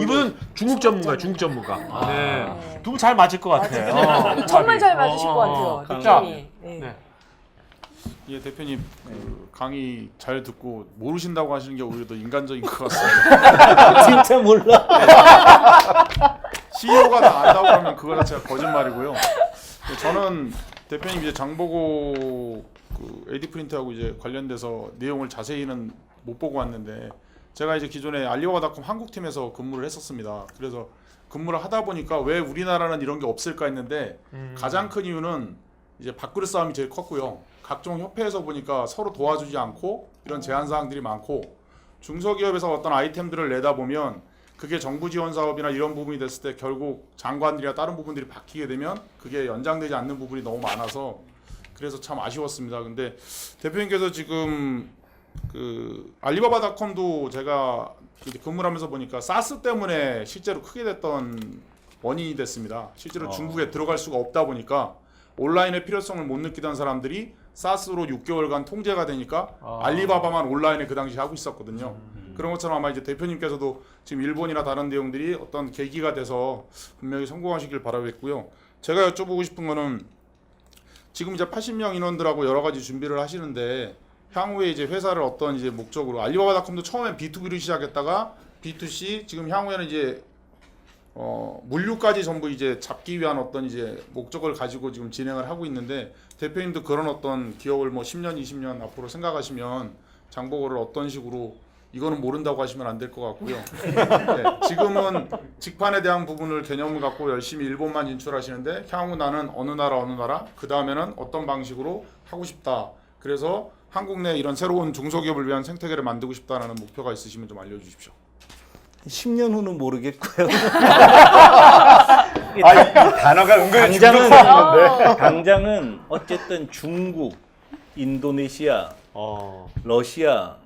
이분은 중국 전문가예요. 중국 전문가. 네. 두 분 잘 맞을 것 같아요. 정말 잘 맞으실 것 같아요. 자, 느낌이. 네. 네. 예, 대표님 그 강의 잘 듣고 모르신다고 하시는 게 오히려 더 인간적인 것 같습니다. 진짜 몰라. CEO가 다 안다고 하면 그거 자체가 거짓말이고요. 저는 대표님 이제 장보고 그 AD 프린트하고 이제 관련돼서 내용을 자세히는 못 보고 왔는데 제가 이제 기존에 알리바바닷컴 한국팀에서 근무를 했었습니다. 그래서 근무를 하다 보니까 왜 우리나라는 이런 게 없을까 했는데 가장 큰 이유는 이제 밥그릇 싸움이 제일 컸고요. 각종 협회에서 보니까 서로 도와주지 않고 이런 제한 사항들이 많고 중소기업에서 어떤 아이템들을 내다 보면 그게 정부 지원 사업이나 이런 부분이 됐을 때 결국 장관들이나 다른 부분들이 바뀌게 되면 그게 연장되지 않는 부분이 너무 많아서 그래서 참 아쉬웠습니다. 근데 대표님께서 지금 그 알리바바닷컴도 제가 근무를 하면서 보니까 사스 때문에 실제로 크게 됐던 원인이 됐습니다. 실제로 중국에 들어갈 수가 없다 보니까 온라인의 필요성을 못 느끼던 사람들이 사스로 6개월간 통제가 되니까 알리바바만 온라인에 그 당시 하고 있었거든요. 그런 것처럼 아마 이제 대표님께서도 지금 일본이나 다른 내용들이 어떤 계기가 돼서 분명히 성공하시길 바라겠고요. 제가 여쭤보고 싶은 거는 지금 이제 80명 인원들하고 여러 가지 준비를 하시는데 향후에 이제 회사를 어떤 이제 목적으로 알리바바닷컴도 처음엔 B2B로 시작했다가 B2C 지금 향후에는 이제 물류까지 전부 이제 잡기 위한 어떤 이제 목적을 가지고 지금 진행을 하고 있는데 대표님도 그런 어떤 기업을 뭐 10년, 20년 앞으로 생각하시면 장보고를 어떤 식으로 이거는 모른다고 하시면 안 될 것 같고요. 네, 지금은 직판에 대한 부분을 개념을 갖고 열심히 일본만 진출하시는데 향후 나는 어느 나라 그 다음에는 어떤 방식으로 하고 싶다. 그래서 한국 내 이런 새로운 중소기업을 위한 생태계를 만들고 싶다라는 목표가 있으시면 좀 알려주십시오. 10년 후는 모르겠고요. 이 단어가 은근히 당장은 어쨌든 중국, 인도네시아, 러시아,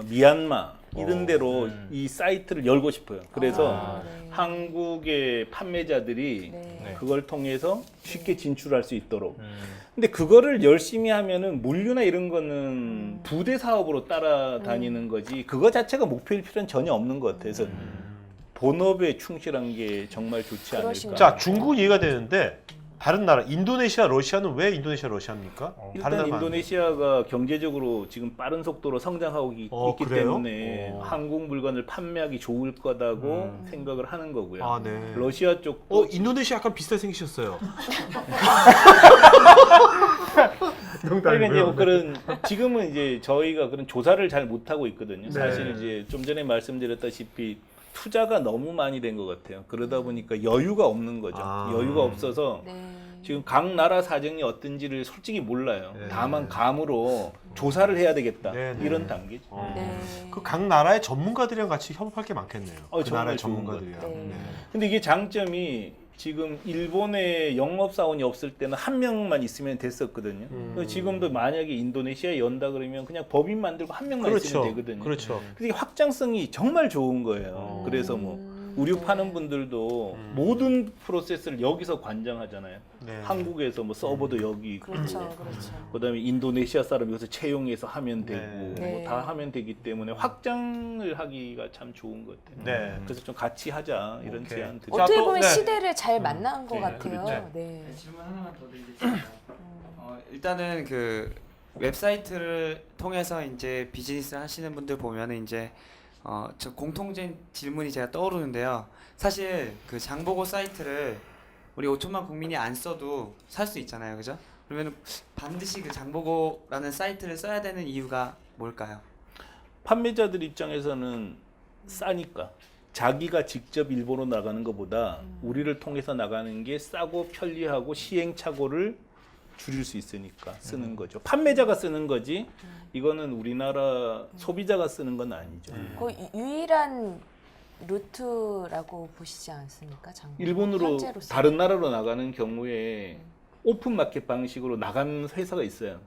미얀마 이런 데로 이 사이트를 열고 싶어요. 그래서 한국의 판매자들이 그걸 통해서 쉽게 진출할 수 있도록. 근데 그거를 열심히 하면은 물류나 이런 거는 부대 사업으로 따라다니는 거지 그거 자체가 목표일 필요는 전혀 없는 것 같아서 본업에 충실한 게 정말 좋지 않을까. 자, 중국은 이해가 되는데 다른 나라 인도네시아, 러시아는 왜 인도네시아, 러시아입니까? 일단 인도네시아가 경제적으로 지금 빠른 속도로 성장하고 있기 그래요? 때문에 한국 물건을 판매하기 좋을 거다고 생각을 하는 거고요. 아, 네. 러시아 쪽도 인도네시아 약간 비슷하게 생기셨어요. 그러니까 이제 뭐 그런 지금은 이제 저희가 그런 조사를 잘 못하고 있거든요. 네. 사실 이제 좀 전에 말씀드렸다시피 투자가 너무 많이 된 것 같아요. 그러다 보니까 여유가 없는 거죠. 여유가 없어서 지금 각 나라 사정이 어떤지를 솔직히 몰라요. 다만 감으로 조사를 해야 되겠다 이런 단계죠. 그 각 나라의 전문가들이랑 같이 협업할 게 많겠네요. 그 정말 나라의 좋은 전문가들이랑. 것 같아요. 근데 이게 장점이 지금 일본에 영업사원이 없을 때는 한 명만 있으면 됐었거든요. 지금도 만약에 인도네시아에 연다 그러면 그냥 법인 만들고 한 명만 있으면 되거든요. 그렇죠. 근데 확장성이 정말 좋은 거예요. 그래서 뭐 우유 파는 분들도 모든 프로세스를 여기서 관장하잖아요. 한국에서 뭐 서버도 여기 있고, 그다음에 인도네시아 사람 여기서 채용해서 하면 되고 뭐 다 하면 되기 때문에 확장을 하기가 참 좋은 것 같아요. 그래서 좀 같이 하자 이런 제안 드리죠. 어떻게 보면 시대를 잘 만난 것 같아요. 질문 하나만 더 드리겠습니다. 일단은 그 웹사이트를 통해서 이제 비즈니스를 하시는 분들 보면은 이제 저 공통된 질문이 제가 떠오르는데요. 사실 그 장보고 사이트를 우리 5천만 국민이 안 써도 살 수 있잖아요, 그죠? 그러면 반드시 그 장보고라는 사이트를 써야 되는 이유가 뭘까요? 판매자들 입장에서는 싸니까. 자기가 직접 일본으로 나가는 것보다 우리를 통해서 나가는 게 싸고 편리하고 시행착오를 줄일 수 있으니까 쓰는 거죠. 판매자가 쓰는 거지 이거는 우리나라 소비자가 쓰는 건 아니죠. 그 유일한 루트라고 보시지 않습니까? 일본으로 현재로서. 다른 나라로 나가는 경우에 오픈 마켓 방식으로 나간 회사가 있어요.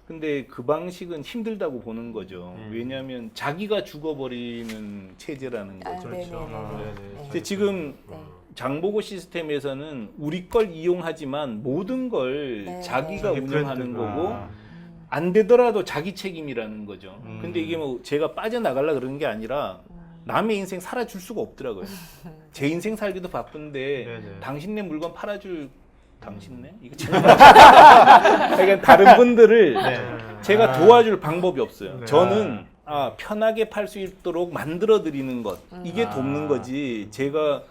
근데 그 방식은 힘들다고 보는 거죠. 왜냐하면 자기가 죽어버리는 체제라는 거죠. 근데 지금 장보고 시스템에서는 우리 걸 이용하지만 모든 걸 자기가 운영하는 거고 안 되더라도 자기 책임이라는 거죠. 근데 이게 뭐 제가 빠져나가려 그러는 게 아니라 남의 인생 살아줄 수가 없더라고요. 제 인생 살기도 바쁜데 당신네 물건 팔아줄 당신네? 이거 그러니까 다른 분들을 제가 도와줄 방법이 없어요. 저는 편하게 팔 수 있도록 만들어 드리는 것 이게 돕는 거지. 제가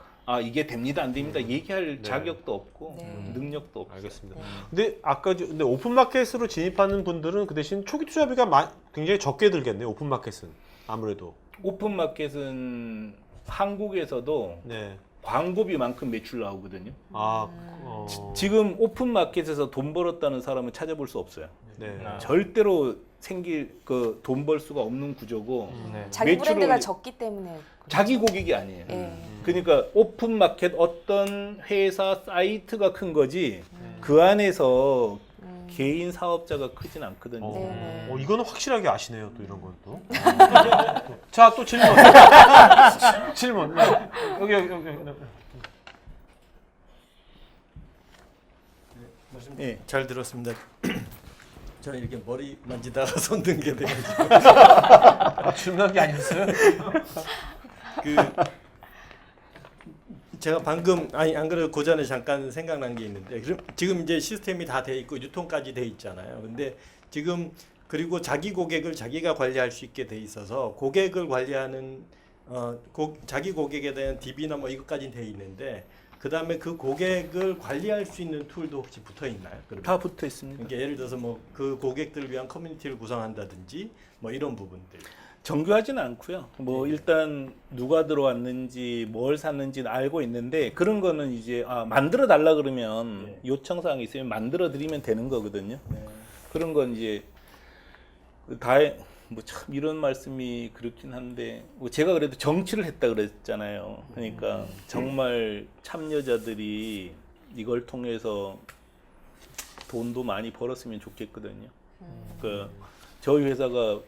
이게 됩니다 안 됩니다 얘기할 자격도 없고 능력도 없어요. 알겠습니다. 근데 아까 근데 오픈 마켓으로 진입하는 분들은 그 대신 초기 투자비가 굉장히 적게 들겠네요. 오픈 마켓은 아무래도. 오픈 마켓은 한국에서도 광고비만큼 매출 나오거든요. 지금 오픈 마켓에서 돈 벌었다는 사람은 찾아볼 수 없어요. 절대로 돈 벌 수가 없는 구조고 자기 브랜드가 적기 때문에 자기 고객이 아니에요. 그러니까 오픈 마켓 어떤 회사 사이트가 큰 거지 그 안에서 개인 사업자가 크진 않거든요. 이거는 확실하게 아시네요. 또 이런 건 또. 자, 또 질문. 질문. 여기. 잘 들었습니다. 저는 이렇게 머리 만지다가 손 든 게 돼가지고. 질문한 게 아니었어요? 제가 방금 안 그래도 그 전에 잠깐 생각난 게 있는데 지금 이제 시스템이 다 돼 있고 유통까지 돼 있잖아요. 근데 지금 그리고 자기 고객을 자기가 관리할 수 있게 돼 있어서 고객을 관리하는 자기 고객에 대한 DB나 뭐 이것까지 돼 있는데 그 다음에 그 고객을 관리할 수 있는 툴도 혹시 붙어 있나요? 다 붙어 있습니다. 그러니까 예를 들어서 뭐 그 고객들을 위한 커뮤니티를 구성한다든지 뭐 이런 부분들. 정교하지는 않고요. 뭐 일단 누가 들어왔는지 뭘 샀는지는 알고 있는데 그런 거는 이제 만들어 달라 그러면 요청 사항이 있으면 만들어 드리면 되는 거거든요. 그런 건 이제 다 뭐 참 이런 말씀이 그렇긴 한데 뭐 제가 그래도 정치를 했다 그랬잖아요. 그러니까 정말 참여자들이 이걸 통해서 돈도 많이 벌었으면 좋겠거든요. 그 저희 회사가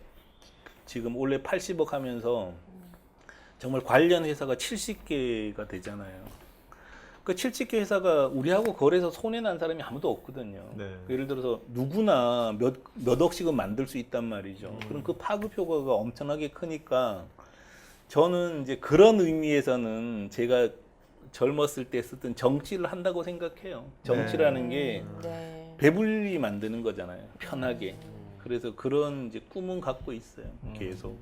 지금 올해 80억 하면서 정말 관련 회사가 70개가 되잖아요. 그 70개 회사가 우리하고 거래해서 손해난 사람이 아무도 없거든요. 네. 예를 들어서 누구나 몇 억씩은 만들 수 있단 말이죠. 그럼 그 파급 효과가 엄청나게 크니까 저는 이제 그런 의미에서는 제가 젊었을 때 쓰던 정치를 한다고 생각해요. 정치라는 게 네. 배불리 만드는 거잖아요. 편하게. 그래서 그런 이제 꿈은 갖고 있어요. 계속.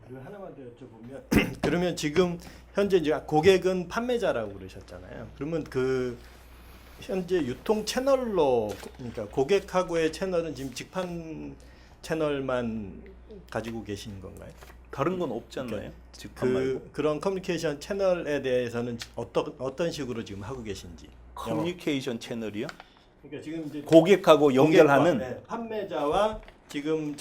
그리고 하나만 더 여쭤보면 그러면 지금 현재 이제 고객은 판매자라고 그러셨잖아요. 그러면 그 현재 유통 채널로 그러니까 고객하고의 채널은 지금 직판 채널만 가지고 계신 건가요? 다른 건 없잖아요. 직판 말고. 그런 커뮤니케이션 채널에 대해서는 어떤 식으로 지금 하고 계신지. 커뮤니케이션 채널이요? 그러니까 지금 이제 고객하고 연결하는 네, 판매자와 지금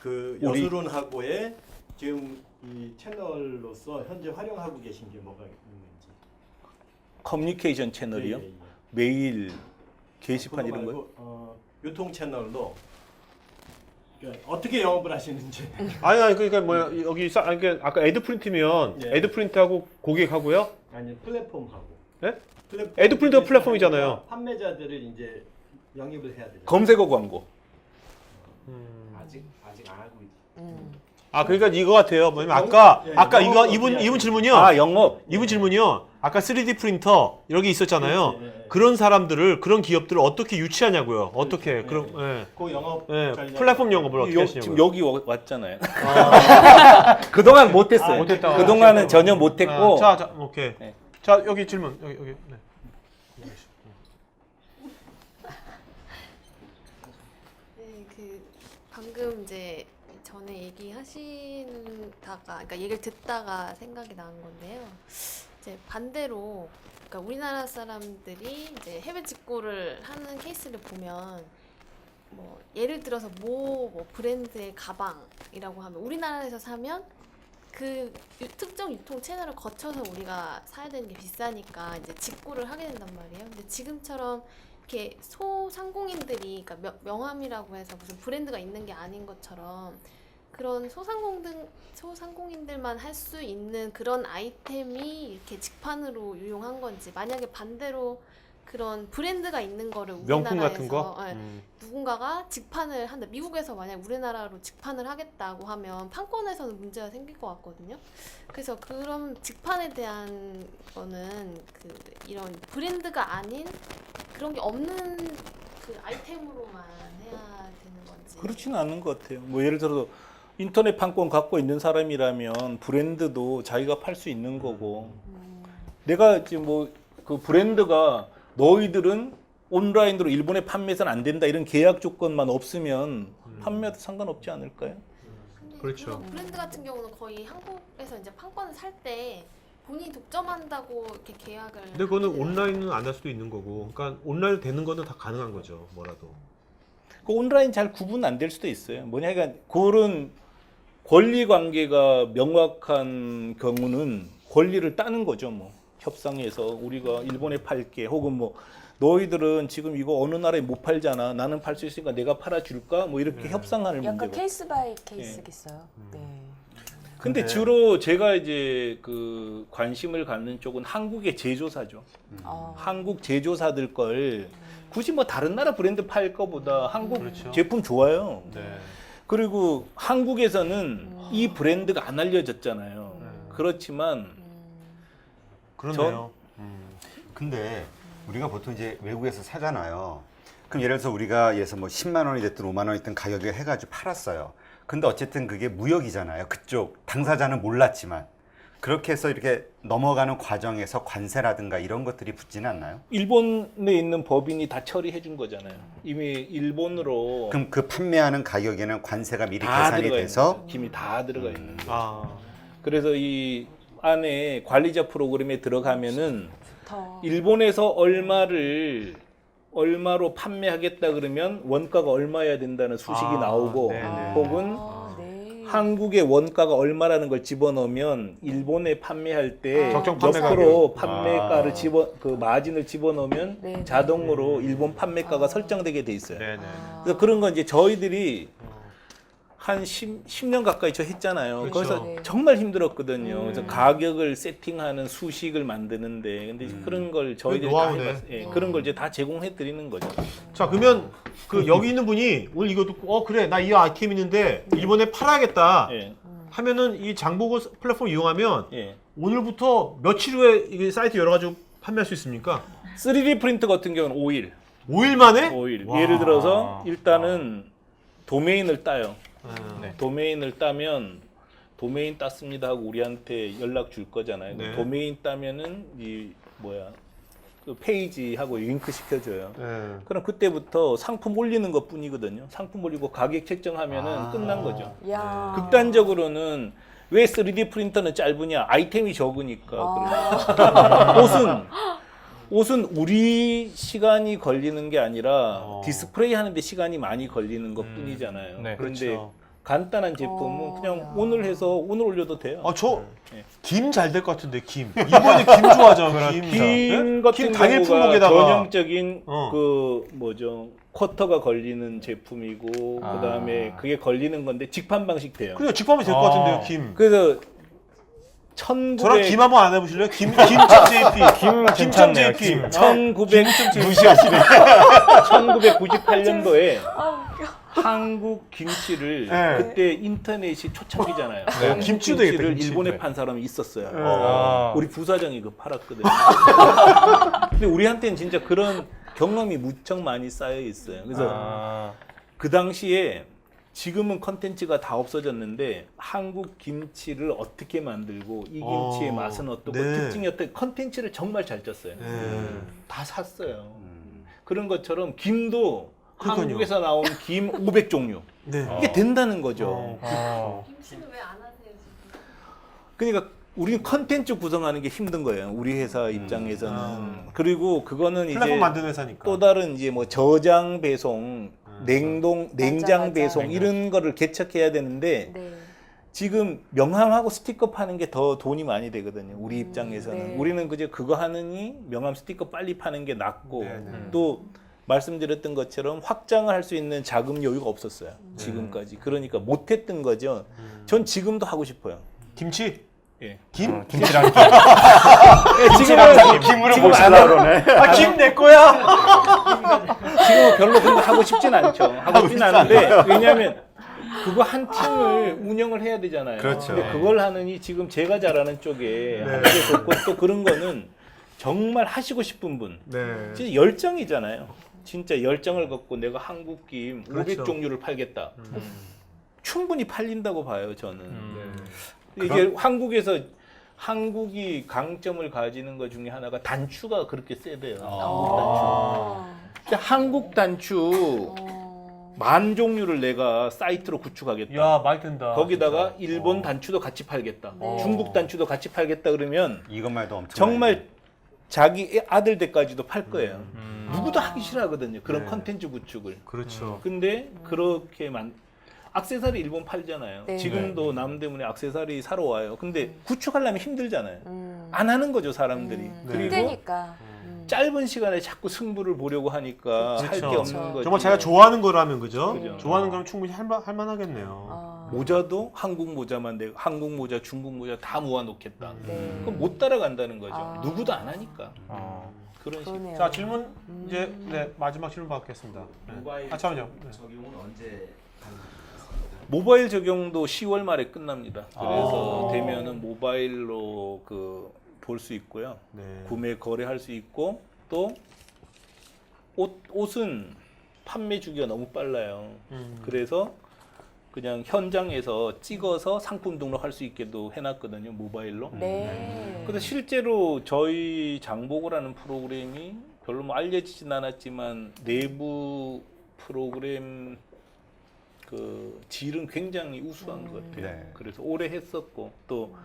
우리- 여수론하고의 지금 이 채널로서 현재 활용하고 계신 게 뭐가 있는지. 커뮤니케이션 채널이요? 예, 예, 예. 메일, 게시판 그거 이런 거? 말고, 유통 채널로 그러니까 어떻게 영업을 하시는지. 아니 그러니까 뭐야 여기 그러니까 아까 에드프린트면 예. 에드프린트하고 고객하고요. 아니 플랫폼하고. 네? 플랫폼 에드프린트가 플랫폼이잖아요. 판매자들을 이제 영입을 해야 되죠. 검색어 광고. 아직 안 하고 있. 아 그러니까 이거 같아요. 뭐냐면 아까 예, 아까 이거 영업을 이분 어떻게 질문이요. 아, 영업. 이분 질문이요. 아까 3D 프린터 여기 있었잖아요. 그렇지, 예, 예. 그런 사람들을 그런 기업들을 어떻게 유치하냐고요. 어떻게 그렇지, 그럼 예. 그 영업 예, 전략. 플랫폼 영업을 어떻게 하시냐고요. 지금 여기 왔잖아요. 그동안 못했어요. 못했다. 그동안은 전혀 못했고. 자, 오케이. 네. 자, 여기 질문. 여기. 네. 네, 그 방금 이제 전에 얘기하시다가, 그러니까 얘기를 듣다가 생각이 난 건데요. 이제 반대로, 그러니까 우리나라 사람들이 이제 해외 직구를 하는 케이스를 보면, 뭐 예를 들어서 뭐 브랜드의 가방이라고 하면 우리나라에서 사면 그 특정 유통 채널을 거쳐서 우리가 사야 되는 게 비싸니까 이제 직구를 하게 된단 말이에요. 근데 지금처럼 이렇게 소상공인들이, 그러니까 명함이라고 해서 무슨 브랜드가 있는 게 아닌 것처럼 그런 소상공인들만 할 수 있는 그런 아이템이 이렇게 직판으로 유용한 건지, 만약에 반대로 그런 브랜드가 있는 거를 명품 우리나라에서 같은 거? 누군가가 직판을 한다. 미국에서 만약 우리나라로 직판을 하겠다고 하면 판권에서는 문제가 생길 것 같거든요. 그래서 그런 직판에 대한 거는 이런 브랜드가 아닌 그런 게 없는 그 아이템으로만 해야 되는 건지. 그렇지는 않은 것 같아요. 뭐 예를 들어서 인터넷 판권 갖고 있는 사람이라면 브랜드도 자기가 팔 수 있는 거고. 내가 지금 뭐 그 브랜드가 너희들은 온라인으로 일본에 판매해서는 안 된다 이런 계약 조건만 없으면 판매도 상관없지 않을까요? 근데 그렇죠. 그런 브랜드 같은 경우는 거의 한국에서 이제 판권을 살 때 본인이 독점한다고 이렇게 계약을. 근데 그거는 하게 되잖아요. 온라인은 안 할 수도 있는 거고. 그러니까 온라인 되는 거는 다 가능한 거죠. 뭐라도. 그 온라인 잘 구분 안 될 수도 있어요. 뭐냐, 그러니까 그런 권리 관계가 명확한 경우는 권리를 따는 거죠. 뭐 협상해서 우리가 일본에 팔게, 혹은 뭐 너희들은 지금 이거 어느 나라에 못 팔잖아. 나는 팔 수 있으니까 내가 팔아줄까? 뭐 이렇게 협상하는 약간 문제가. 케이스 바이 케이스겠어요. 네. 근데 주로 제가 이제 그 관심을 갖는 쪽은 한국의 제조사죠. 한국 제조사들 걸 굳이 뭐 다른 나라 브랜드 팔 거보다 한국 그렇죠. 제품 좋아요. 네. 그리고 한국에서는 이 브랜드가 안 알려졌잖아요. 그렇지만 그렇네요. 근데 우리가 보통 이제 외국에서 사잖아요. 그럼 예를 들어서 우리가 예를 들어서 뭐 10만 원이 됐든 5만 원이 됐든 가격을 해가지고 팔았어요. 근데 어쨌든 그게 무역이잖아요. 그쪽 당사자는 몰랐지만. 그렇게 해서 이렇게 넘어가는 과정에서 관세라든가 이런 것들이 붙지는 않나요? 일본에 있는 법인이 다 처리해 준 거잖아요. 이미 일본으로 그럼 그 판매하는 가격에는 관세가 미리 다 계산이 들어가 돼서 있는 거죠. 김이 다 들어가 있는 거죠. 아. 그래서 이 안에 관리자 프로그램에 들어가면은 더. 일본에서 얼마로 판매하겠다 그러면 원가가 얼마여야 된다는 수식이 나오고 네네. 혹은 한국의 원가가 얼마라는 걸 집어넣으면 일본에 판매할 때 적정 몇 판매 프로 가격. 판매가를 그 마진을 집어넣으면 네. 자동으로 일본 판매가가 설정되게 돼 있어요. 네네. 그래서 그런 건 이제 저희들이 한 10년 가까이 저 했잖아요. 그렇죠. 거기서 네. 정말 힘들었거든요. 그래서 가격을 세팅하는 수식을 만드는데 근데 그런 걸 저희들이 다 노하우네. 해봤어요. 예, 그런 걸 이제 다 제공해 드리는 거죠. 자 그러면 그 여기 있는 분이 오늘 이거 듣고 그래 나 이 아이템 있는데 일본에 팔아야겠다 예, 하면은 이 장보고 플랫폼 이용하면 예. 오늘부터 며칠 후에 이게 사이트 열어가지고 판매할 수 있습니까? 3D 프린트 같은 경우는 5일. 5일 만에? 5일. 와. 예를 들어서 일단은 도메인을 따요. 네. 도메인을 따면 도메인 땄습니다 하고 우리한테 연락 줄 거잖아요. 네. 도메인 따면은 그 페이지하고 링크 시켜줘요. 네. 그럼 그때부터 상품 올리는 것 뿐이거든요. 상품 올리고 가격 책정하면은 끝난 거죠. 야. 극단적으로는 왜 3D 프린터는 짧으냐? 아이템이 적으니까. 옷은 우리 시간이 걸리는 게 아니라 디스플레이 하는데 시간이 많이 걸리는 것 뿐이잖아요. 네, 그런데 그렇죠. 간단한 제품은 그냥 오늘 해서 오늘 올려도 돼요. 저 네. 김 잘 될 것 같은데 김. 이번에 김 좋아하죠. 김 같은 김 당일 경우가 품목에다가 전형적인 쿼터가 걸리는 제품이고 그다음에 그게 걸리는 건데 직판 방식 돼요. 그냥 직방이 될 것 같은데요, 김. 그래서 저랑 김 한번 안 해보실래요? 김.jp. 괜찮네요, 김.jp. 김. 1998년도에 한국 김치를 네. 그때 인터넷이 초창기잖아요. 네. 한국 김치도 되겠다, 김치를 김치. 일본에 판 사람이 있었어요. 아. 우리 부사장이 그 팔았거든요. 근데 우리한테는 진짜 그런 경험이 무척 많이 쌓여 있어요. 그래서 그 당시에 지금은 컨텐츠가 다 없어졌는데 한국 김치를 어떻게 만들고 이 김치의 맛은 어떻고 네. 특징이 어떻게 컨텐츠를 정말 잘 짰어요. 다 샀어요. 그런 것처럼 김도 그러니까요. 한국에서 나온 김 500종류. 네. 이게 된다는 거죠. 김치는 왜 안 하세요 지금? 그러니까 우리는 컨텐츠 구성하는 게 힘든 거예요. 우리 회사 입장에서는. 그리고 그거는 이제 플랫폼 만드는 회사니까. 또 다른 이제 뭐 저장 배송, 냉장 배송 이런 거를 개척해야 되는데 네. 지금 명함하고 스티커 파는 게 더 돈이 많이 되거든요. 우리 입장에서는. 네. 우리는 그저 그거 하느니 명함 스티커 빨리 파는 게 낫고 네, 네. 또 말씀드렸던 것처럼 확장을 할 수 있는 자금 여유가 없었어요. 지금까지. 그러니까 못했던 거죠. 전 지금도 하고 싶어요. 김치? 예. 김? 김치랑 지금은 안 하네. 김 내 거야? 지금은 별로 그런 거 하고 싶진 않죠. 하고 싶진 않은데 왜냐하면 그거 한 팀을 운영을 해야 되잖아요. 그렇죠. 근데 그걸 하느니 지금 제가 잘하는 쪽에 네. 하는 게 좋고 또 그런 거는 정말 하시고 싶은 분. 네. 진짜 열정이잖아요. 진짜 열정을 갖고 내가 한국 김 그렇죠. 500종류를 팔겠다. 충분히 팔린다고 봐요, 저는. 네. 이게 한국이 강점을 가지는 것 중에 하나가 단추가 그렇게 세대요. 한국 단추 10,000종류를 내가 사이트로 구축하겠다. 야, 많이 든다. 거기다가 일본 단추도 같이 팔겠다. 네. 중국 단추도 같이 팔겠다 그러면 이것만 해도 엄청 정말 자기 아들 때까지도 팔 거예요. 누구도 하기 싫어하거든요. 그런 컨텐츠 구축을. 그렇죠. 근데 그렇게 액세서리 일본 팔잖아요. 네. 지금도 남대문에 액세서리 사러 와요. 근데 구축하려면 힘들잖아요. 안 하는 거죠, 사람들이. 그리고 힘드니까. 짧은 시간에 자꾸 승부를 보려고 하니까 할 게 그렇죠. 없는 거죠. 정말 자기가 좋아하는 거라면 그죠? 그죠. 좋아하는 거라면 충분히 할만하겠네요. 모자도 한국 모자만 내고 한국 모자, 중국 모자 다 모아놓겠다. 네. 그럼 못 따라간다는 거죠. 누구도 안 하니까. 그런 식으로. 그러네요. 자, 질문 이제 마지막 질문 받겠습니다. 네. 잠깐만요. 네. 적용은 언제 모바일 적용도 10월 말에 끝납니다. 그래서 되면은 모바일로 볼 수 있고요. 네. 구매 거래할 수 있고 또 옷은 판매 주기가 너무 빨라요. 그래서 그냥 현장에서 찍어서 상품 등록할 수 있게도 해놨거든요. 모바일로. 네. 근데 실제로 저희 장보고라는 프로그램이 별로 뭐 알려지진 않았지만 내부 프로그램 질은 굉장히 우수한 것 같아요. 네. 그래서 오래 했었고 또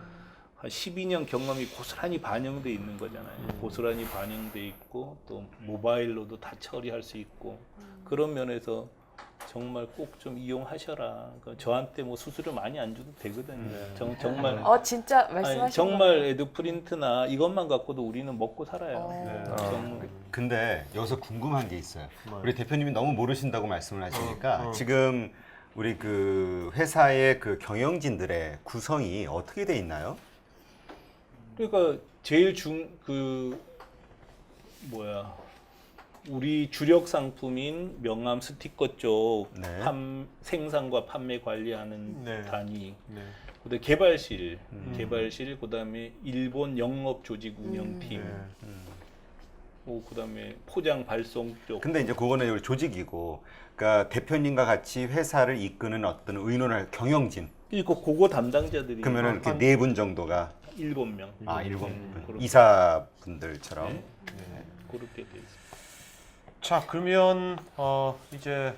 한 12년 경험이 고스란히 반영돼 있는 거잖아요. 고스란히 반영돼 있고 또 모바일로도 다 처리할 수 있고 그런 면에서 정말 꼭 좀 이용하셔라. 저한테 뭐 수수료 많이 안 줘도 되거든요. 정말 진짜 말씀하신 정말 에듀프린트나 이것만 갖고도 우리는 먹고 살아요. 정말. 근데 여기서 궁금한 게 있어요. 우리 대표님이 너무 모르신다고 말씀을 하시니까 지금 우리 그 회사의 그 경영진들의 구성이 어떻게 돼 있나요? 그러니까 제일 우리 주력 상품인 명함 스티커 쪽 네. 생산과 판매 관리하는 네. 단위, 네. 그다음에 개발실, 그다음에 일본 영업 조직 운영팀, 그다음에 포장 발송 쪽. 근데 이제 그거는 우리 조직이고, 그러니까 대표님과 같이 회사를 이끄는 어떤 의논할 경영진. 그거 담당자들이 그러면은 이렇게 4분 정도가 7명. 아, 7분. 이사분들처럼. 네. 그렇게 돼 있습니다. 자, 그러면 이제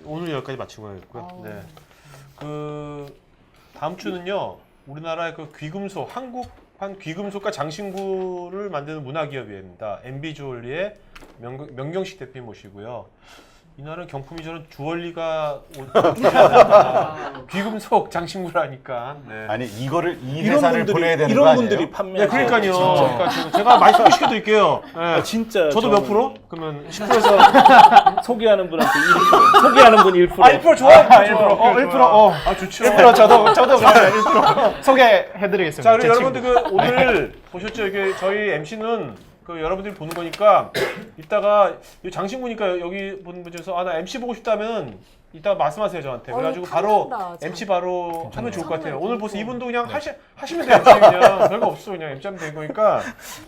오늘 여기까지 마치고 가겠고요. 네. 그 다음 주는요. 우리나라의 그 귀금속, 한국판 귀금속과 장신구를 만드는 문화기업입니다. MB주얼리의 명경식 대표님 모시고요. 이날은 경품이 저는 주얼리가 귀금속 장신구라니까. 네. 아니 이거를 이 이런 회사를 분들이- 보내야 되는 이런 거 아니에요? 분들이 판매하죠. 네, 그러니까요. 진짜. 그러니까 제가 많이 소개시켜 드릴게요. 네. 진짜 저도 몇 프로? 그러면 10%에서 소개하는 분한테 1%. 소개하는 분 1%. 아, 1% 좋아요. 1%. 아, 좋죠. 1% 저도 1% 소개해드리겠습니다. 자, 그리고 제 여러분들 친구. 그 오늘 보셨죠? 이게 저희 MC는 그 여러분들이 보는 거니까 이따가 이 장신구니까 여기 보는 분 중에서 나 MC 보고 싶다면 이따가 말씀하세요 저한테. 그래가지고 바로 탐난다, 참. MC 바로 하면 좋을 것 같아요. 참여해 오늘 보세요. 주고. 이분도 그냥 하시면 돼요. MC 그냥 별거 없어. 그냥 MC 하면 되는 거니까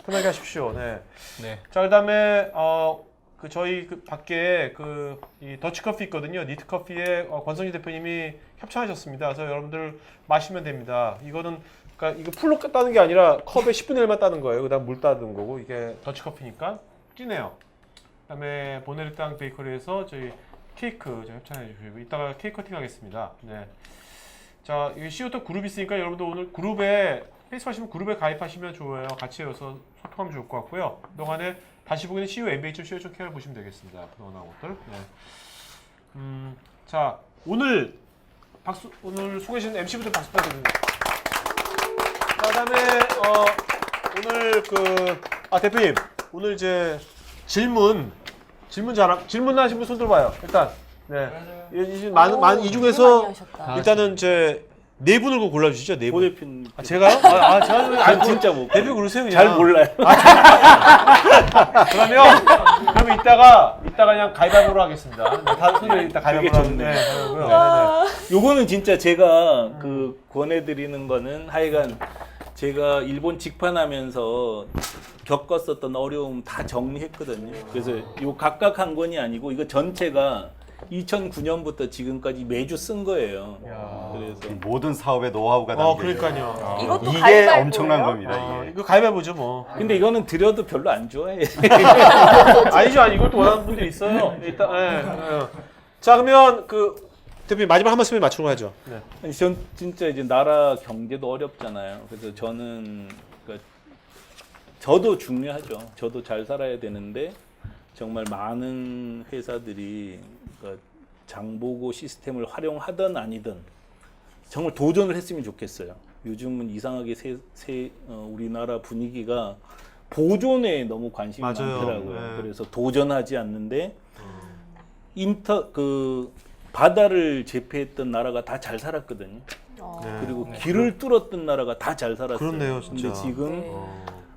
편하게 하십시오. 네. 네. 자, 그다음에 그 저희 그 밖에 그 이 더치 커피 있거든요. 니트 커피에 권성희 대표님이 협찬하셨습니다. 그래서 여러분들 마시면 됩니다. 이거는 그러니까 이거 풀로 따는 게 아니라 컵에 10분의 1만 따는 거예요. 그다음 물 따는 거고 이게 더치 커피니까 진해요. 그다음에 보네르땅 베이커리에서 저희 케이크 좀 협찬해 주시고 이따가 케이크 커팅 하겠습니다. 네. 자, 이 CO2 그룹이 있으니까 여러분들 오늘 그룹에 페이스북 하시면 그룹에 가입하시면 좋아요. 같이 여기서 소통하면 좋을 것 같고요. 그동안에 다시 보기는 CU MBH.co.kr을 보시면 되겠습니다. 그동안 나온 것들. 네. 자, 오늘 수고해주신 MC분들 박수 부탁드립니다. 그다음에 오늘 대표님 오늘 이제 질문 하신 분 손 들어봐요. 일단 네. 이 중에서 일단은 이제 네 분을 골라주시죠. 네 고 분. 대표님. 제가요? 제가 진짜 못 대표 그러세요 그냥. 잘 몰라요. 그러면 이따가 그냥 가위바위보로 하겠습니다. 다 손을 이따 가위바위보로 그게 좋네. 하고요. 요거는 진짜 제가 권해드리는 거는 하여간 제가 일본 직판하면서 겪었었던 어려움 다 정리했거든요. 그래서 요 각각 한 권이 아니고 이거 전체가 2009년부터 지금까지 매주 쓴 거예요. 그래서 모든 사업의 노하우가 담겨 그러니까요. 이것도 이게 가위바위보예요? 엄청난 겁니다. 이게. 이거 가위바위보죠 뭐. 근데 이거는 드려도 별로 안 좋아해. 아니죠, 이것도 원하는 분들이 있어요. 일단, 자, 그러면 대표님 마지막 한 말씀에 맞추는 거 하죠. 네. 아니, 전 진짜 이제 나라 경제도 어렵잖아요. 그래서 저는 저도 중요하죠. 저도 잘 살아야 되는데 정말 많은 회사들이 장보고 시스템을 활용하든 아니든 정말 도전을 했으면 좋겠어요. 요즘은 이상하게 우리나라 분위기가 보존에 너무 관심이 맞아요. 많더라고요. 네. 그래서 도전하지 않는데 바다를 제패했던 나라가 다 잘 살았거든요. 그리고 길을 뚫었던 나라가 다 잘 살았어요. 그렇네요, 진짜. 근데 지금 네.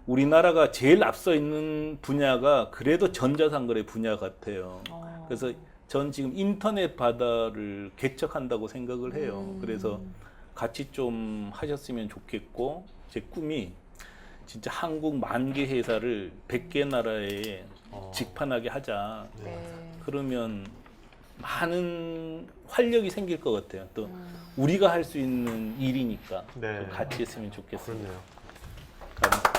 우리나라가 제일 앞서 있는 분야가 그래도 전자상거래 분야 같아요. 그래서 전 지금 인터넷 바다를 개척한다고 생각을 해요. 그래서 같이 좀 하셨으면 좋겠고 제 꿈이 진짜 한국 10,000개 회사를 100개 나라에 직판하게 하자. 네. 그러면 많은 활력이 생길 것 같아요. 또 우리가 할 수 있는 일이니까 네. 좀 같이 했으면 좋겠습니다. 그렇네요. 감사합니다.